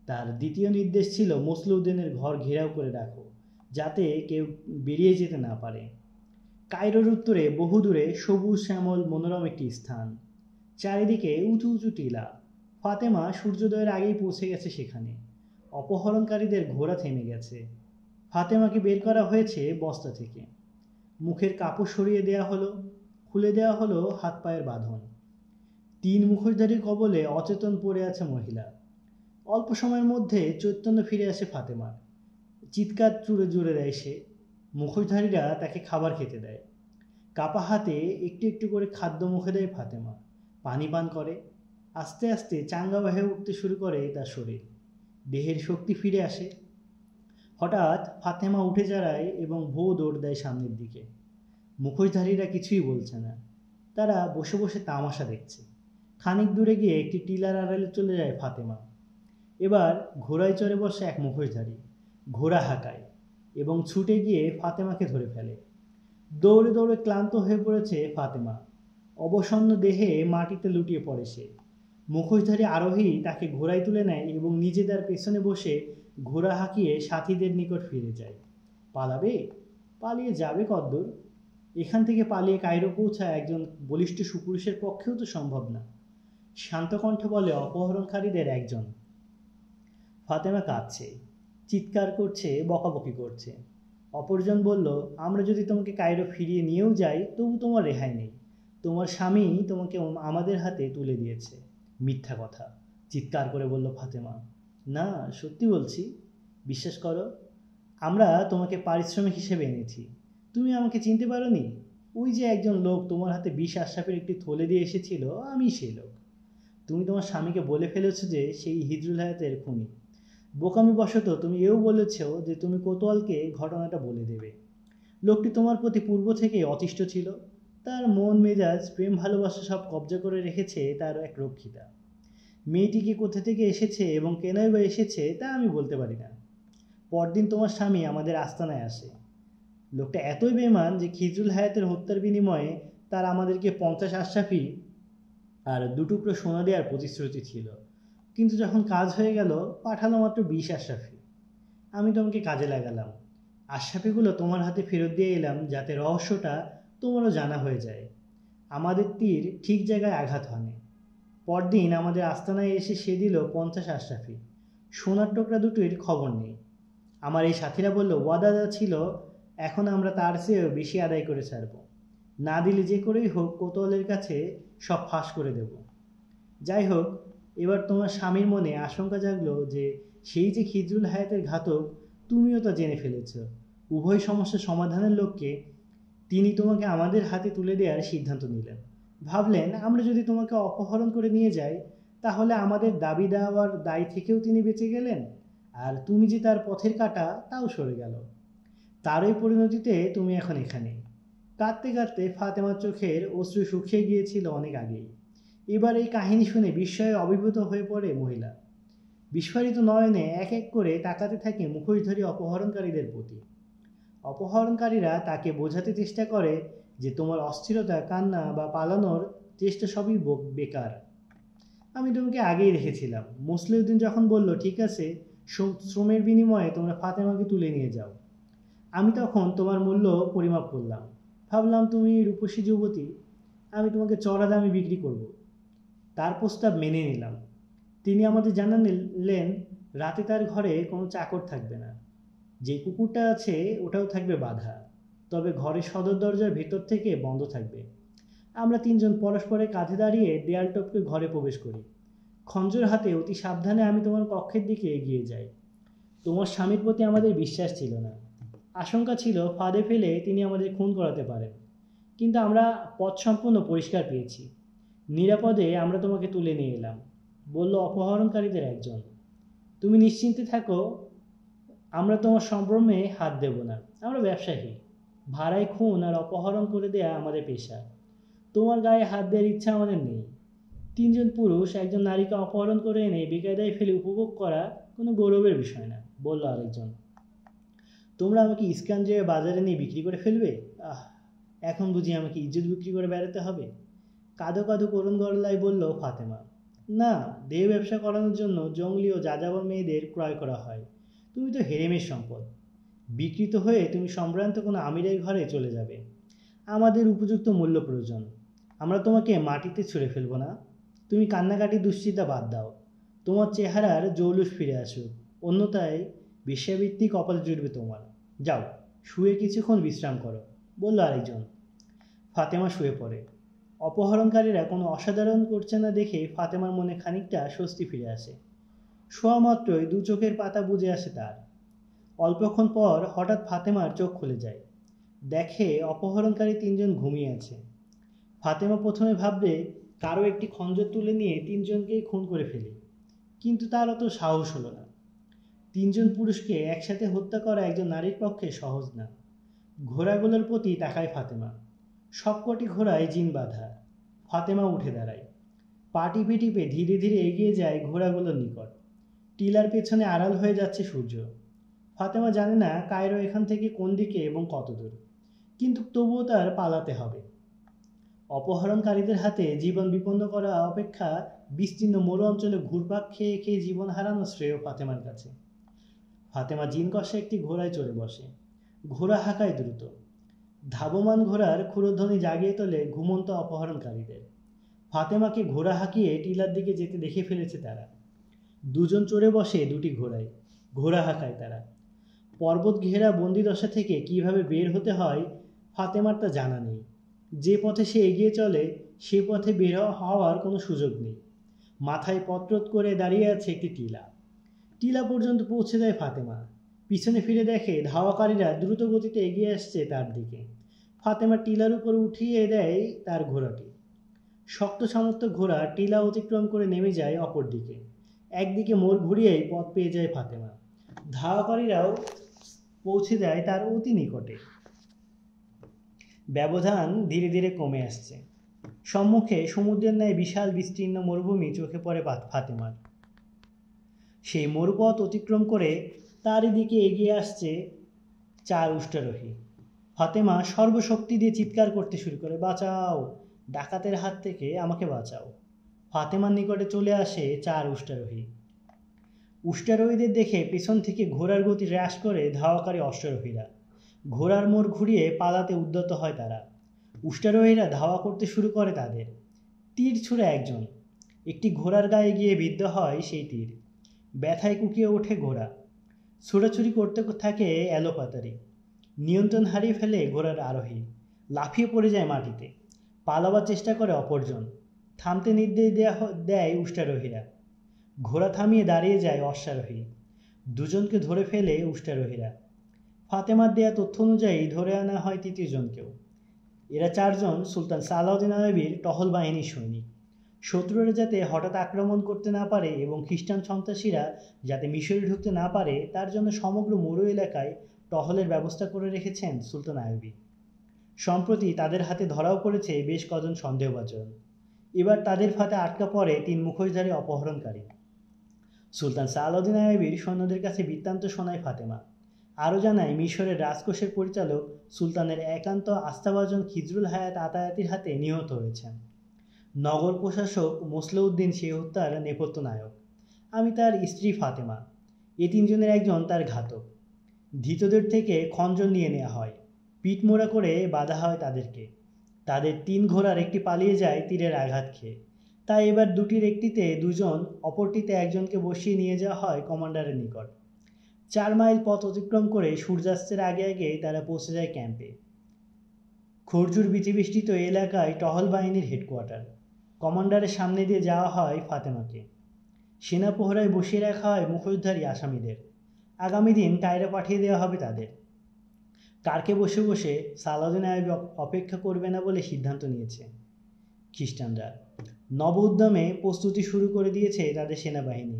তার দ্বিতীয় নির্দেশ ছিল মসলিউদ্দিনের ঘর ঘেরাও করে রাখো, যাতে কেউ বেরিয়ে যেতে না পারে। কায়রোর উত্তরে বহুদূরে সবুজ শ্যামল মনোরম একটি স্থান, চারিদিকে উঁচু উঁচু টিলা। ফাতেমা সূর্যোদয়ের আগেই পৌঁছে গেছে সেখানে। অপহরণকারীদের ঘোড়া থেমে গেছে। ফাতেমাকে বের করা হয়েছে বস্তা থেকে। মুখের কাপড় সরিয়ে দেওয়া হলো, খুলে দেওয়া হলো হাত পায়ের বাঁধন। 3 মুখোশধারীর কবলে অচেতন পড়ে আছে মহিলা। অল্প সময়ের মধ্যে চৈতন্য ফিরে আসে ফাতেমার। চিৎকার জুড়ে জুড়ে দেয় সে। মুখোশধারীরা তাকে খাবার খেতে দেয়। কাপা হাতে একটু একটু করে খাদ্য মুখে দেয় ফাতেমা। পানি পান করে। আস্তে আস্তে চাঙ্গা হয়ে উঠতে শুরু করে তার শরীর। দেহের শক্তি ফিরে আসে। হঠাৎ ফাতেমা উঠে দাঁড়ায় এবং ভোঁ দৌড় দেয় সামনের দিকে। মুখোশধারীরা কিছুই বলছে না, তারা বসে বসে তামাশা দেখছে। খানিক দূরে গিয়ে একটি টিলার আড়ালে চলে যায় ফাতেমা। এবার ঘোড়ায় চড়ে বসে এক মুখোশধারী। ঘোড়া হাঁকায় এবং ছুটে গিয়ে ফাতেমাকে ধরে ফেলে। দৌড়ে দৌড়ে ক্লান্ত হয়ে পড়েছে ফাতেমা। অবসন্ন দেহে মাটিতে লুটিয়ে পড়ে সে। মুখোশধারী আরোহী তাকে ঘোড়ায় তুলে নেয় এবং নিজে তার পেছনে বসে ঘোড়া হাঁকিয়ে সাথীদের নিকট ফিরে যায়। পালাবে? পালিয়ে যাবে কদ্দূর? এখান থেকে পালিয়ে কায়রো পৌঁছা একজন বলিষ্ঠ সুপুরুষের পক্ষেও তো সম্ভব না। শান্ত কণ্ঠে বলে অপহরণকারীদের একজন। ফাতেমা কাঁদছে, চিৎকার করছে, বকাবকি করছে। অপরজন বলল, আমরা যদি তোমাকে কায়রো ফিরিয়ে নিয়েও যাই তবু তোমার রেহাই নেই। তোমার স্বামী তোমাকে আমাদের হাতে তুলে দিয়েছে। মিথ্যা কথা, চিৎকার করে বলল ফাতেমা। না, সত্যি বলছি, বিশ্বাস করো। আমরা তোমাকে পারিশ্রমিক হিসেবে এনেছি। তুমি আমাকে চিনতে পারোনি? ওই যে একজন লোক তোমার হাতে বিষ আশরাফের একটি থলে দিয়ে এসেছিল, আমি সেই লোক। তুমি তোমার স্বামীকে বলে ফেলেছ যে সেই হিজরুল হায়াতের খুনি। বোকামিবশত তুমি এও বলেছ যে তুমি কোতোয়ালকে ঘটনাটা বলে দেবে। লোকটি তোমার প্রতি পূর্ব থেকে অতিষ্ঠ ছিল। তার মন মেজাজ প্রেম ভালোবাসা সব কবজা করে রেখেছে তার এক রক্ষিতা। মেয়েটিকে কোথা থেকে এসেছে এবং কেনই বা এসেছে তা আমি বলতে পারি না। পরদিন তোমার স্বামী আমাদের আস্তানায় আসে। লোকটা এতই বেমান যে খিজরুল হায়াতের হত্যার বিনিময়ে তার আমাদেরকে 50 আশরাফি আর 2 টুকরো সোনা দেওয়ার প্রতিশ্রুতি ছিল, কিন্তু যখন কাজ হয়ে গেল পাঠালো মাত্র 20 আশরাফি। আমি তোমাকে কাজে লাগালাম, আশরাফিগুলো তোমার হাতে ফেরত দিয়ে এলাম যাতে রহস্যটা তোমারও জানা হয়ে যায়। আমাদের তীর ঠিক জায়গায় আঘাত হয়নি। পরদিন আমাদের আস্তানায় এসে সে দিল 50 আশরাফি। সোনার টুকরা দুটোর খবর নেই। আমার এই সাথীরা বলল, ওয়াদা ছিল, এখন আমরা তার চেয়েও বেশি আদায় করে ছাড়ব। না দিলে যে করেই হোক কোতোয়ালের কাছে সব ফাঁস করে দেব। যাই হোক, এবার তোমার স্বামীর মনে আশঙ্কা জাগলো যে সেই যে খিজরুল হায়াতের ঘাতক, তুমিও তা জেনে ফেলেছ। উভয় সমস্যা সমাধানের লক্ষ্যে তিনি তোমাকে আমাদের হাতে তুলে দেওয়ার সিদ্ধান্ত নিলেন। ভাবলেন, আমরা যদি তোমাকে অপহরণ করে নিয়ে যাই তাহলে আমাদের দাবি দেওয়ার দায় থেকেও তিনি বেঁচে গেলেন, আর তুমি যে তার পথের কাঁটা তাও সরে গেল। তারই পরিণতিতে তুমি এখন এখানে। কাঁদতে কাঁদতে ফাতেমার চোখের অশ্রু শুকিয়ে গিয়েছিল অনেক আগেই। এবার এই কাহিনী শুনে বিস্ময়ে অভিভূত হয়ে পড়ে মহিলা। বিস্ফারিত নয়নে এক এক করে তাকাতে থাকে মুখোশধারী অপহরণকারীদের প্রতি। অপহরণকারীরা তাকে বোঝাতে চেষ্টা করে যে তোমার অস্থিরতা, কান্না বা পালানোর চেষ্টা সবই বেকার। আমি তোমাকে আগেই রেখেছিলাম। মুসলিউদ্দিন যখন বলল, ঠিক আছে, শ্রমের বিনিময়ে তোমরা ফাতেমাকে তুলে নিয়ে যাও, আমি তখন তোমার মূল্য পরিমাপ করলাম। ভাবলাম তুমি রূপসী যুবতী, আমি তোমাকে চড়া দামে বিক্রি করব। তার প্রস্তাব মেনে নিলাম। তিনি আমাদের জানালেন রাতে তার ঘরে কোনো চাকর থাকবে না। যে কুকুরটা আছে ওটাও থাকবে বাঁধা, তবে ঘরের সদর দরজার ভেতর থেকে বন্ধ থাকবে। আমরা তিনজন পরস্পরের কাঁধে দাঁড়িয়ে দেয়াল টপকে ঘরে প্রবেশ করি। খঞ্জর হাতে অতি সাবধানে আমি তোমার কক্ষের দিকে এগিয়ে যাই। তোমার স্বামীর প্রতি আমাদের বিশ্বাস ছিল না। আশঙ্কা ছিল ফাঁদে ফেলে তিনি আমাদের খুন করাতে পারেন, কিন্তু আমরা পথ সম্পূর্ণ পরিষ্কার পেয়েছি। নিরাপদে আমরা তোমাকে তুলে নিয়ে এলাম, বলল অপহরণকারীদের একজন। তুমি নিশ্চিন্তে থাকো, আমরা তোমার সম্ভ্রমে হাত দেব না। আমরা ব্যবসায়ী, ভাড়ায় খুন আর অপহরণ করে দেয়া আমাদের পেশা। তোমার গায়ে হাত দেওয়ার ইচ্ছা আমাদের নেই। তিনজন পুরুষ একজন নারীকে অপহরণ করে এনে বেকায়দায় ফেলে উপভোগ করা কোনো গৌরবের বিষয় না, বলল আরেকজন। তোমরা আমাকে ইস্কান্দ্রিয়া বাজারে নিয়ে বিক্রি করে ফেলবে? এখন বুঝি আমাকে ইজ্জত বিক্রি করে বেড়াতে হবে? কাঁদো কাঁদো করুণ গলায় বলল ফাতেমা। না, দেহ ব্যবসা করানোর জন্য জঙ্গলি ও যাযাবর মেয়েদের ক্রয় করা হয়। তুমি তো হেরেমের সম্পদ। বিকৃত হয়ে তুমি সম্ভ্রান্ত কোনো আমিরের ঘরে চলে যাবে। আমাদের উপযুক্ত মূল্য প্রয়োজন। আমরা তোমাকে মাটিতে ছুঁড়ে ফেলবো না। তুমি কান্নাকাটি দুশ্চিন্তা বাদ দাও। তোমার চেহারার জৌলুস ফিরে আসুক, অন্যথায় বেশ্যাবৃত্তি কপাল জুটবে তোমার। যাও, শুয়ে কিছুক্ষণ বিশ্রাম করো, বলল আরেকজন। ফাতেমা শুয়ে পড়ে। অপহরণকারীরা কোনো অসাধারণ করছে না দেখে ফাতেমার মনে খানিকটা স্বস্তি ফিরে আসে। শোয়া মাত্রই 2 চোখের পাতা বুজে আসে তার। অল্পক্ষণ পর হঠাৎ ফাতেমার চোখ খুলে যায়। দেখে অপহরণকারী 3 জন ঘুমিয়ে আছে। ফাতেমা প্রথমে ভাববে কারো একটি খঞ্জর তুলে নিয়ে 3 জনকেই খুন করে ফেলে, কিন্তু তার অত সাহস হলো না। 3 জন পুরুষকে একসাথে হত্যা করা একজন নারীর পক্ষে সহজ না। ঘোড়াগুলোর প্রতি তাকায় ফাতেমা। সবকটি ঘোড়ায় জিন বাঁধা। ফাতেমা উঠে দাঁড়ায়, পা টিপে টিপে ধীরে ধীরে এগিয়ে যায় ঘোড়াগুলোর নিকট। টিলার পেছনে আড়াল হয়ে যাচ্ছে সূর্য। ফাতেমা জানে না কায়রো এখান থেকে কোন দিকে এবং কত দূর, কিন্তু তবুও তার পালাতে হবে। অপহরণকারীদের হাতে জীবন বিপন্ন করা অপেক্ষা বিস্তীর্ণ মরু অঞ্চলে ঘুরপাক খেয়ে খেয়ে জীবন হারানো শ্রেয় ফাতেমার কাছে। ফাতেমা জিন কষে একটি ঘোড়ায় চড়ে বসে। ঘোড়া হাঁকায় দ্রুত। ধাবমান ঘোড়ার ক্ষুরধ্বনি জাগিয়ে তোলে ঘুমন্ত অপহরণকারীদের। ফাতেমাকে ঘোড়া হাঁকিয়ে টিলার দিকে যেতে দেখে ফেলেছে তারা। দুজন চড়ে বসে দুটি ঘোড়ায়, ঘোড়া হাঁকায় তারা। পর্বত ঘেরা বন্দিদশা থেকে কিভাবে বের হতে হয় ফাতেমার তা জানা নেই। যে পথে সে এগিয়ে চলে সে পথে বের হওয়ার কোনো সুযোগ নেই। মাথায় পত্রত করে দাঁড়িয়ে আছে একটি টিলা। টিলা পর্যন্ত পৌঁছে যায় ফাতেমা। পিছনে ফিরে দেখে ধাওয়াকারীরা দ্রুত গতিতে এগিয়ে আসছে তার দিকে। ফাতেমা টিলার উপর উঠিয়ে দেয় তার ঘোড়াটি। শক্ত সামর্থ্য ঘোড়া টিলা অতিক্রম করে নেমে যায় অপর দিকে। একদিকে মোড় ঘুরিয়েই পথ পেয়ে যায় ফাতেমা। ধাওয়াকারীরাও পৌঁছে যায় তার অতি নিকটে। ব্যবধান ধীরে ধীরে কমে আসছে। সম্মুখে সমুদ্রের ন্যায় বিশাল বিস্তীর্ণ মরুভূমি চোখে পড়ে ফাতেমার। সেই মরুপথ অতিক্রম করে তারই দিকে এগিয়ে আসছে 4 উষ্ট্রারোহী। ফাতেমা সর্বশক্তি দিয়ে চিৎকার করতে শুরু করে, বাঁচাও, ডাকাতের হাত থেকে আমাকে বাঁচাও। ফাতেমার নিকটে চলে আসে 4 উষ্ট্রারোহী। উষ্ট্রারোহীদের দেখে পেছন থেকে ঘোড়ার গতি হ্রাস করে ধাওয়াকারী অশ্বারোহীরা। ঘোড়ার মোড় ঘুরিয়ে পালাতে উদ্যত হয় তারা। উষ্ট্রারোহীরা ধাওয়া করতে শুরু করে তাদের। তীর ছুঁড়ে একজন, একটি ঘোড়ার গায়ে গিয়ে বিদ্ধ হয় সেই তীর। ব্যথায় কুকিয়ে ওঠে ঘোড়া। ছোড়াছুড়ি করতে থাকে এলোপাতারি। নিয়ন্ত্রণ হারিয়ে ফেলে ঘোড়ার আরোহী। লাফিয়ে পড়ে যায় মাটিতে। পালাবার চেষ্টা করে অপরজন। থামতে নির্দেশ দেয় উষ্ট্রারোহীরা। ঘোড়া থামিয়ে দাঁড়িয়ে যায় অশ্বারোহী। দুজনকে ধরে ফেলে উষ্ট্রারোহীরা। ফাতেমার দেয়া তথ্য অনুযায়ী ধরে আনা হয় 3য় জনকেও। এরা 4 জন সুলতান সালাউদ্দিন আইয়ুবীর টহল বাহিনীর সৈনিক। শত্রুরা যাতে হঠাৎ আক্রমণ করতে না পারে এবং খ্রিস্টান সন্ত্রাসীরা যাতে মিশরে ঢুকতে না পারে তার জন্য সমগ্র মরু এলাকায় টহলের ব্যবস্থা করে রেখেছেন সুলতান আইয়ুবী। সম্প্রতি তাদের হাতে ধরাও পড়েছে বেশ কজন সন্দেহভাজন। এবার তাদের ফাঁদে আটকা পড়ে 3 মুখোশধারী অপহরণকারী। সুলতান সালাউদ্দিন আইয়ুবীর সৈন্যদের কাছে বৃত্তান্ত শোনায় ফাতেমা। আরও জানায় মিশরের রাজকোষের পরিচালক সুলতানের একান্ত আস্থাভাজন খিজরুল হায়াত আতায়াতির হাতে নিহত হয়েছেন। নগর প্রশাসক মোসলেউদ্দিন সেই হত্যার নেপথ্য নায়ক। আমি তার স্ত্রী ফাতেমা। এ 3 জনের একজন তার ঘাতক। ধৃতদের থেকে খঞ্জন নিয়ে নেওয়া হয়। পিঠমোড়া করে বাঁধা হয় তাদেরকে। তাদের 3 ঘোড়ার একটি পালিয়ে যায় তীরের আঘাত খেয়ে। তাই এবার দুটির একটিতে 2 জন, অপরটিতে একজনকে বসিয়ে নিয়ে যাওয়া হয় কমান্ডারের নিকট। 4 মাইল পথ অতিক্রম করে সূর্যাস্তের আগে আগে তারা পৌঁছে যায় ক্যাম্পে। খরজুর বিধিবেষ্টিত এলাকায় টহল বাহিনীর হেডকোয়ার্টার। কমান্ডারের সামনে দিয়ে যাওয়া হয় ফাতেমাকে। সেনা প্রহরায় বসিয়ে রাখা হয় মুখোশধারী আসামিদের। আগামী দিন কায়রো পাঠিয়ে দেওয়া হবে তাদের। কারকে বসে বসে সালাউদ্দিন আইয়ুবী অপেক্ষা করবে না বলে সিদ্ধান্ত নিয়েছে। খ্রিস্টানরা নব উদ্যমে প্রস্তুতি শুরু করে দিয়েছে তাদের সেনাবাহিনী।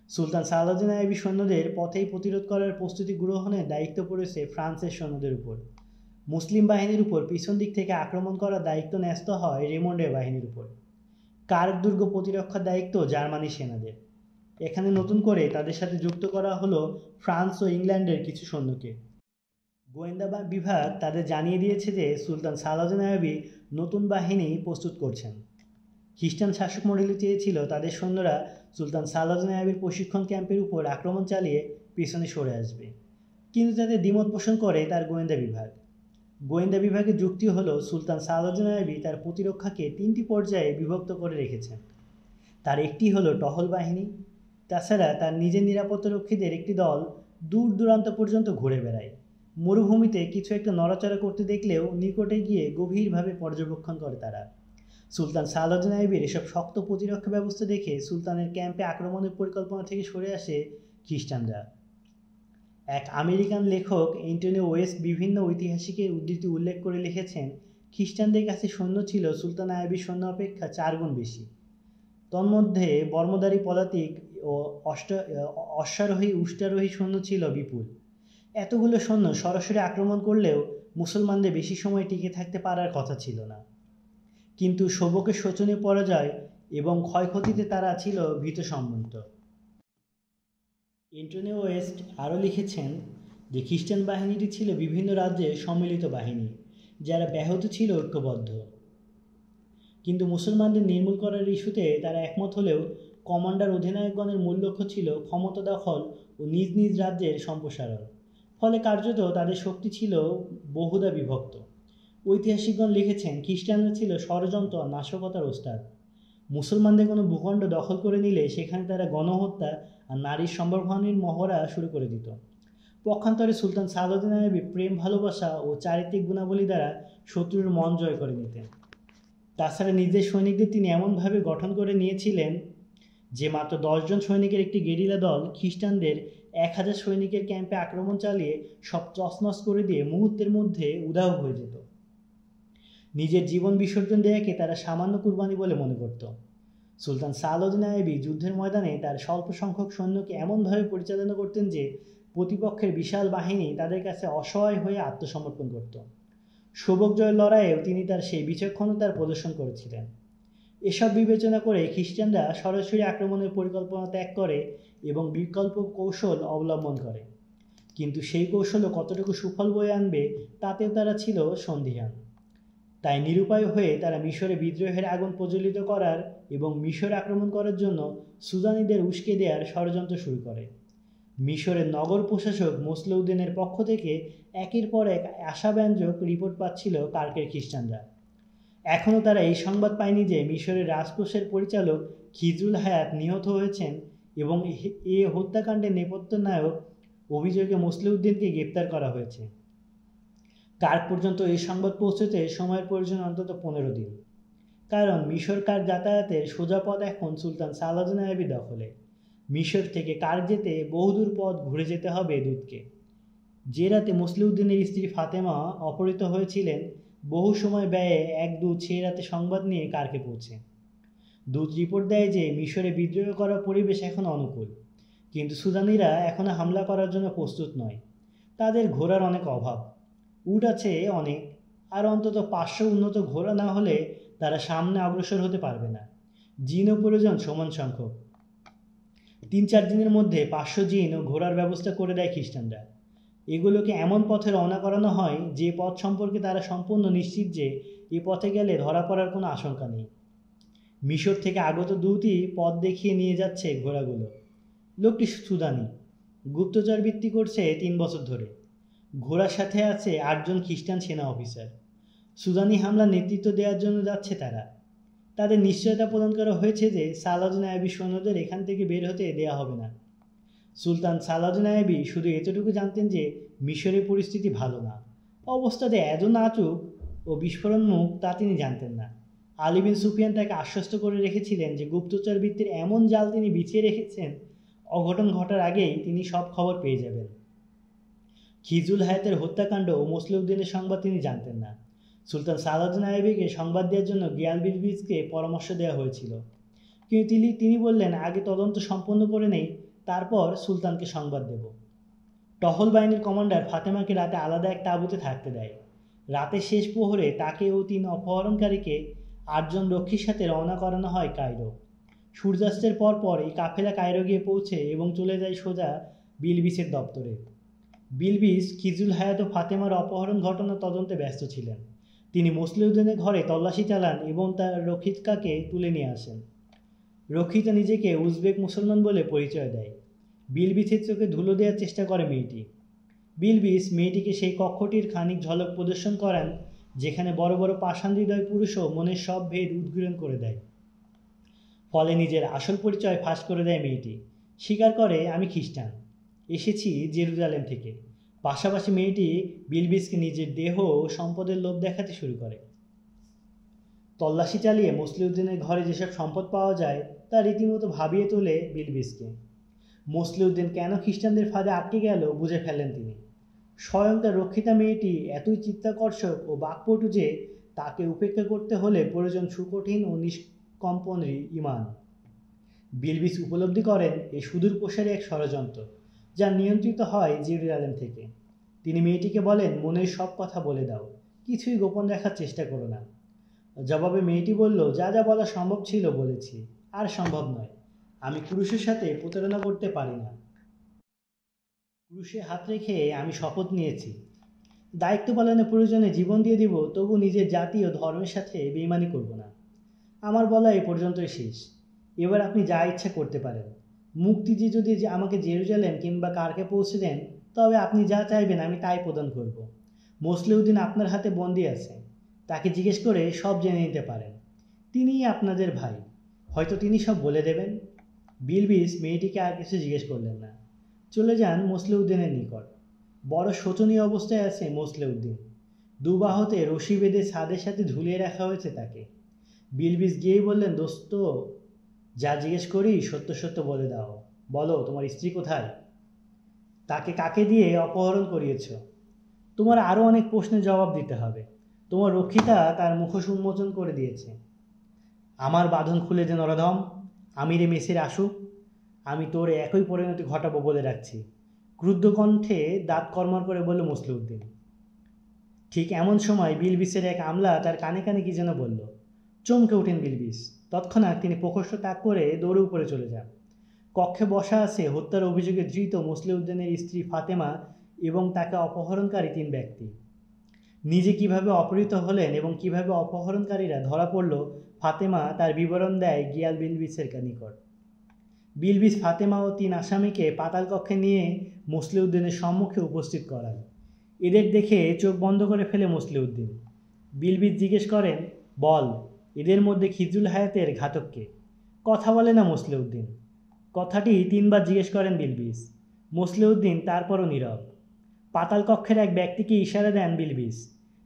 সুলতান সালাউদ্দিন আইয়ুবী সৈন্যদের পথেই প্রতিরোধ করার প্রস্তুতি গ্রহণের দায়িত্ব পড়েছে ফ্রান্সের সৈন্যদের উপর। মুসলিম বাহিনীর উপর পিছন দিক থেকে আক্রমণ করার দায়িত্ব ন্যস্ত হয় রেমন্ডের বাহিনীর উপর। কার্ক দুর্গ প্রতিরক্ষার দায়িত্ব জার্মানি সেনাদের। এখানে নতুন করে তাদের সাথে যুক্ত করা হলো ফ্রান্স ও ইংল্যান্ডের কিছু সৈন্যকে। গোয়েন্দা বিভাগ তাদের জানিয়ে দিয়েছে যে সুলতান সালাউদ্দিন আইয়ুবী নতুন বাহিনী প্রস্তুত করছেন। খ্রিস্টান শাসক মণ্ডলী চেয়েছিল তাদের সৈন্যরা সুলতান সালাউদ্দিন আইয়ুবীর প্রশিক্ষণ ক্যাম্পের উপর আক্রমণ চালিয়ে পেছনে সরে আসবে, কিন্তু তাদের দ্বিমত পোষণ করে তার গোয়েন্দা বিভাগ। গোয়েন্দা বিভাগের যুক্তি হলো সুলতান সালাউদ্দিন আইয়ুবী তার প্রতিরক্ষাকে 3টি পর্যায়ে বিভক্ত করে রেখেছেন। তার একটি হলো টহল বাহিনী। তাছাড়া তার নিজের নিরাপত্তারক্ষীদের একটি দল দূর দূরান্ত পর্যন্ত ঘুরে বেড়ায়। মরুভূমিতে কিছু একটা নড়াচড়া করতে দেখলেও নিকটে গিয়ে গভীরভাবে পর্যবেক্ষণ করে তারা। সুলতান সালাউদ্দিন আইয়ুবীর এসব শক্ত প্রতিরক্ষা ব্যবস্থা দেখে সুলতানের ক্যাম্পে আক্রমণের পরিকল্পনা থেকে সরে আসে খ্রিস্টানরা। এক আমেরিকান লেখক অ্যান্টনি ওয়েস্ট বিভিন্ন ঐতিহাসিকের উদ্ধৃতি উল্লেখ করে লিখেছেন, খ্রিস্টানদের কাছে সৈন্য ছিল সুলতান আইয়ুবীর সৈন্য অপেক্ষা 4 গুণ বেশি। তন্মধ্যে বর্মধারী পদাতিক ও অশ্বারোহী উষ্ট্রারোহী সৈন্য ছিল বিপুল। এতগুলো সৈন্য সরাসরি আক্রমণ করলেও মুসলমানদের বেশি সময় টিকে থাকতে পারার কথা ছিল না। কিন্তু সবকের শোচনীয় পরাজয় এবং ক্ষয়ক্ষতিতে তারা ছিল ভীতসম্মত। অ্যান্টনি ওয়েস্ট আরও লিখেছেন যে খ্রিস্টান বাহিনীটি ছিল বিভিন্ন রাজ্যের সম্মিলিত বাহিনী, যারা ব্যাহত ছিল ঐক্যবদ্ধ। কিন্তু মুসলমানদের নির্মূল করার ইস্যুতে তারা একমত হলেও কমান্ডার অধিনায়কগণের মূল লক্ষ্য ছিল ক্ষমতা দখল ও নিজ নিজ রাজ্যের সম্প্রসারণ। ফলে কার্যত তাদের শক্তি ছিল বহুধা বিভক্ত। ঐতিহাসিকগণ লিখেছেন, খ্রিস্টানরা ছিল ষড়যন্ত্র আর নাশকতার ওস্তাদ। মুসলমানদের কোনো ভূখণ্ড দখল করে নিলে সেখানে তারা গণহত্যা আর নারীর সম্ভ্রমহানির মহড়া শুরু করে দিত। পক্ষান্তরে সুলতান সালাউদ্দিন আইয়ুবী প্রেম, ভালোবাসা ও চারিত্রিক গুণাবলী দ্বারা শত্রুর মন জয় করে নিতেন। তাছাড়া নিজের সৈনিকদের তিনি এমনভাবে গঠন করে নিয়েছিলেন যে মাত্র 10 জন সৈনিকের একটি গেরিলা দল খ্রিস্টানদের 1000 সৈনিকের ক্যাম্পে আক্রমণ চালিয়ে সব তছনছ করে দিয়ে মুহূর্তের মধ্যে উধাও হয়ে যেত। নিজের জীবন বিসর্জন দেয়াকে তারা সামান্য কুরবানি বলে মনে করত। সুলতান সালাউদ্দিন আইয়ুবী যুদ্ধের ময়দানে তার স্বল্প সংখ্যক সৈন্যকে এমনভাবে পরিচালনা করতেন যে প্রতিপক্ষের বিশাল বাহিনী তাদের কাছে অসহায় হয়ে আত্মসমর্পণ করত। সবক জয়ের লড়াইয়েও তিনি তার সেই বিচক্ষণতার প্রদর্শন করেছিলেন। এসব বিবেচনা করে খ্রিস্টানরা সরাসরি আক্রমণের পরিকল্পনা ত্যাগ করে এবং বিকল্প কৌশল অবলম্বন করে, কিন্তু সেই কৌশলও কতটুকু সুফল বয়ে আনবে তাতেও তারা ছিল সন্দিহান। তাই নিরুপায় হয়ে তারা মিশরে বিদ্রোহের আগুন প্রজ্বলিত করার এবং মিশর আক্রমণ করার জন্য সুদানিদের উস্কে দেওয়ার ষড়যন্ত্র শুরু করে। মিশরের নগর প্রশাসক মসলউদ্দিনের পক্ষ থেকে একের পর এক আশাব্যঞ্জক রিপোর্ট পাচ্ছিল কার্কের খ্রিস্টানরা। এখনও তারা এই সংবাদ পায়নি যে মিশরের রাজকোষের পরিচালক খিজরুল হায়াত নিহত হয়েছেন এবং এ হত্যাকাণ্ডের নেপথ্য নায়ক অভিযোগে মসলউদ্দিনকে গ্রেপ্তার করা হয়েছে। কার্ক পর্যন্ত এই সংবাদ পৌঁছতে সময়ের প্রয়োজন অন্তত 15 দিন, কারণ মিশর কার্ক যাতায়াতের সোজা পথ এখন সুলতান সালাউদ্দিন আইয়ুবী দখলে। মিশর থেকে কার্ক যেতে বহুদূর পথ ঘুরে যেতে হবে দূতকে। যে রাতে মসলউদ্দিনের স্ত্রী ফাতেমা অপহৃত হয়েছিলেন, বহু সময় ব্যয়ে এক দূত সেই রাতে সংবাদ নিয়ে কার্কে পৌঁছে। দূত রিপোর্ট দেয় যে মিশরে বিদ্রোহ করার পরিবেশ এখন অনুকূল, কিন্তু সুদানিরা এখনও হামলা করার জন্য প্রস্তুত নয়। তাদের ঘোড়ার অনেক অভাব। উট আছে অনেক, আর অন্তত 500 উন্নত ঘোড়া না হলে তারা সামনে অগ্রসর হতে পারবে না। জিনও প্রয়োজন সমান সংখ্যক। 3-4 দিনের মধ্যে 500 জিন ও ঘোড়ার ব্যবস্থা করে দেয় খ্রিস্টানরা। এগুলোকে এমন পথে রওনা করানো হয় যে পথ সম্পর্কে তারা সম্পূর্ণ নিশ্চিত যে এ পথে গেলে ধরা পড়ার কোনো আশঙ্কা নেই। মিশর থেকে আগত দূতই পথ দেখিয়ে নিয়ে যাচ্ছে ঘোড়াগুলো। লোকটি সুদানি, গুপ্তচর বৃত্তি করছে 3 বছর ধরে। ঘোড়ার সাথে আছে 8 জন খ্রিস্টান সেনা অফিসার। সুদানি হামলার নেতৃত্ব দেওয়ার জন্য যাচ্ছে তারা। তাদের নিশ্চয়তা প্রদান করা হয়েছে যে সালাউদ্দিন আইয়ুবী সৈন্যদের এখান থেকে বের হতে দেওয়া হবে না। সুলতান সালাউদ্দিন আইয়ুবী শুধু এতটুকু জানতেন যে মিশরের পরিস্থিতি ভালো না। অবস্থাতে এত নাজুক ও বিস্ফোরণমুখ তা তিনি জানতেন না। আলী বিন সুফিয়ান তাকে আশ্বস্ত করে রেখেছিলেন যে গুপ্তচর বৃত্তির এমন জাল তিনি বিছিয়ে রেখেছেন, অঘটন ঘটার আগেই তিনি সব খবর পেয়ে যাবেন। খিজরুল হায়াতের হত্যাকাণ্ড ও মসলউদ্দিনের সংবাদ তিনি জানতেন না। সুলতান সালাউদ্দিন আইয়ুবীকে সংবাদ দেওয়ার জন্য গিয়াল বিলবিসকে পরামর্শ দেওয়া হয়েছিল, কিন্তু তিনি বললেন আগে তদন্ত সম্পন্ন করে নেই, তারপর সুলতানকে সংবাদ দেব। টহল বাহিনীর কমান্ডার ফাতেমাকে রাতে আলাদা এক তাঁবুতে থাকতে দেয়। রাতের শেষ প্রহরে তাকে ও 3 অপহরণকারীকে 8 জন রক্ষীর সাথে রওনা করানো হয় কায়রো। সূর্যাস্তের পর এই কাফেলা কায়রো গিয়ে পৌঁছে এবং চলে যায় সোজা বিলবিসের দপ্তরে। বিলবিস খিজরুল হায়াত ও ফাতেমার অপহরণ ঘটনা তদন্তে ব্যস্ত ছিলেন। তিনি মসলউদ্দিনের ঘরে তল্লাশি চালান এবং তার রক্ষিতাকে তুলে নিয়ে আসেন। রক্ষিতা নিজেকে উজবেক মুসলমান বলে পরিচয় দেয়। বিলবিসের চোখে ধুলো দেওয়ার চেষ্টা করে মেয়েটি। বিলবিস মেয়েটিকে সেই কক্ষটির খানিক ঝলক প্রদর্শন করান যেখানে বড় বড় পাষাণ হৃদয় পুরুষও মনের সব ভেদ উদ্গীরণ করে দেয়। ফলে নিজের আসল পরিচয় ফাঁস করে দেয় মেয়েটি। স্বীকার করে, আমি খ্রিস্টান, এসেছি জেরুজালেম থেকে। পাশাপাশি মেয়েটি বিলবিসকে নিজের দেহ ও সম্পদের লোভ দেখাতে শুরু করে। তল্লাশি চালিয়ে মসলউদ্দিনের ঘরে যেসব সম্পদ পাওয়া যায় তা রীতিমতো ভাবিয়ে তোলে বিলবিসকে। মসলউদ্দিন কেন খ্রিস্টানদের ফাঁদে আটকে গেল বুঝে ফেলেন তিনি। স্বয়ং তার রক্ষিতা মেয়েটি এতই চিত্তাকর্ষক ও বাকপটু যে তাকে উপেক্ষা করতে হলে প্রয়োজন সুকঠিন ও নিষ্কম্পন ঈমান। বিলবিস উপলব্ধি করেন এই সুদূর প্রসারী এক ষড়যন্ত্র, যা নিয়ন্ত্রিত হয় জেরুজালেম থেকে। তিনি মেয়েটিকে বলেন, মনের সব কথা বলে দাও, কিছুই গোপন রাখার চেষ্টা করো না। জবাবে মেয়েটি বলল, যা যা বলা সম্ভব ছিল বলেছি, আর সম্ভব নয়। আমি ক্রুশের সাথে প্রতারণা করতে পারি না। ক্রুশে হাত রেখে আমি শপথ নিয়েছি, দায়িত্ব পালনের প্রয়োজনে জীবন দিয়ে দিব, তবু নিজের জাতি ও ধর্মের সাথে বেইমানি করব না। আমার বলা এই পর্যন্তই শেষ। এবার আপনি যা ইচ্ছা করতে পারেন। মুক্তিজি যদি আমাকে জেরুজালেম কিংবা কারকে পৌঁছে দেন, তবে আপনি যা চাইবেন আমি তাই প্রদান করব। মসলিউদ্দিন আপনার হাতে বন্দী আছে, তাকে জিজ্ঞেস করে সব জেনে নিতে পারেন। তিনিই আপনাদের ভাই, হয়তো তিনি সব বলে দেবেন। বিলবিস মেয়েটিকে আর কিছু জিজ্ঞেস করলেন না, চলে যান মসলিউদ্দিনের নিকট। বড় শোচনীয় অবস্থায় আছে মসলিউদ্দিন, দুবাহুতে রশি বেঁধে ছাদের সাথে ঝুলিয়ে রাখা হয়েছে তাকে। বিলবিস গিয়েই বললেন, দোস্ত, যা জিজ্ঞেস করি সত্য সত্য বলে দাও। বলো, তোমার স্ত্রী কোথায়? তাকে কাকে দিয়ে অপহরণ করিয়েছ? তোমার আরও অনেক প্রশ্নের জবাব দিতে হবে। তোমার রক্ষিতা তার মুখোশ উন্মোচন করে দিয়েছে। আমার বাঁধন খুলে দে নরধম, আমিরে মেসির আসুক, আমি তোর একই পরিণতি ঘটাবো বলে রাখছি। ক্রুদ্ধ কণ্ঠে দাঁত কর্মর করে বলল মসলিউদ্দিন। ঠিক এমন সময় বিলবিসের এক আমলা তার কানে কানে কি যেন বলল। চমকে ওঠেন বিলবিস। তৎক্ষণাৎ তিনি প্রকোষ্ঠ ত্যাগ করে দৌড়ে উপরে চলে যান। কক্ষে বসা আছে হত্যার অভিযোগে ধৃত মসলিউদ্দিনের স্ত্রী ফাতেমা এবং তাকে অপহরণকারী 3 ব্যক্তি। নিজে কিভাবে অপহৃত হলেন এবং কিভাবে অপহরণকারীরা ধরা পড়ল, ফাতেমা তার বিবরণ দেয় গিয়াল বিলবিসের নিকট। বিলবিস ফাতেমা ও 3 আসামিকে পাতাল কক্ষে নিয়ে মসলিউদ্দিনের সম্মুখে উপস্থিত করান। এদের দেখে চোখ বন্ধ করে ফেলে মসলিউদ্দিন। বিলবিস জিজ্ঞেস করেন, বল, এদের মধ্যে খিজরুল হায়াতের ঘাতককে? কথা বলে না মসলিউদ্দিন। কথাটি 3 বার জিজ্ঞেস করেন বিলবিস। মসলিউদ্দিন তারপরও নীরব। পাতাল কক্ষের এক ব্যক্তিকে ইশারা দেন বিলবিস।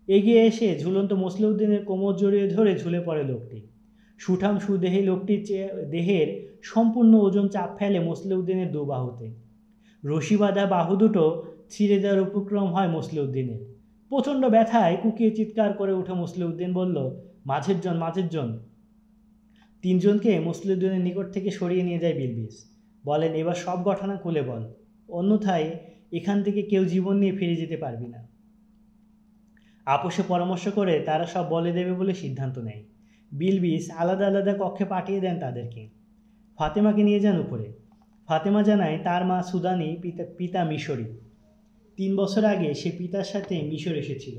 এগিয়ে এসে ঝুলন্ত মসলিউদ্দিনের কোমর জড়িয়ে ধরে ঝুলে পড়ে লোকটি। সুঠাম সুদেহী লোকটির দেহের সম্পূর্ণ ওজন চাপ ফেলে মসলিউদ্দিনের 2 বাহুতে। রশি বাঁধা বাহু দুটো ছিঁড়ে দেওয়ার উপক্রম হয় মসলিউদ্দিনের। প্রচণ্ড ব্যথায় কুকিয়ে চিৎকার করে উঠে মসলিউদ্দিন বলল, মাঝের জন, মাঝের জন। 3 জনকে মসলিউদ্দিনের নিকট থেকে সরিয়ে নিয়ে যায় বিলবিস। বলেন, এবার সব ঘটনা খুলে বল, অন্যথায় এখান থেকে কেউ জীবন নিয়ে ফিরে যেতে পারবি না। আপোষে পরামর্শ করে তারা সব বলে দেবে বলে সিদ্ধান্ত নেয়। বিলবিস আলাদা আলাদা কক্ষে পাঠিয়ে দেন তাদেরকে। ফাতেমাকে নিয়ে যান উপরে। ফাতেমা জানায় তার মা সুদানি, পিতা মিশরি। 3 বছর আগে সে পিতার সাথে মিশর এসেছিল।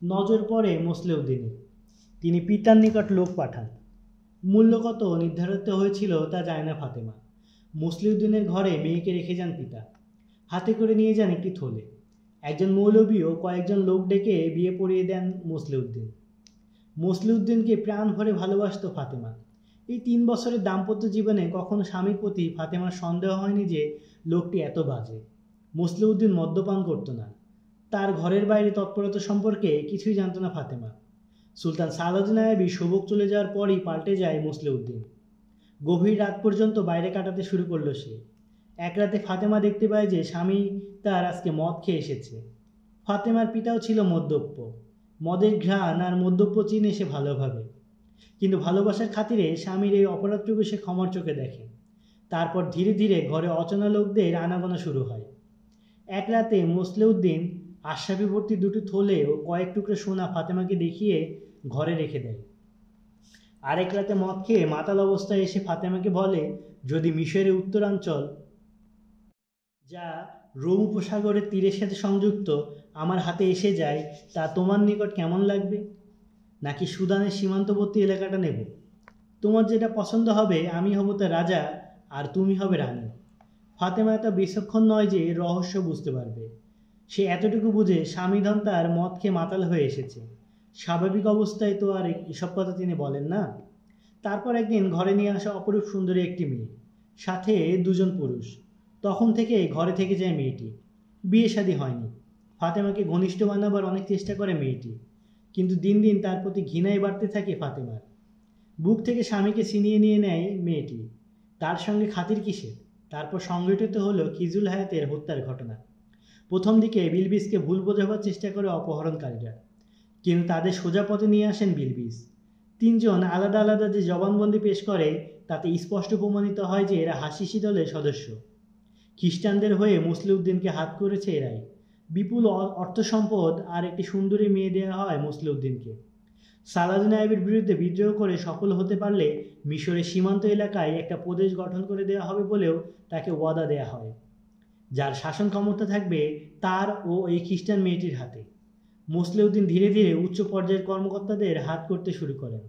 নজর পড়ে মসলিউদ্দিনের। তিনি পিতার নিকট লোক পাঠান। মূল্য কত নির্ধারিত হয়েছিল তা জানে না ফাতেমা। মসলিউদ্দিনের ঘরে মেয়েকে রেখে যান পিতা। হাতে করে নিয়ে যান একটি থলে। একজন মৌলবী ও কয়েকজন লোক ডেকে বিয়ে পড়িয়ে দেন মসলিউদ্দিন। মসলিউদ্দিনকে প্রাণ ভরে ভালোবাসত ফাতেমা। এই 3 বছরের দাম্পত্য জীবনে কখনো স্বামীর প্রতি ফাতেমার সন্দেহ হয়নি যে লোকটি এত বাজে। মসলিউদ্দিন মদ্যপান করত না। তার ঘরের বাইরে তৎপরতা সম্পর্কে কিছুই জানত না ফাতেমা। সুলতান সালাউদ্দিন আইয়ুবী সবুক চলে যাওয়ার পরই পাল্টে যায় মসলিউদ্দিন। গভীর রাত পর্যন্ত বাইরে কাটাতে শুরু করলো সে। এক রাতে ফাতেমা দেখতে পায় যে স্বামী তার আজকে মদ খেয়ে এসেছে। ফাতেমার পিতাও ছিল মদ্যপ্য। মদের ঘ্রাণ আর মদ্যপ্য চিনে সে ভালোভাবে, কিন্তু ভালোবাসার খাতিরে স্বামীর এই অপরাধটুকু সে ক্ষমার চোখে দেখে। তারপর ধীরে ধীরে ঘরে অচেনা লোকদের আনাগোনা শুরু হয়। এক রাতে মসলিউদ্দিন আশরাফি ভর্তি 2টি থলে ও কয়েক টুকরো সোনা ফাতেমাকে দেখিয়ে ঘরে রেখে দেয়। আরেক রাতে মদ খেয়ে মাতাল অবস্থায় এসে ফাতেমাকে বলে, যদি মিশরের উত্তরাঞ্চল, যা রোম উপসাগরের তীরের সাথে সংযুক্ত, আমার হাতে এসে যায়, তা তোমার নিকট কেমন লাগবে? নাকি সুদানের সীমান্তবর্তী এলাকাটা নেব? তোমার যেটা পছন্দ হবে আমি হব তার রাজা আর তুমি হবে রানী। ফাতেমা এত বিচক্ষণ নয় যে রহস্য বুঝতে পারবে। সে এতটুকু বুঝে স্বামীধন তার মদ খেয়ে মাতাল হয়ে এসেছে। স্বাভাবিক অবস্থায় তো আর এসব কথা তিনি বলেন না। তারপর একদিন ঘরে নিয়ে আসা অপরূপ সুন্দরী একটি মেয়ে, সাথে 2 জন পুরুষ। তখন থেকে ঘরে থেকে যায় মেয়েটি। বিয়ে শাদী হয়নি। ফাতেমাকে ঘনিষ্ঠ বানাবার অনেক চেষ্টা করে মেয়েটি, কিন্তু দিন দিন তার প্রতি ঘৃণাই বাড়তে থাকে ফাতেমার। বুক থেকে স্বামীকে ছিনিয়ে নিয়ে নেয় মেয়েটি। তার সঙ্গে খাতির কিসের? তারপর সংঘটিত হলো খিজরুল হায়াতের হত্যার ঘটনা। প্রথম দিকে বিলবিসকে ভুল বোঝাবার চেষ্টা করে অপহরণকারীরা, কিন্তু তাদের সোজা পথে নিয়ে আসেন বিলবিস। 3 জন আলাদা আলাদা যে জবানবন্দি পেশ করে তাতে স্পষ্ট প্রমাণিত হয় যে এরা হাসিসি দলের সদস্য। খ্রিস্টানদের হয়ে মসলিউদ্দিনকে হাত করেছে এরাই। বিপুল অর্থ সম্পদ আর একটি সুন্দরী মেয়ে দেওয়া হয় মসলিউদ্দিনকে। সালাউদ্দিন আইয়ুবীর বিরুদ্ধে বিদ্রোহ করে সফল হতে পারলে মিশরের সীমান্ত এলাকায় একটা প্রদেশ গঠন করে দেওয়া হবে বলেও তাকে ওয়াদা দেওয়া হয়, যার শাসন ক্ষমতা থাকবে তার ও এই খ্রিস্টান মেয়েটির হাতে। মসলিউদ্দিন ধীরে ধীরে উচ্চ পর্যায়ের কর্মকর্তাদের হাত করতে শুরু করেন।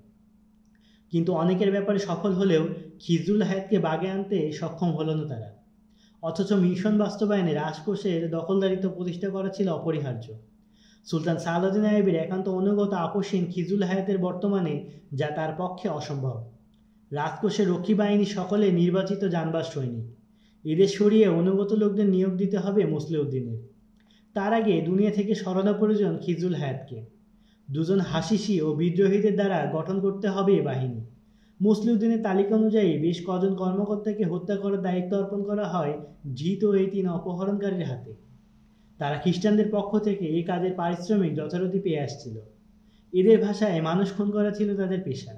কিন্তু অনেকের ব্যাপারে সফল হলেও খিজরুল হায়াতকে বাগে আনতে সক্ষম হলো না তারা। অথচ মিশন বাস্তবায়নে রাজকোষের দখলদারিত্ব প্রতিষ্ঠা করা ছিল অপরিহার্য। সুলতান সালাউদ্দিন আইয়ুবের একান্ত অনুগত আপোষহীন খিজরুল হায়াতের বর্তমানে যা তার পক্ষে অসম্ভব। রাজকোষের রক্ষী বাহিনী সকলে নির্বাচিত জানবাজ সৈনিক, এদের সরিয়ে অনুগত লোকদের নিয়োগ দিতে হবে মুসলিউদ্দিনের। তার আগে দুনিয়া থেকে সরানো প্রয়োজন খিজরুল হায়াতকে। দুজন হাসিসি ও বিদ্রোহীদের দ্বারা গঠন করতে হবে এ বাহিনী। মুসলিউদ্দিনের তালিকা অনুযায়ী বেশ কজন কর্মকর্তাকে হত্যা করার দায়িত্ব অর্পণ করা হয় ধৃত এই 3 অপহরণকারীর হাতে। তারা খ্রিস্টানদের পক্ষ থেকে এই কাজের পারিশ্রমিক যথারীতি পেয়ে আসছিল। এদের ভাষায় মানুষ খুন করা ছিল তাদের পেশা,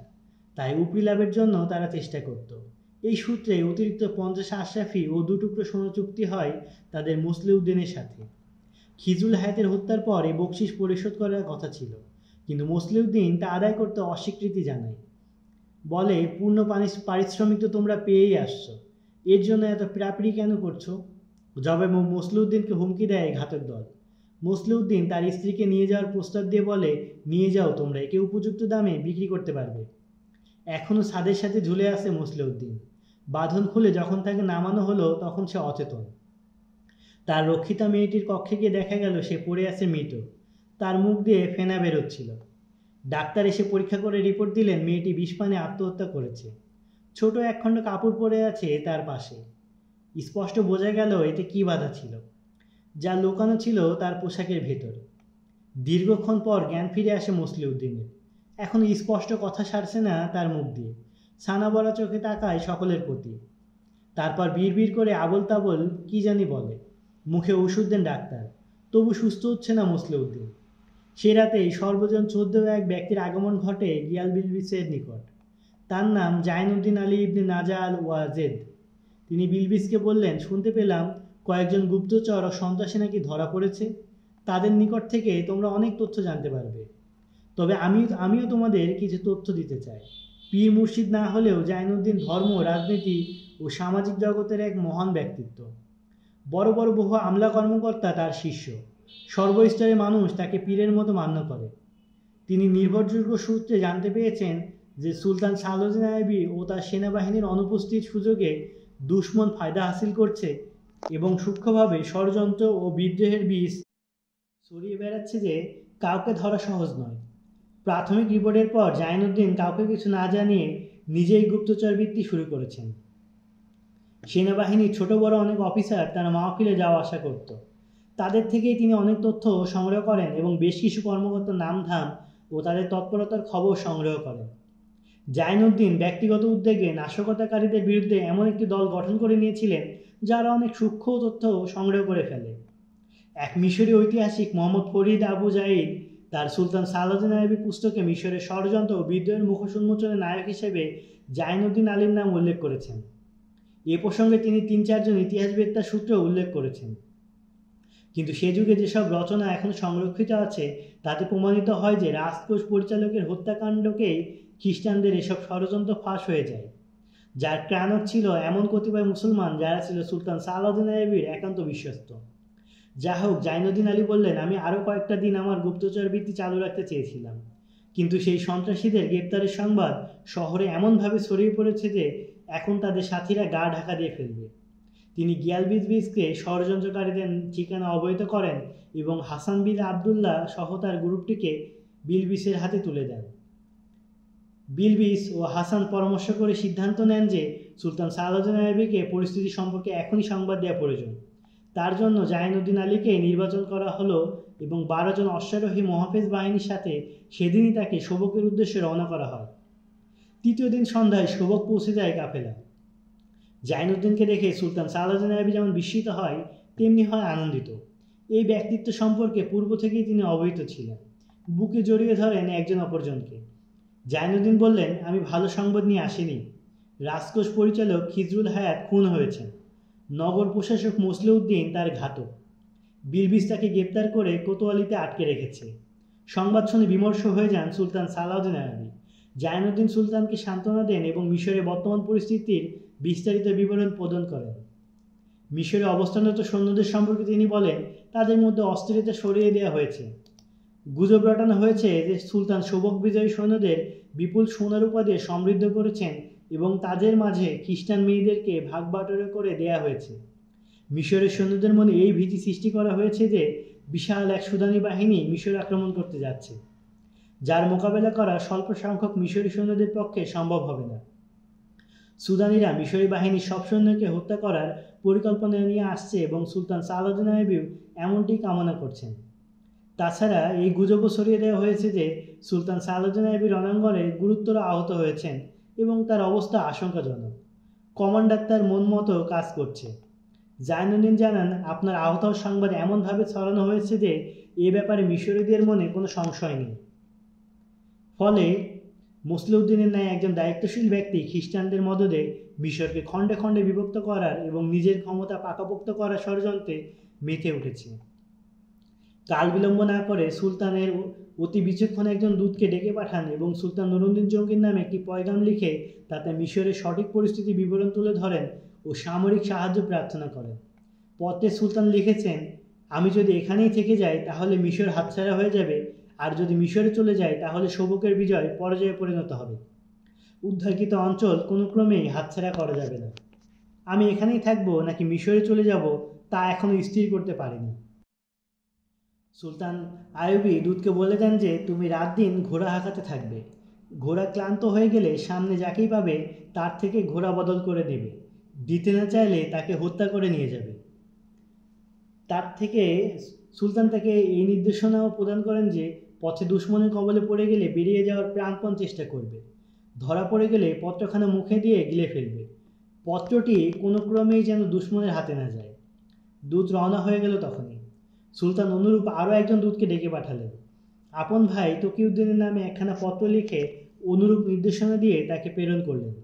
তাই উপরি লাভের জন্য তারা চেষ্টা করত। এই সূত্রে অতিরিক্ত 50 আশরাফি ও 2 টুকরো সোনা চুক্তি হয় তাদের মুসলিউদ্দিনের সাথে। খিজরুল হায়াতের হত্যার পর এই বকশিস পরিশোধ করার কথা ছিল, কিন্তু মুসলিউদ্দিন তা আদায় করতে অস্বীকৃতি জানায়। বলে, পূর্ণ পারিশ্রমিক তো তোমরা পেয়েই আসছো, এর জন্য এত পিড়াপিড়ি কেন করছো? জবাবে মুসলিউদ্দিনকে হুমকি দেয় ঘাতক দল। মুসলিউদ্দিন তার স্ত্রীকে নিয়ে যাওয়ার প্রস্তাব দিয়ে বলে, নিয়ে যাও, তোমরা একে উপযুক্ত দামে বিক্রি করতে পারবে। এখনও ছাদের সাথে ঝুলে আছে মুসলিউদ্দিন। বাঁধন খুলে যখন তাকে নামানো হলো তখন সে অচেতন। তার রক্ষিতা মেয়েটির কক্ষে গিয়ে দেখা গেল সে পড়ে আছে মৃত, তার মুখ দিয়ে ফেনা বেরোচ্ছিল। ডাক্তার এসে পরীক্ষা করে রিপোর্ট দিলেন মেয়েটি বিষপানে আত্মহত্যা করেছে। ছোট একখণ্ড কাপড় পরে আছে তার পাশে। স্পষ্ট বোঝা গেল এতে কি বাধা ছিল। যা লুকানো ছিল তার পোশাকের ভেতর। দীর্ঘক্ষণ পর জ্ঞান ফিরে আসে মুসলিউদ্দিনের। এখন স্পষ্ট কথা সারছে না তার মুখ দিয়ে। ছানা বড়া চোখে তাকায় সকলের প্রতি। তারপর বিড়বিড় করে আবল তাবল কি জানি বলে। মুখে ওষুধ দেন ডাক্তার, তবু সুস্থ হচ্ছে না মুসলিউদ্দিন। সে রাতেই সর্বজন 14 এক ব্যক্তির আগমন ঘটে গিয়াল বিলবিসের নিকট। তার নাম জাইনুদ্দিন আলী ইবনে নাজা আল ওয়াজেদ। তিনি বিলবিসকে বললেন, শুনতে পেলাম কয়েকজন গুপ্তচর ও সন্ত্রাসী নাকি ধরা পড়েছে। তাদের নিকট থেকে তোমরা অনেক তথ্য জানতে পারবে। তবে আমিও তোমাদের কিছু তথ্য দিতে চাই। পীর মুর্শিদ না হলেও জাইনুদ্দিন ধর্ম, রাজনীতি ও সামাজিক জগতের এক মহান ব্যক্তিত্ব। বড় বড় বহু আমলা কর্মকর্তা তার শিষ্য। সর্বস্তরের মানুষ তাকে পীরের মতো মান্য করে। তিনি নির্ভরযোগ্য সূত্রে জানতে পেরেছেন যে সুলতান সালাউদ্দিন আইয়ুবী ও তার সেনাবাহিনীর অনুপস্থিত সুযোগে দুশমন ফায়দা হাসিল করছে এবং সূক্ষ্মভাবে ষড়যন্ত্র ও বিদ্রোহের বীজ ছড়িয়ে বেড়াচ্ছে যে কাউকে ধরা সহজ নয়। প্রাথমিক রিপোর্টের পর জাইনুদ্দিন কাউকে কিছু না জানিয়ে নিজেই গুপ্তচর বৃত্তি শুরু করেছেন। সেনাবাহিনীর ছোট বড় অনেক অফিসার তার মাহফিলে যাওয়া আসা করত। তাদের থেকেই তিনি অনেক তথ্য সংগ্রহ করেন এবং বেশ কিছু কর্মকর্তার নামধাম ও তাদের তৎপরতার খবর সংগ্রহ করেন। জাইনুদ্দিন ব্যক্তিগত উদ্যোগে নাশকতাকারীদের বিরুদ্ধে এমন একটি দল গঠন করে নিয়েছিলেন যারা অনেক সূক্ষ্ম তথ্য সংগ্রহ করে ফেলে। এক মিশরীয় ঐতিহাসিক মোহাম্মদ ফরিদ আবু জাইদ তার সুলতান সালাউদ্দিন আইয়ুবী পুস্তকে মিশরের ষড়যন্ত্র ও বিদ্রোহের মুখোশ উন্মোচনের নায়ক হিসেবে জাইনুদ্দিন আলীর নাম উল্লেখ করেছেন। এ প্রসঙ্গে তিনি 3-4 জন ইতিহাসবেত্তার সূত্র উল্লেখ করেছেন। কিন্তু সে যুগে যেসব রচনা এখন সংরক্ষিত আছে তাতে প্রমাণিত হয় যে রাজকোষ পরিচালকের হত্যাকাণ্ডকেই খ্রিস্টানদের এসব ষড়যন্ত্র ফাঁস হয়ে যায়, যার ক্রানক ছিল এমন কতিপয় মুসলমান যারা ছিল সুলতান সালাউদ্দিন আইয়ুবীর একান্ত বিশ্বস্ত। যা হোক, জাইনুদ্দিন আলী বললেন, আমি আরও কয়েকটা দিন আমার গুপ্তচর বৃত্তি চালু রাখতে চেয়েছিলাম, কিন্তু সেই সন্ত্রাসীদের গ্রেপ্তারের সংবাদ শহরে এমনভাবে ছড়িয়ে পড়েছে যে এখন তাদের সাথীরা গা ঢাকা দিয়ে ফেলবে। তিনি গিয়ালবিজকে ষড়যন্ত্রকারীদের ঠিকানা অবহিত করেন এবং হাসান বিন আবদুল্লাহ সহ তার গ্রুপটিকে বিলবিসের হাতে তুলে দেন। বিলবিস ও হাসান পরামর্শ করে সিদ্ধান্ত নেন যে সুলতান সালাউদ্দিন আইয়ুবীকে পরিস্থিতি সম্পর্কে এখনই সংবাদ দেওয়া প্রয়োজন। তার জন্য জাইনুদ্দিন আলীকে নির্বাচন করা হলো এবং 12 জন অশ্বারোহী মহাফেজ বাহিনীর সাথে সেদিনই তাকে শোবকের উদ্দেশ্যে রওনা করা হয়। তৃতীয় দিন সন্ধ্যায় শোবক পৌঁছে যায় কাফেলা। জাইনুদ্দিনকে দেখে সুলতান সালাউদ্দিন আইয়ুবী যেমন বিস্মিত হয় তেমনি হয় আনন্দিত। এই ব্যক্তিত্ব সম্পর্কে পূর্ব থেকেই তিনি অবহিত ছিলেন। বুকে জড়িয়ে ধরেন একজন অপরজনকে। জাইনুদ্দিন বললেন, আমি ভালো সংবাদ নিয়ে আসিনি। রাজকোষ পরিচালক খিজরুল হায়াত খুন হয়েছেন। নগর প্রশাসক মুসলিউদ্দিন তার ঘাতক। বিলবিস তাকে গ্রেপ্তার করে কোতোয়ালিতে আটকে রেখেছে। সংবাদ শুনে বিমর্ষ হয়ে যান সুলতান সালাউদ্দিন আইয়ুবী। জাইনুদ্দিন সুলতানকে সান্ত্বনা দেন এবং মিশরের বর্তমান পরিস্থিতির বিস্তারিত বিবরণ প্রদান করেন। মিশরে অবস্থানরত সৈন্যদের সম্পর্কে তিনি বলেন, তাদের মধ্যে অস্থিরতা সরিয়ে দেওয়া হয়েছে। গুজব রটানো হয়েছে যে সুলতান সবক বিজয়ী সৈন্যদের বিপুল সোনার উপাদে সমৃদ্ধ করেছেন এবং তাদের মাঝে খ্রিস্টান মেয়েদেরকে ভাগ বাটোয়ারা করে দেয়া হয়েছে। মিশরের সৈন্যদের মনে এই ভীতি সৃষ্টি করা হয়েছে যে বিশাল এক সুদানি বাহিনী মিশর আক্রমণ করতে যাচ্ছে, যার মোকাবেলা করা স্বল্প সংখ্যক মিশরী সৈন্যদের পক্ষে সম্ভব হবে না। সুদানিরা মিশরী বাহিনীর সব সৈন্যকে হত্যা করার পরিকল্পনা নিয়ে আসছে এবং সুলতান সালাউদ্দিন আইয়ুবী এমনটি কামনা করছেন। তাছাড়া এই গুজবও ছড়িয়ে দেওয়া হয়েছে যে সুলতান সালাউদ্দিন আইয়ুবী রণাঙ্গনে গুরুতর আহত হয়েছেন এবং তার অবস্থা আশঙ্কাজনক। কমান্ডার তার মন মতো কাজ করছে। জাইনুদ্দিন জানান, আপনার আহত সংবাদ এমনভাবে ছড়ানো হয়েছে যে এ ব্যাপারে মিশরীদের মনে কোনো সংশয় নেই। ফলে মসলিউদ্দিনের ন্যায় একজন দায়িত্বশীল ব্যক্তি খ্রিস্টানদের মদদে মিশরকে খণ্ডে খণ্ডে বিভক্ত করার এবং নিজের ক্ষমতা পাকাপোক্ত করার ষড়যন্ত্রে মেতে উঠেছে। কাল বিলম্ব না করে সুলতানের অতি বিচক্ষণ একজন দূতকে ডেকে পাঠান এবং সুলতান নুরুদ্দিন জঙ্গির নামে একটি পয়গাম লিখে তাতে মিশরের সঠিক পরিস্থিতি বিবরণ তুলে ধরেন ও সামরিক সাহায্য প্রার্থনা করেন। পত্রে সুলতান লিখেছেন, আমি যদি এখানেই থেকে যাই তাহলে মিশর হাতছাড়া হয়ে যাবে, আর যদি মিশরে চলে যায় তাহলে সবকের বিজয় পরাজয়ে পরিণত হবে। উদ্ধারকৃত অঞ্চল কোনো ক্রমেই হাতছাড়া করা যাবে না। আমি এখানেই থাকবো নাকি মিশরে চলে যাব তা এখনও স্থির করতে পারিনি। সুলতান আইয়ুবী দূতকে বলে দেন যে তুমি রাত দিন ঘোড়া হাঁকাতে থাকবে। ঘোড়া ক্লান্ত হয়ে গেলে সামনে যাকেই পাবে তার থেকে ঘোড়া বদল করে দেবে। দিতে না চাইলে তাকে হত্যা করে নিয়ে যাবে। তার থেকে সুলতান তাকে এই নির্দেশনাও প্রদান করেন যে পথে দুশমনের কবলে পড়ে গেলে বেরিয়ে যাওয়ার প্রাণপণ চেষ্টা করবে। ধরা পড়ে গেলে পত্রখানা মুখে দিয়ে গিলে ফেলবে। পত্রটি কোনো ক্রমেই যেন দুশমনের হাতে না যায়। দূত রওনা হয়ে গেল। তখনই সুলতান অনুরূপ আরও একজন দূতকে ডেকে পাঠালেন। আপন ভাই তকিউদ্দিনের নামে একখানা পত্র লিখে অনুরূপ নির্দেশনা দিয়ে তাকে প্রেরণ করলেন।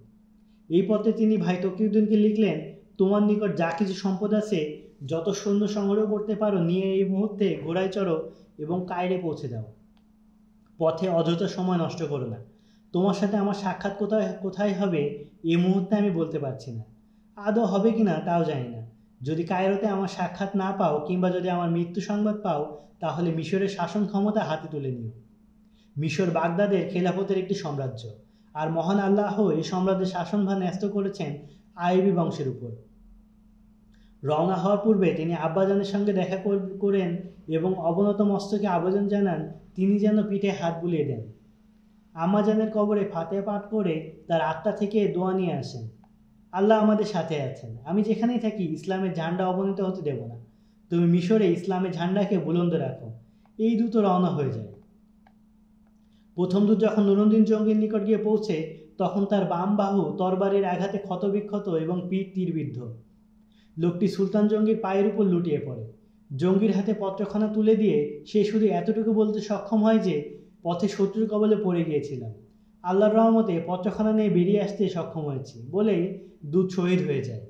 এই পত্রে তিনি ভাই তকিউদ্দিনকে লিখলেন, তোমার নিকট যা কিছু সম্পদ আছে, যত সৈন্য সংগ্রহ করতে পারো নিয়ে এই মুহূর্তে ঘোড়ায় চড়ো এবং কায়রে পৌঁছে দাও। পথে অযথা সময় নষ্ট করো না। তোমার সাথে আমার সাক্ষাৎ কোথায় হবে এই মুহূর্তে আমি বলতে পারছি না। আদৌ হবে কিনা তাও জানি না। যদি কায়রোতে আমার সাক্ষাৎ না পাও কিংবা যদি আমার মৃত্যু সংবাদ পাও তাহলে মিশরের শাসন ক্ষমতা হাতে তুলে নিও। মিশর বাগদাদের খেলাফতের একটি সাম্রাজ্য, আর মহান আল্লাহ এই সাম্রাজ্যের শাসনভার ন্যস্ত করেছেন আইয়ুবী বংশের উপর। রওনা হওয়ার পূর্বে তিনি আব্বাজানের সঙ্গে দেখা করেন এবং অবনত মস্তকে আবেদন জানান তিনি যেন পিঠে হাত বুলিয়ে দেন। আম্মাজানের কবরে ফাতিহা পাঠ করে তার আত্মা থেকে দোয়া নিয়ে আসেন, আল্লাহ আমাদের সাথে আছেন। আমি যেখানেই থাকি ইসলামের ঝান্ডা অবনীত হতে দেব না। তুমি মিশরে ইসলামের ঝান্ডাকে বুলন্দ রাখো। এই দ্রুত রওনা হয়ে যায়। প্রথম দূত যখন নুরুদ্দিন জঙ্গির নিকট গিয়ে পৌঁছে তখন তার বাম বাহু তরবারির আঘাতে ক্ষতবিক্ষত এবং পিঠ তীরবিদ্ধ। লোকটি সুলতান জঙ্গির পায়ের উপর লুটিয়ে পড়ে। জঙ্গির হাতে পত্রখানা তুলে দিয়ে সে শুধু এতটুকু বলতে সক্ষম হয় যে পথে শত্রুর কবলে পড়ে গিয়েছিলাম, আল্লাহর রহমতে পত্রখানা নিয়ে বেরিয়ে আসতে সক্ষম হয়েছি বলেই দূত শহীদ হয়ে যায়।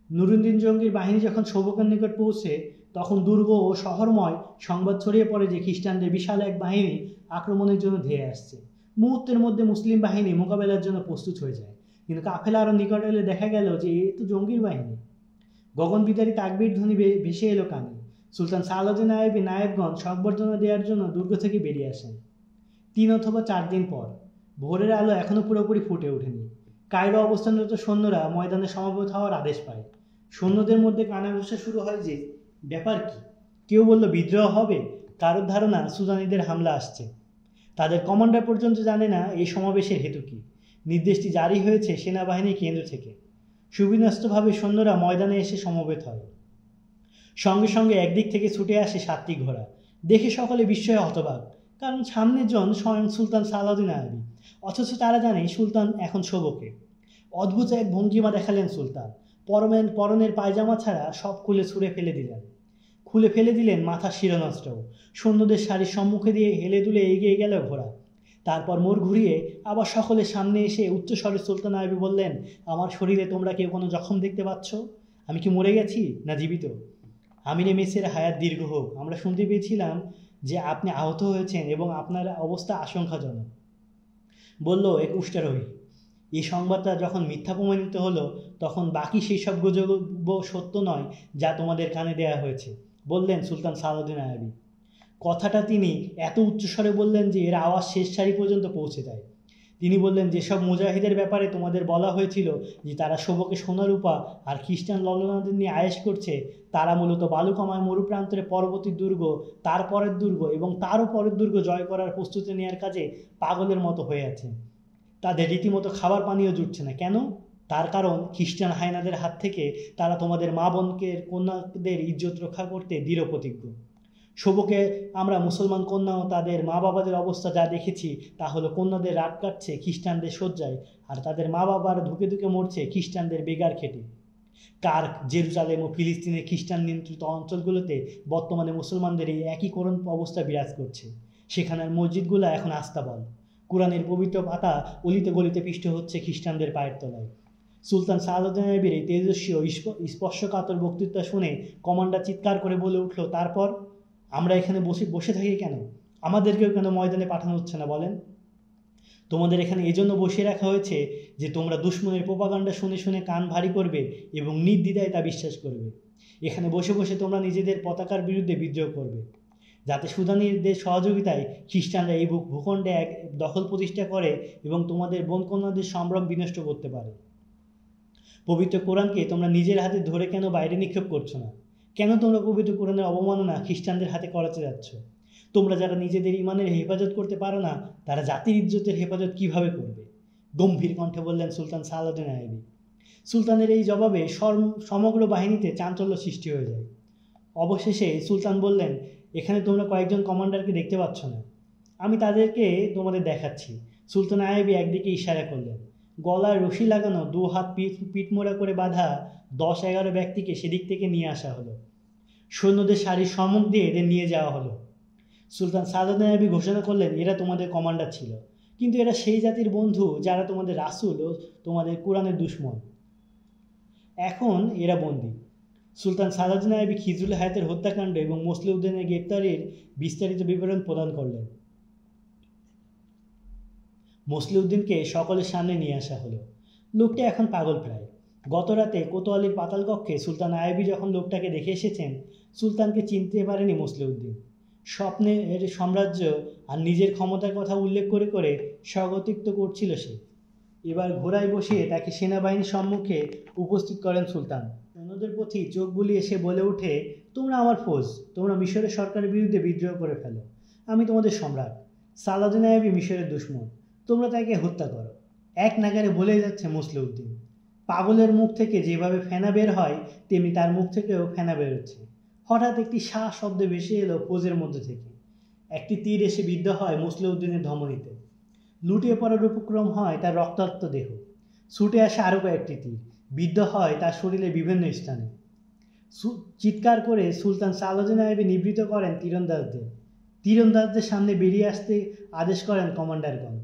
নুরুদ্দিন জঙ্গির বাহিনী যখন সবকের নিকট পৌঁছে তখন দুর্গ ও শহরময় সংবাদ ছড়িয়ে পড়ে যে খ্রিস্টানদের বিশাল এক বাহিনী আক্রমণের জন্য ধেয়ে আসছে। মুহূর্তের মধ্যে মুসলিম বাহিনী মোকাবেলার জন্য প্রস্তুত হয়ে যায়, কিন্তু কাফেলা আরও নিকট এলে দেখা গেল যে এ তো জঙ্গির বাহিনী। গগন বিদারী তাকবীর ধ্বনি ভেসে এলো কানে। সুলতান সালাউদ্দিন আইয়ুবী নায়েবগণ সংবর্ধনা দেওয়ার জন্য দুর্গ থেকে বেরিয়ে আসেন। 3 অথবা 4 দিন পর ভোরের আলো এখনও পুরোপুরি ফুটে ওঠেনি। কায়রো অবস্থানরত সৈন্যরা ময়দানে সমবেত হওয়ার আদেশ পায়। সৈন্যদের মধ্যে কানাঘুষা শুরু হয় যে ব্যাপার কি। কেউ বলল বিদ্রোহ হবে, কারোর ধারণা সুদানিদের হামলা আসছে। তাদের কমান্ডার পর্যন্ত জানে না এই সমাবেশের হেতু কী। নির্দেশটি জারি হয়েছে সেনাবাহিনীর কেন্দ্র থেকে। সুবিন্যস্তভাবে সৈন্যরা ময়দানে এসে সমবেত হয়। সঙ্গে সঙ্গে একদিক থেকে ছুটে আসে 7টি ঘোড়া। দেখে সকলে বিস্ময়ে হতবাক, কারণ সামনের জন স্বয়ং সুলতান সালাউদ্দিন আইয়ুবী, অথচ তারা জানে সুলতান এখন সবকে। অদ্ভুত এক ভঙ্গিমা দেখালেন সুলতান। পরনের পায়জামা ছাড়া সব খুলে ফেলে দিলেন মাথার শিরোনাস্ত্রও। সৈন্যদের সারির সম্মুখে দিয়ে হেলে দুলে এগিয়ে গেল ঘোড়া। তারপর মোড় ঘুরিয়ে আবার সকলের সামনে এসে উচ্চস্বরে সুলতান আইয়ুবী বললেন, আমার শরীরে তোমরা কেউ কোনো জখম দেখতে পাচ্ছ? আমি কি মরে গেছি না জীবিত? আমিরে মেসের হায়াত দীর্ঘ হোক। আমরা শুনতে পেয়েছিলাম যে আপনি আহত হয়েছেন এবং আপনার অবস্থা আশঙ্কাজনক, বলল এক উষ্ট্রারোহী। এই সংবাদটা যখন মিথ্যা প্রমাণিত হলো তখন বাকি সেই সব গুজব সত্য নয় যা তোমাদের কানে দেয়া হয়েছে, বললেন সুলতান সালাউদ্দিন আইয়ুবী। কথাটা তিনি এত উচ্চস্বরে বললেন যে এর আওয়াজ শেষ সারি পর্যন্ত পৌঁছে যায়। তিনি বললেন, যেসব মুজাহিদের ব্যাপারে তোমাদের বলা হয়েছিল যে তারা শোভকে সোনারূপা আর খ্রিস্টান ললনাদের নিয়ে আয়েশ করছে, তারা মূলত বালুকাময় মরুপ্রান্তরে পরবর্তী দুর্গ, তার পরের দুর্গ এবং তারও পরের দুর্গ জয় করার প্রস্তুতি নেওয়ার কাজে পাগলের মতো হয়ে আছে। তাদের রীতিমতো খাবার পানীয় জুটছে না। কেন? তার কারণ খ্রিস্টান হায়নাদের হাত থেকে তারা তোমাদের মা বোনকে কন্যাদের ইজ্জত রক্ষা করতে দৃঢ় প্রতিজ্ঞ। শোভকে আমরা মুসলমান কন্যা ও তাদের মা বাবাদের অবস্থা যা দেখেছি তা হলো কন্যাদের রাত কাটছে খ্রিস্টানদের শয্যায়, আর তাদের মা বাবার ধুকে ধুকে মরছে খ্রিস্টানদের বেগার খেটে। কার্ক, জেরুজালেম ও ফিলিস্তিনের খ্রিস্টান নিয়ন্ত্রিত অঞ্চলগুলোতে বর্তমানে মুসলমানদের এই একই করুণ অবস্থা বিরাজ করছে। সেখানের মসজিদগুলো এখন আস্তাবল। কোরআনের পবিত্র পাতা অলিতে গলিতে পিষ্ট হচ্ছে খ্রিস্টানদের পায়ের তলায়। সুলতান সালাউদ্দিন আইবির এই তেজস্বী ও স্পর্শকাতর বক্তৃতা শুনে কমান্ডার চিৎকার করে বলে উঠল, তারপর আমরা এখানে বসে থাকি কেন? আমাদেরকেও কেন ময়দানে পাঠানো হচ্ছে না বলেন? তোমাদের এখানে এজন্য বসিয়ে রাখা হয়েছে যে তোমরা দুশ্মনের প্রোপাগান্ডা শুনে শুনে কান ভারী করবে এবং নির্দ্বিধায় তা বিশ্বাস করবে। এখানে বসে বসে তোমরা নিজেদের পতাকার বিরুদ্ধে বিদ্রোহ করবে, যাতে সুদানীদের সহযোগিতায় খ্রিস্টানরা এই ভূখণ্ডে এক দখল প্রতিষ্ঠা করে এবং তোমাদের বোনকন্যাদের সম্ভ্রম বিনষ্ট করতে পারে। পবিত্র কোরআনকে তোমরা নিজের হাতে ধরে কেন বাইরে নিক্ষেপ করছো না? কেন তোমরা পবিত্র কোরআনের অবমাননা খ্রিস্টানদের হাতে করাতে যাচ্ছ? তোমরা যারা নিজেদের ইমানের হেফাজত করতে পারো না, তারা জাতির ইজ্জতের হেফাজত কিভাবে করবে? গম্ভীর কণ্ঠে বললেন সুলতান সালাউদ্দিন আইবি। সুলতানের এই জবাবে সমগ্র বাহিনীতে চাঞ্চল্য সৃষ্টি হয়ে যায়। অবশেষে সুলতান বললেন, এখানে তোমরা কয়েকজন কমান্ডারকে দেখতে পাচ্ছ না? আমি তাদেরকে তোমাদের দেখাচ্ছি। সুলতান আইবি একদিকে ইশারা করলেন। গলায় রশি লাগানো, দু হাত পিঠমোড়া করে বাঁধা 10-11 ব্যক্তিকে সেদিক থেকে নিয়ে আসা হলো। সৈন্যদের সারির সম্মুখ দিয়ে এদের নিয়ে যাওয়া হলো। সুলতান সালাউদ্দিন আইবি ঘোষণা করলেন, এরা তোমাদের কমান্ডার ছিল, কিন্তু এরা সেই জাতির বন্ধু যারা তোমাদের রাসূল ও তোমাদের কোরআনের দুশমন। এখন এরা বন্দী। সুলতান সালাউদ্দিন আইবি খিজরুল হায়াতের হত্যাকাণ্ড এবং মসলিউদ্দিনের গ্রেপ্তারির বিস্তারিত বিবরণ প্রদান করলেন। মসলিউদ্দিনকে সকলের সামনে নিয়ে আসা হলো। লোকটা এখন পাগল প্রায়। গত রাতে কোতোয়ালির পাতাল কক্ষে সুলতান আইবি যখন লোকটাকে দেখে এসেছেন, সুলতানকে চিনতে পারেনি মসলিউদ্দিন। স্বপ্নের সাম্রাজ্য আর নিজের ক্ষমতার কথা উল্লেখ করে করে স্বগতিক্ত করছিল সে। এবার ঘোড়ায় বসিয়ে তাকে সেনাবাহিনীর সম্মুখে উপস্থিত করেন সুলতান। সৈন্যদের প্রতি চোখ বুলিয়ে সে বলে ওঠে, তোমরা আমার ফৌজ, তোমরা মিশরের সরকারের বিরুদ্ধে বিদ্রোহ করে ফেলো। আমি তোমাদের সম্রাট। সালাউদ্দিন আইবি মিশরের দুশমন, তোমরা তাকে হত্যা করো। এক নাগারে বলেই যাচ্ছে মসলিউদ্দিন। পাগলের মুখ থেকে যেভাবে ফেনা বের হয়, তেমনি তার মুখ থেকেও ফেনা বেরোচ্ছে। হঠাৎ একটি শা শব্দ ভেসে এলো ফৌজের মধ্যে থেকে। একটি তীর এসে বিদ্ধ হয় মসলিউদ্দিনের ধমনীতে। লুটিয়ে পড়ার উপক্রম হয় তার রক্তাক্ত দেহ। ছুটে আসে আরও কয়েকটি তীর, বিদ্ধ হয় তার শরীরের বিভিন্ন স্থানে। চিৎকার করে সুলতান সালাউদ্দিন আইবি নিবৃত্ত করেন তীরন্দাজদের। তীরন্দাজদের সামনে বেরিয়ে আসতে আদেশ করেন কমান্ডারগণ।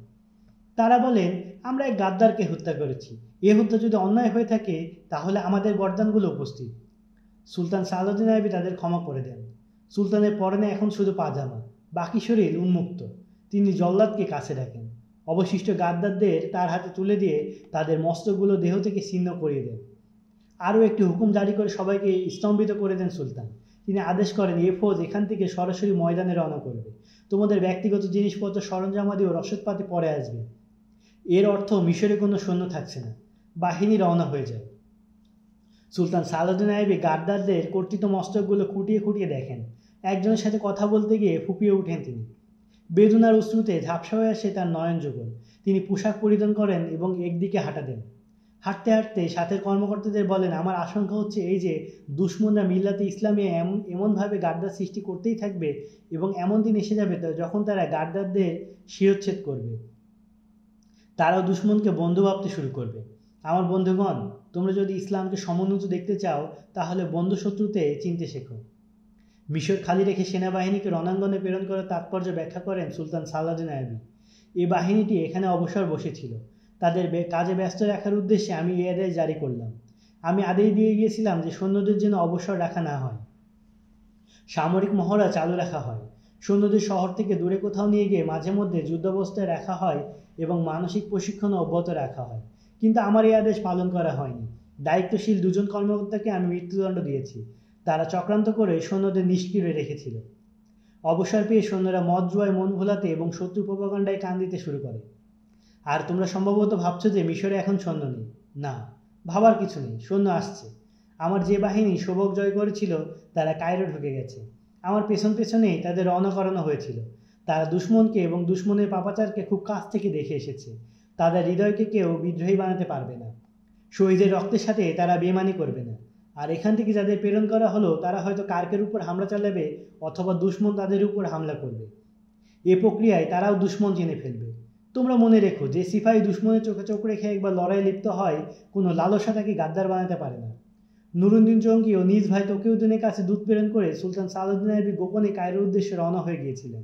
তারা বলেন, আমরা এক গাদ্দারকে হত্যা করেছি। এ হত্যা যদি অন্যায় হয়ে থাকে তাহলে আমাদের গর্দানগুলো উপস্থিত। সুলতান সালাউদ্দিন আইবি তাদের ক্ষমা করে দেন। সুলতানের পরনে এখন শুধু পাজামা, বাকি শরীর উন্মুক্ত। তিনি জল্লাদকে কাছে ডাকেন। অবশিষ্ট গাদ্দারদের তার হাতে তুলে দিয়ে তাদের মস্তকগুলো দেহ থেকে ছিন্ন করিয়ে দেন। আরও একটি হুকুম জারি করে সবাইকে স্তম্ভিত করে দেন সুলতান। তিনি আদেশ করেন, এ ফৌজ এখান থেকে সরাসরি ময়দানে রওনা করবে। তোমাদের ব্যক্তিগত জিনিসপত্র, সরঞ্জামাদি ও রসদপাতি পরে আসবে। এর অর্থ মিশরে কোনো সৈন্য থাকছে না। বাহিনী রওনা হয়ে যায়। সুলতান সালাউদ্দিন আইবি গাদ্দারদের কর্তৃত মস্তকগুলো খুঁটিয়ে খুঁটিয়ে দেখেন। একজনের সাথে কথা বলতে গিয়ে ফুপিয়ে ওঠেন তিনি। বেদনার অশ্রুতে ঝাপসা হয়ে আসে তার নয়ন যুগল। তিনি পোশাক পরিধান করেন এবং একদিকে হাঁটা দেন। হাঁটতে হাঁটতে সাথের কর্মকর্তাদের বলেন, আমার আশঙ্কা হচ্ছে এই যে দুশমনরা মিল্লাতে ইসলামে এমনভাবে গাদ্দার সৃষ্টি করতেই থাকবে এবং এমন দিন এসে যাবে যখন তারা গাদ্দারদের শিরচ্ছেদ করবে। তারাও দুশমনকে বন্ধু ভাবতে শুরু করবে। আমার বন্ধুগণ, তোমরা যদি ইসলামকে সমুন্নত দেখতে চাও তাহলে বন্ধু শত্রুতে চিনতে শেখো। মিশর খালি রেখে সেনাবাহিনীকে রণাঙ্গনে প্রেরণ করার তাৎপর্য ব্যাখ্যা করেন সুলতান সালাউদ্দিন আইবি। এই বাহিনীটি এখানে অবসর বসেছিল। তাদের কাজে ব্যস্ত রাখার উদ্দেশ্যে আমি এই আদেশ জারি করলাম। আমি আদেশ দিয়ে গিয়েছিলাম যে সৈন্যদের যেন অবসর রাখা না হয়, সামরিক মহড়া চালু রাখা হয়। সৈন্যদের শহর থেকে দূরে কোথাও নিয়ে গিয়ে মাঝে মধ্যে যুদ্ধাবস্থায় রাখা হয় এবং মানসিক প্রশিক্ষণ অব্যাহত রাখা হয়। কিন্তু আমার এই আদেশ পালন করা হয়নি। দায়িত্বশীল 2 জন কর্মকর্তাকে আমি মৃত্যুদণ্ড দিয়েছি। তারা চক্রান্ত করে সৈন্যদের নিষ্ক্রিয় রেখেছিল। অবসর পেয়ে সৈন্যরা মদ জুয়ায় মন ভোলাতে এবং শত্রু প্রোপাগান্ডায় কান দিতে শুরু করে। আর তোমরা সম্ভবত ভাবছো যে মিশরে এখন সৈন্য নেই। না, ভাবার কিছু নেই, সৈন্য আসছে। আমার যে বাহিনী সবক জয় করেছিল তারা কায়রো ঢুকে গেছে। আমার পেছন পেছনেই তাদের রওনা করানো হয়েছিল। তারা দুশমনকে এবং দুশমনের পাপাচারকে খুব কাছ থেকে দেখে এসেছে। তাদের হৃদয়কে কেউ বিদ্রোহী বানাতে পারবে না। শহীদের রক্তের সাথে তারা বেমানি করবে না। আর এখান থেকে যাদের প্রেরণ করা হলো তারা হয়তো কার্কের উপর হামলা চালাবে, অথবা দুশমন তাদের উপর হামলা করবে। এ প্রক্রিয়ায় তারাও দুশমন চিনে ফেলবে। তোমরা মনে রেখো, যে সিপাহী দুশমনের চোখে চোখ রেখে একবার লড়াই লিপ্ত হয়, কোনো লালসা তাকে গাদ্দার বানাতে পারে না। নুরুদ্দিন জঙ্গি ও নিজ ভাই তকিউদ্দিনের কাছে দূত প্রেরণ করে সুলতান সালাউদ্দিন আইবি গোপনে কায়রোর উদ্দেশ্যে রওনা হয়ে গিয়েছিলেন।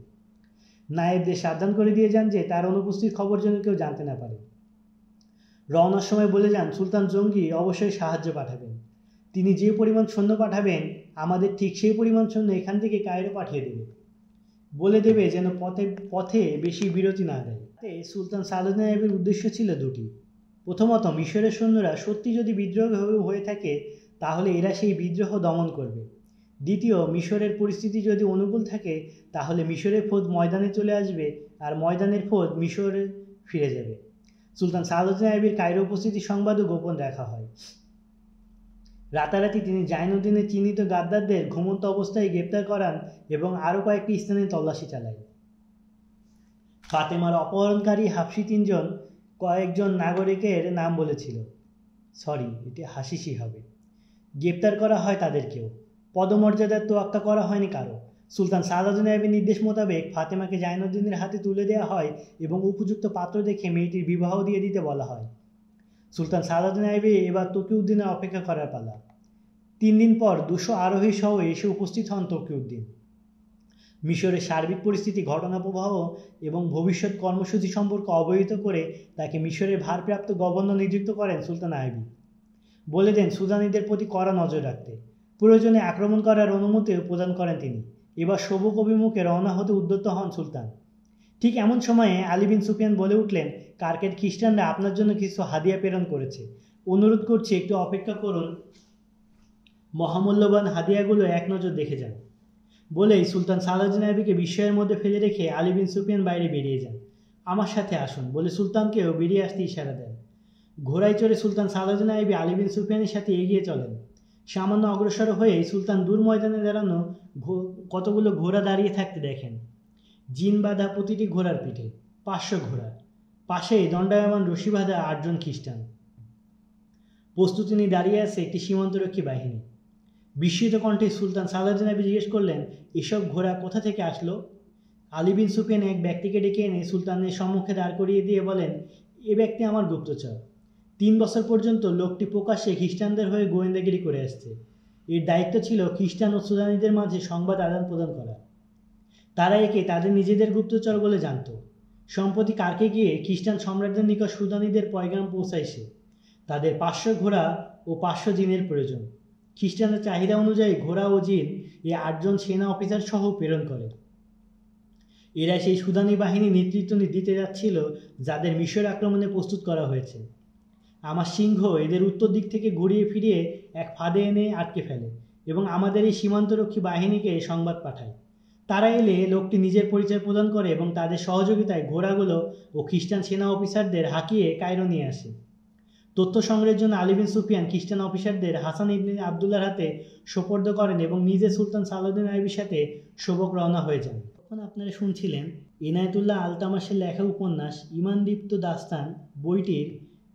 নায়েবদের সাবধান করে দিয়ে যান যে তার অনুপস্থিত খবর যেন কেউ জানতে না পারে। রওনার সময় বলে যান সুলতান জঙ্গি অবশ্যই সাহায্য পাঠাবেন। তিনি যে পরিমাণ সৈন্য পাঠাবেন আমাদের ঠিক সেই পরিমাণ সৈন্য এখান থেকে কায়রো পাঠিয়ে দেবে। বলে দেবে যেন পথে বেশি বিরতি না দেয়। সুলতান সালাউদ্দিন আইবির উদ্দেশ্য ছিল দুটি। প্রথমত, মিশরের সৈন্যরা সত্যি যদি বিদ্রোহ হয়ে থাকে তাহলে এরা সেই বিদ্রোহ দমন করবে। দ্বিতীয়, মিশরের পরিস্থিতি যদি অনুকূল থাকে তাহলে মিশরের ফৌজ ময়দানে চলে আসবে আর ময়দানের ফৌজ মিশরে ফিরে যাবে। সুলতান সালাউদ্দিন আইবির কায়রো উপস্থিতির সংবাদও গোপন রাখা হয়। রাতারাতি তিনি জাইনুদ্দিনের চিহ্নিত গাদ্দারদের ঘুমন্ত অবস্থায় গ্রেপ্তার করান এবং আরও কয়েকটি স্থানে তল্লাশি চালায়। ফাতেমার অপহরণকারী হাফসি তিনজন কয়েকজন নাগরিকের নাম বলেছিল। সরি, এটি হাসিসি হবে। গ্রেপ্তার করা হয় তাদেরকেও। পদমর্যাদার তোয়াক্কা করা হয়নি কারো। সুলতান সালাউদ্দিন আইবির নির্দেশ মোতাবেক ফাতেমাকে জাইনুদ্দিনের হাতে তুলে দেওয়া হয় এবং উপযুক্ত পাত্র দেখে মেয়েটির বিবাহ দিয়ে দিতে বলা হয়। সুলতান সালাউদ্দিন আইবি এবার তকিউদ্দিনের অপেক্ষা করার পালা। 3 দিন পর 200 আরোহী সহ এসে উপস্থিত হন তকিউদ্দিন। মিশরের সার্বিক পরিস্থিতি, ঘটনা প্রবাহ এবং ভবিষ্যৎ কর্মসূচি সম্পর্কে অবহিত করে তাকে মিশরের ভারপ্রাপ্ত গভর্নর নিযুক্ত করেন সুলতান আইবি। বলে দেন সুদানিদের প্রতি কড়া নজর রাখতে। প্রয়োজনে আক্রমণ করার অনুমতিও প্রদান করেন তিনি। এবার সবুক অভিমুখে রওনা হতে উদ্যত হন সুলতান। ঠিক এমন সময়ে আলী বিন সুফিয়ান বলে উঠলেন, কার্কের খ্রিস্টানরা আপনার জন্য কিছু হাদিয়া প্রেরণ করেছে। অনুরোধ করছি একটু অপেক্ষা করুন, মহামূল্যবান হাদিয়াগুলো এক নজর দেখে যান। বলেই সুলতান সালাউদ্দিন আইবিকে বিস্ময়ের মধ্যে ফেলে রেখে আলী বিন সুফিয়ান বাইরে বেরিয়ে যান। আমার সাথে আসুন বলে সুলতানকেও বেরিয়ে আসতে ইশারা দেন। ঘোড়ায় চড়ে সুলতান সালাউদ্দিন আইবি আলী বিন সুফিয়ানের সাথে এগিয়ে চলেন। সামান্য অগ্রসর হয়ে সুলতান দূর ময়দানে দাঁড়ানো কতগুলো ঘোড়া দাঁড়িয়ে থাকতে দেখেন। জিন বাঁধা প্রতিটি ঘোড়ার পিঠে 500 ঘোড়া। পাশেই দণ্ডায়মান রশি বাঁধা 8 জন খ্রিস্টান। প্রস্তুতি নিয়ে দাঁড়িয়ে আছে একটি সীমান্তরক্ষী বাহিনী। বিস্মিত কণ্ঠে সুলতান সালাউদ্দিন আইবি জিজ্ঞেস করলেন, এসব ঘোড়া কোথা থেকে আসলো? আলী বিন সুফিয়ান এক ব্যক্তিকে ডেকে এনে সুলতানের সম্মুখে দাঁড় করিয়ে দিয়ে বলেন, এ ব্যক্তি আমার গুপ্তচর। 3 বছর পর্যন্ত লোকটি প্রকাশ্যে খ্রিস্টানদের হয়ে গোয়েন্দাগিরি করে আসছে। এর দায়িত্ব ছিল খ্রিস্টান ও সুদানিদের মাঝে সংবাদ আদান প্রদান করা। তারা একে তাদের নিজেদের গুপ্তচর বলে জানত। সম্প্রতি কার্কে গিয়ে খ্রিস্টান সম্রাটদের নিকট সুদানিদের পয়গাম পৌঁছাইছে। তাদের 500 ঘোড়া ও 500 জিনের প্রয়োজন। খ্রিস্টানদের চাহিদা অনুযায়ী ঘোড়া ও জিন 8 জন সেনা অফিসার সহ প্রেরণ করে। এরা সেই সুদানি বাহিনী নেতৃত্ব দিতে যাচ্ছিল যাদের মিশর আক্রমণে প্রস্তুত করা হয়েছে। আমার সিংহ এদের উত্তর দিক থেকে ঘুরিয়ে ফিরিয়ে এক ফাঁদে এনে আটকে ফেলে এবং আমাদের এই সীমান্তরক্ষী বাহিনীকে সংবাদ পাঠায়। তারা এলে লোকটি নিজের পরিচয় প্রদান করে এবং তাদের সহযোগিতায় ঘোড়াগুলো ও খ্রিস্টান সেনা অফিসারদের হাঁকিয়ে কায়রো নিয়ে আসে। তথ্য সংগ্রহের জন্য আলী বিন সুফিয়ান খ্রিস্টান অফিসারদের হাসান ইবনে আবদুল্লাহর হাতে সোপর্দ করেন এবং নিজে সুলতান সালাউদ্দিন আইবির সাথে সবক রওনা হয়ে যান। তখন আপনারা শুনছিলেন ইনায়েতুল্লাহ আলতামাশের লেখা উপন্যাস ঈমানদীপ্ত দাস্তান বইটির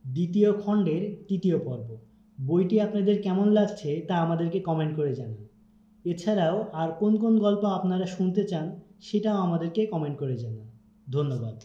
2য় খণ্ডের 3য় পর্ব। বইটি আপনাদের কেমন লাগছে তা আমাদেরকে কমেন্ট করে জানান। এছাড়াও আর কোন কোন গল্প আপনারা শুনতে চান সেটাও আমাদেরকে কমেন্ট করে জানান। ধন্যবাদ।